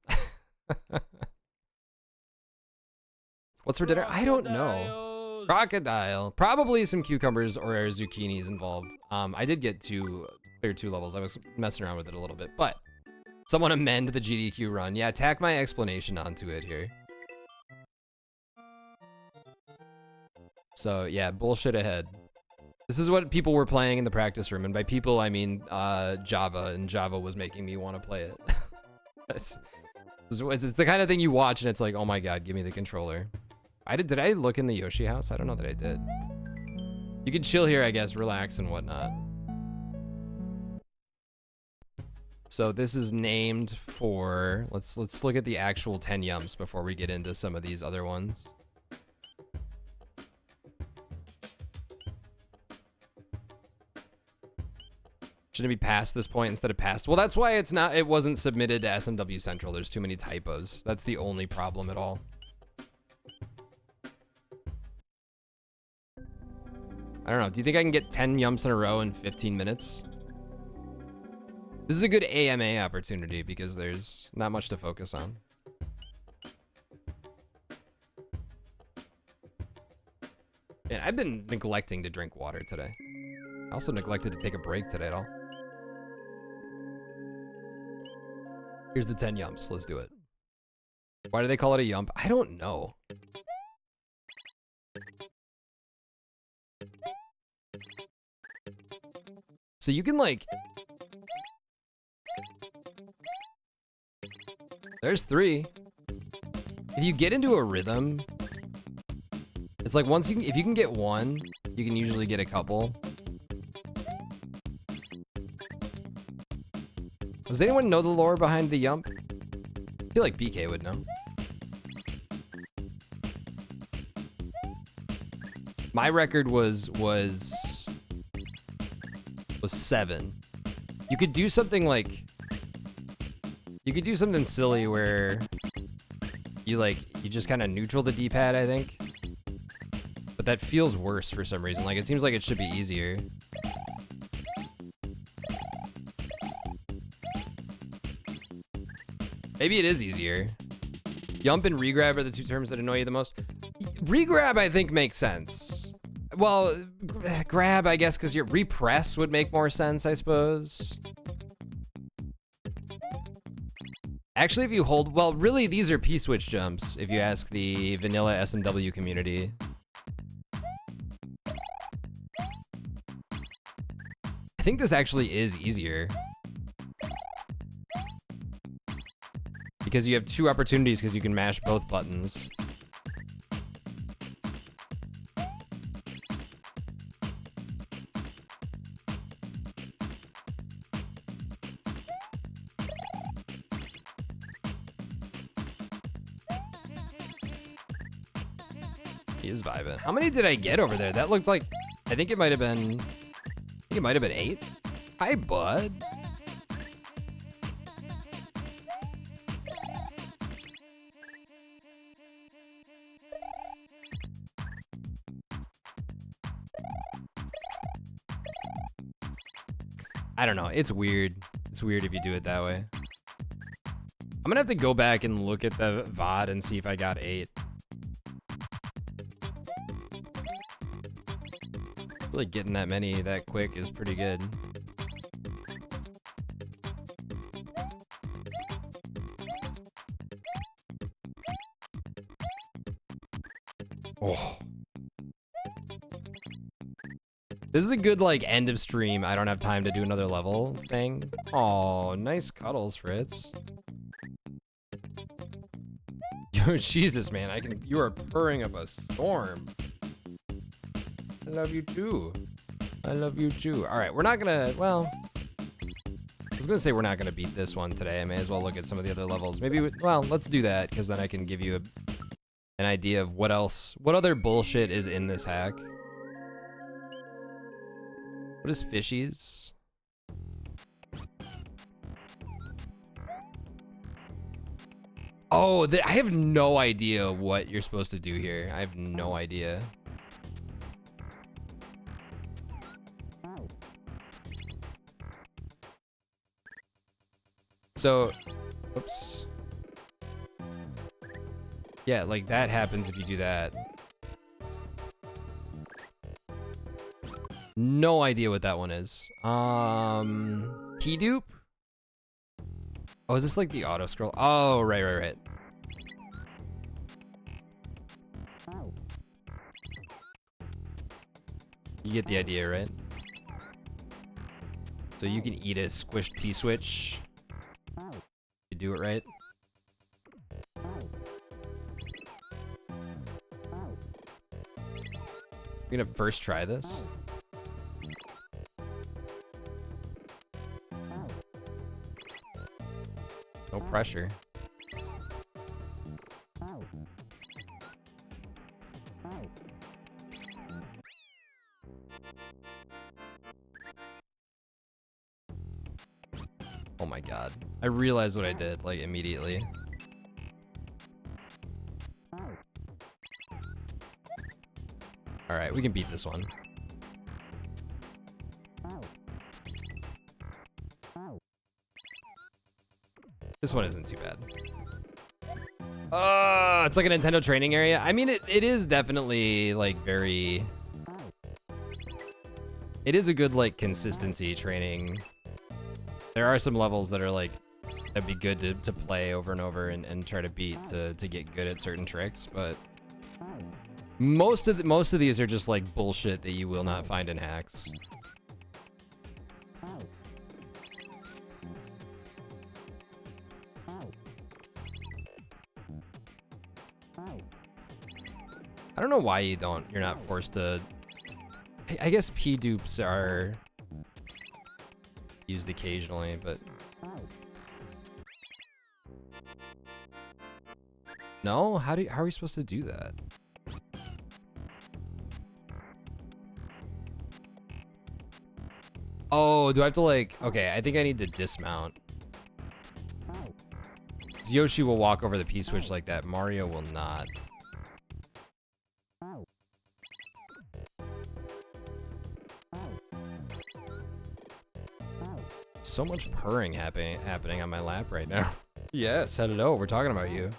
What's for dinner? I don't know. Crocodile. Probably some cucumbers or zucchinis involved. I did get to clear 2 levels. I was messing around with it a little bit, but someone amend the GDQ run. Yeah, tack my explanation onto it here. So yeah, bullshit ahead. This is what people were playing in the practice room, and by people I mean Java, and Java was making me want to play it. it's the kind of thing you watch and it's like, oh my god, give me the controller. Did I look in the Yoshi house? I don't know that I did. You can chill here, I guess, relax and whatnot. So this is named for, let's look at the actual 10 Yumps before we get into some of these other ones. Shouldn't it be past this point instead of past? Well, that's why it wasn't submitted to SMW Central. There's too many typos. That's the only problem at all. I don't know. Do you think I can get 10 Yumps in a row in 15 minutes? This is a good AMA opportunity because there's not much to focus on. And I've been neglecting to drink water today. I also neglected to take a break today at all. Here's the 10 Yumps. Let's do it. Why do they call it a Yump? I don't know. So you can like... There's 3. If you get into a rhythm, it's like if you can get 1, you can usually get a couple. Does anyone know the lore behind the Yump? I feel like BK would know. My record was 7. You could do something like, you could do something silly where you just kind of neutral the D-pad, I think. But that feels worse for some reason. Like, it seems like it should be easier. Maybe it is easier. Yump and regrab are the 2 terms that annoy you the most. Regrab, I think, makes sense. Well, grab, I guess, because your repress would make more sense, I suppose. Actually, if you hold, well, really, these are P-switch jumps, if you ask the vanilla SMW community. I think this actually is easier. Because you have 2 opportunities because you can mash both buttons. He is vibing. How many did I get over there? That looked like, I think it might have been 8. Hi, bud. I don't know. It's weird. It's weird if you do it that way. I'm gonna have to go back and look at the VOD and see if I got 8. Like getting that many that quick is pretty good. Oh. This is a good like end of stream. I don't have time to do another level thing. Oh, nice cuddles, Fritz. Yo, Jesus, man, you are purring up a storm. I love you too. I love you too. All right, we're not gonna, well, I was gonna say we're not gonna beat this one today. I may as well look at some of the other levels. Maybe, well, let's do that because then I can give you an idea of what other bullshit is in this hack. What is fishies? Oh, I have no idea what you're supposed to do here. I have no idea. So, oops. Yeah, like that happens if you do that. No idea what that one is. P-dupe? Oh, is this like the auto scroll? Oh, right. You get the idea, right? So you can eat a squished P-switch. You do it right. We're gonna first try this. No pressure. Oh my god. I realized what I did, like, immediately. Alright, we can beat this one. This one isn't too bad. It's like a Nintendo training area. I mean, it is definitely, like, very... It is a good, like, consistency training. There are some levels that are, like, that'd be good to play over and over and try to beat to get good at certain tricks, but... Most of these are just, like, bullshit that you will not find in hacks. I don't know why you're not forced to... I guess P-dupes are used occasionally, but... No? How are we supposed to do that? Oh, do I have to like... Okay, I think I need to dismount. Yoshi will walk over the P-switch like that. Mario will not. So much purring happening on my lap right now. Yes, hello, we're talking about you.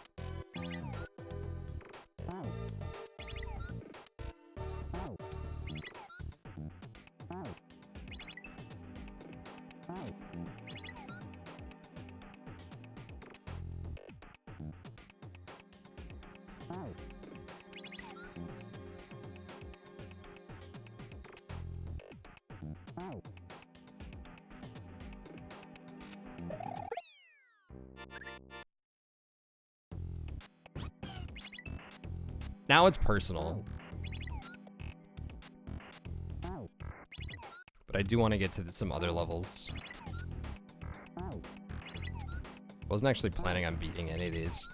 Now it's personal. But I do want to get to some other levels. I wasn't actually planning on beating any of these.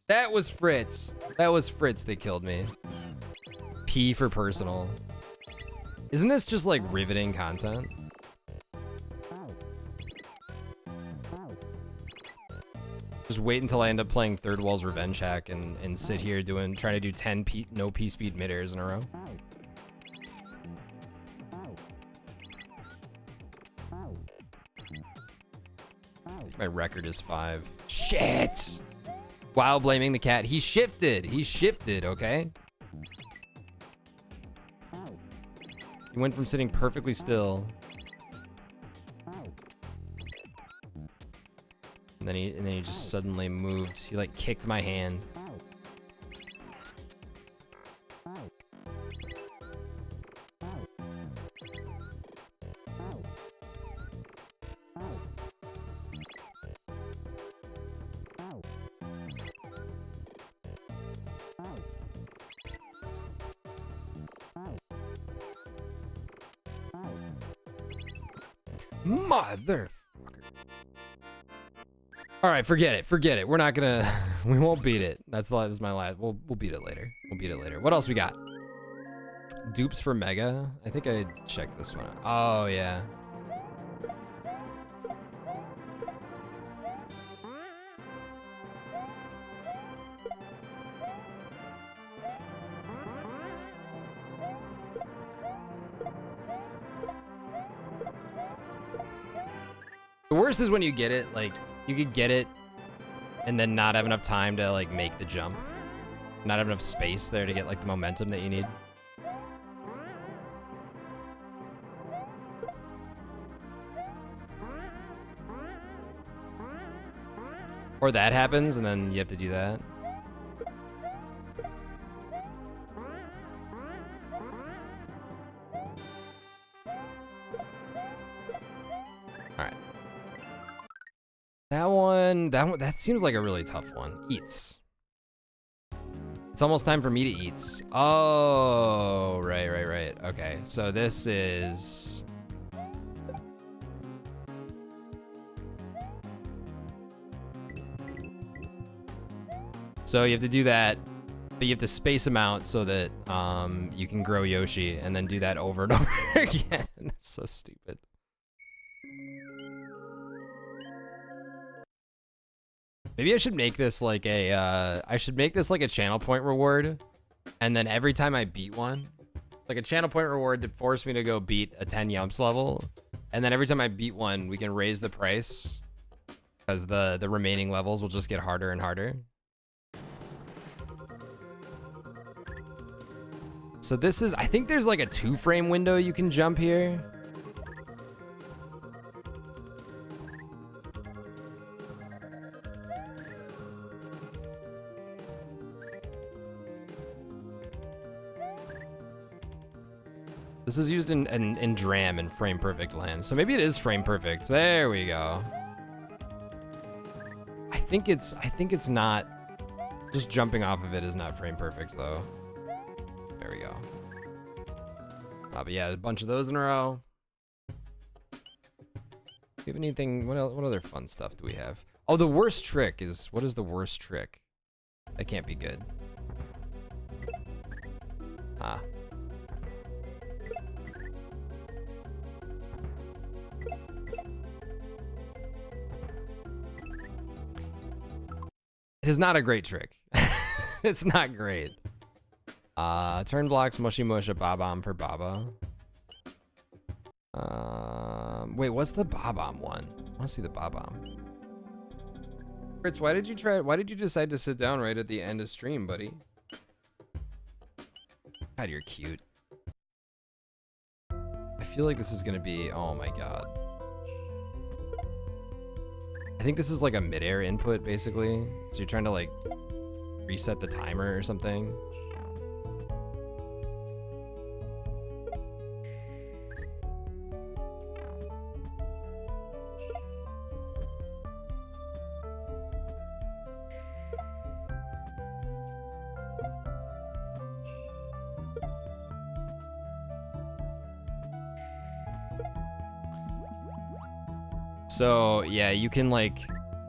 That was Fritz. That was Fritz that killed me. P for personal. Isn't this just like riveting content? Just wait until I end up playing Third Wall's Revenge Hack and sit here trying to do 10 no P-speed mid-airs in a row. My record is 5. Shit! While blaming the cat, he shifted. He shifted, okay? He went from sitting perfectly still. And then he just suddenly moved. He like kicked my hand. Motherfucker. All right, forget it. Forget it. We're not gonna. We won't beat it. That's my last. We'll beat it later. We'll beat it later. What else we got? Dupes for Mega. I think I checked this one out. Oh yeah. The worst is when you get it, like, you could get it and then not have enough time to, like, make the jump. Not have enough space there to get, like, the momentum that you need. Or that happens and then you have to do that. That seems like a really tough one. Eats. It's almost time for me to eat. Oh, right. Okay, so this is... So you have to do that, but you have to space them out so that you can grow Yoshi and then do that over and over again. It's so stupid. Maybe I should make this like a, channel point reward, and then every time I beat one, like a channel point reward to force me to go beat a 10 Yumps level, and then every time I beat one, we can raise the price, because the remaining levels will just get harder and harder. So this is, I think there's like a 2-frame window you can jump here. This is used in DRAM and frame perfect land, so maybe it is frame perfect. There we go. I think it's not. Just jumping off of it is not frame perfect though. There we go. But yeah, a bunch of those in a row. Do you have anything? What other fun stuff do we have? Oh, the worst trick is, what is the worst trick? That can't be good. Ah. It is not a great trick. It's not great. Turn blocks, mushy mush, a Bob-omb for Baba. Wait, what's the Bob-omb one? I want to see the Bob-omb. Fritz, why did you decide to sit down right at the end of stream, buddy? God, you're cute. I feel like this is gonna be, oh my god. I think this is like a mid-air input, basically. So you're trying to like reset the timer or something. So yeah, you can like,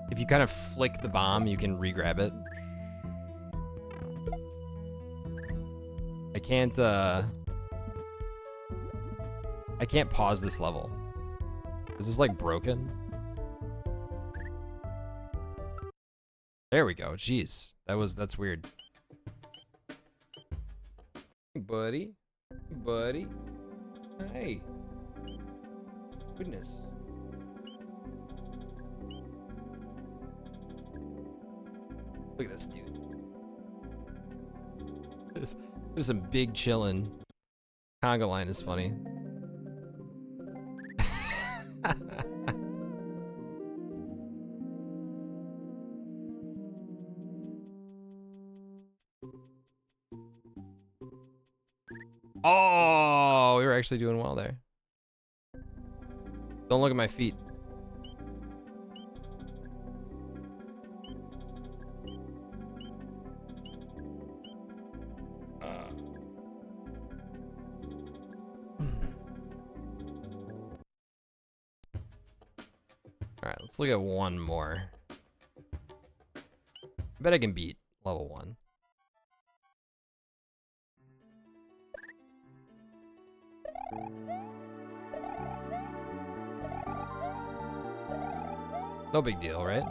if you kind of flick the bomb, you can re-grab it. I can't pause this level. Is this like broken? There we go. Jeez, that's weird. Hey, buddy, hey, goodness. Look at this dude. There's some big chillin'. Conga line is funny. Oh, we were actually doing well there. Don't look at my feet. All right, let's look at one more. I bet I can beat level 1. No big deal, right?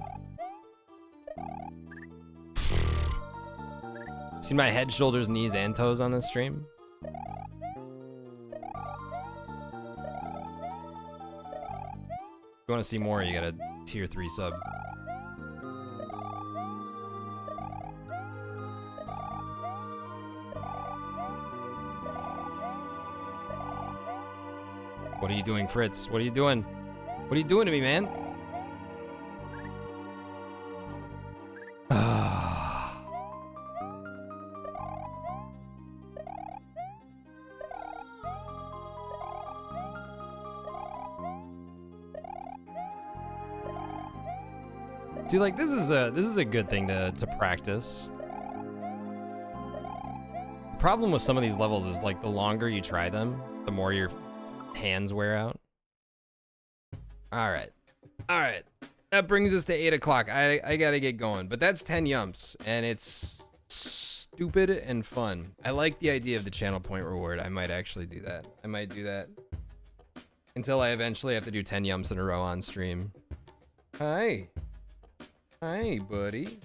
See my head, shoulders, knees, and toes on this stream? If you want to see more, you got a tier 3 sub. What are you doing, Fritz? What are you doing? What are you doing to me, man? See, like, this is a good thing to practice. The problem with some of these levels is, like, the longer you try them, the more your hands wear out. All right. That brings us to 8 o'clock. I gotta get going, but that's 10 yumps, and it's stupid and fun. I like the idea of the channel point reward. I might actually do that. I might do that until I eventually have to do 10 yumps in a row on stream. Hi, buddy.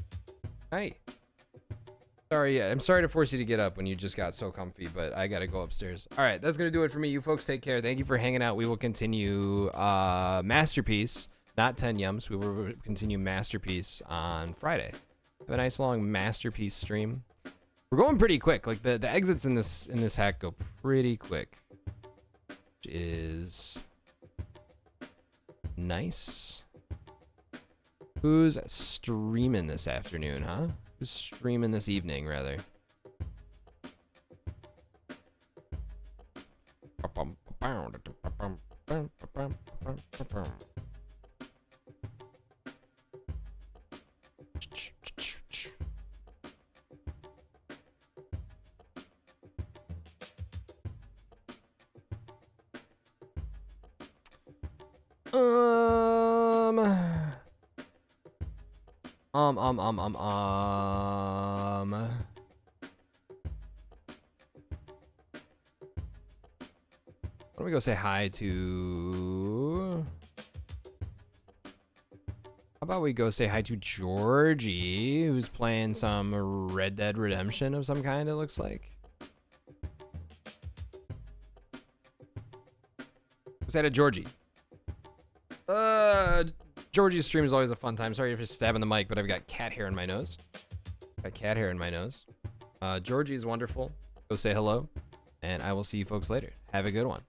Hi. Sorry, I'm sorry to force you to get up when you just got so comfy, but I gotta go upstairs. All right, that's gonna do it for me. You folks take care. Thank you for hanging out. We will continue Masterpiece, not 10 yums. We will continue Masterpiece on Friday. Have a nice long Masterpiece stream. We're going pretty quick. Like the exits in this hack go pretty quick, which is nice. Who's streaming this afternoon, huh? Who's streaming this evening, rather? Why don't we go say hi to... How about we go say hi to Georgie, who's playing some Red Dead Redemption of some kind, it looks like. Say hi to Georgie. Georgie's stream is always a fun time. Sorry for stabbing the mic, but I've got cat hair in my nose. Georgie is wonderful. Go say hello, and I will see you folks later. Have a good one.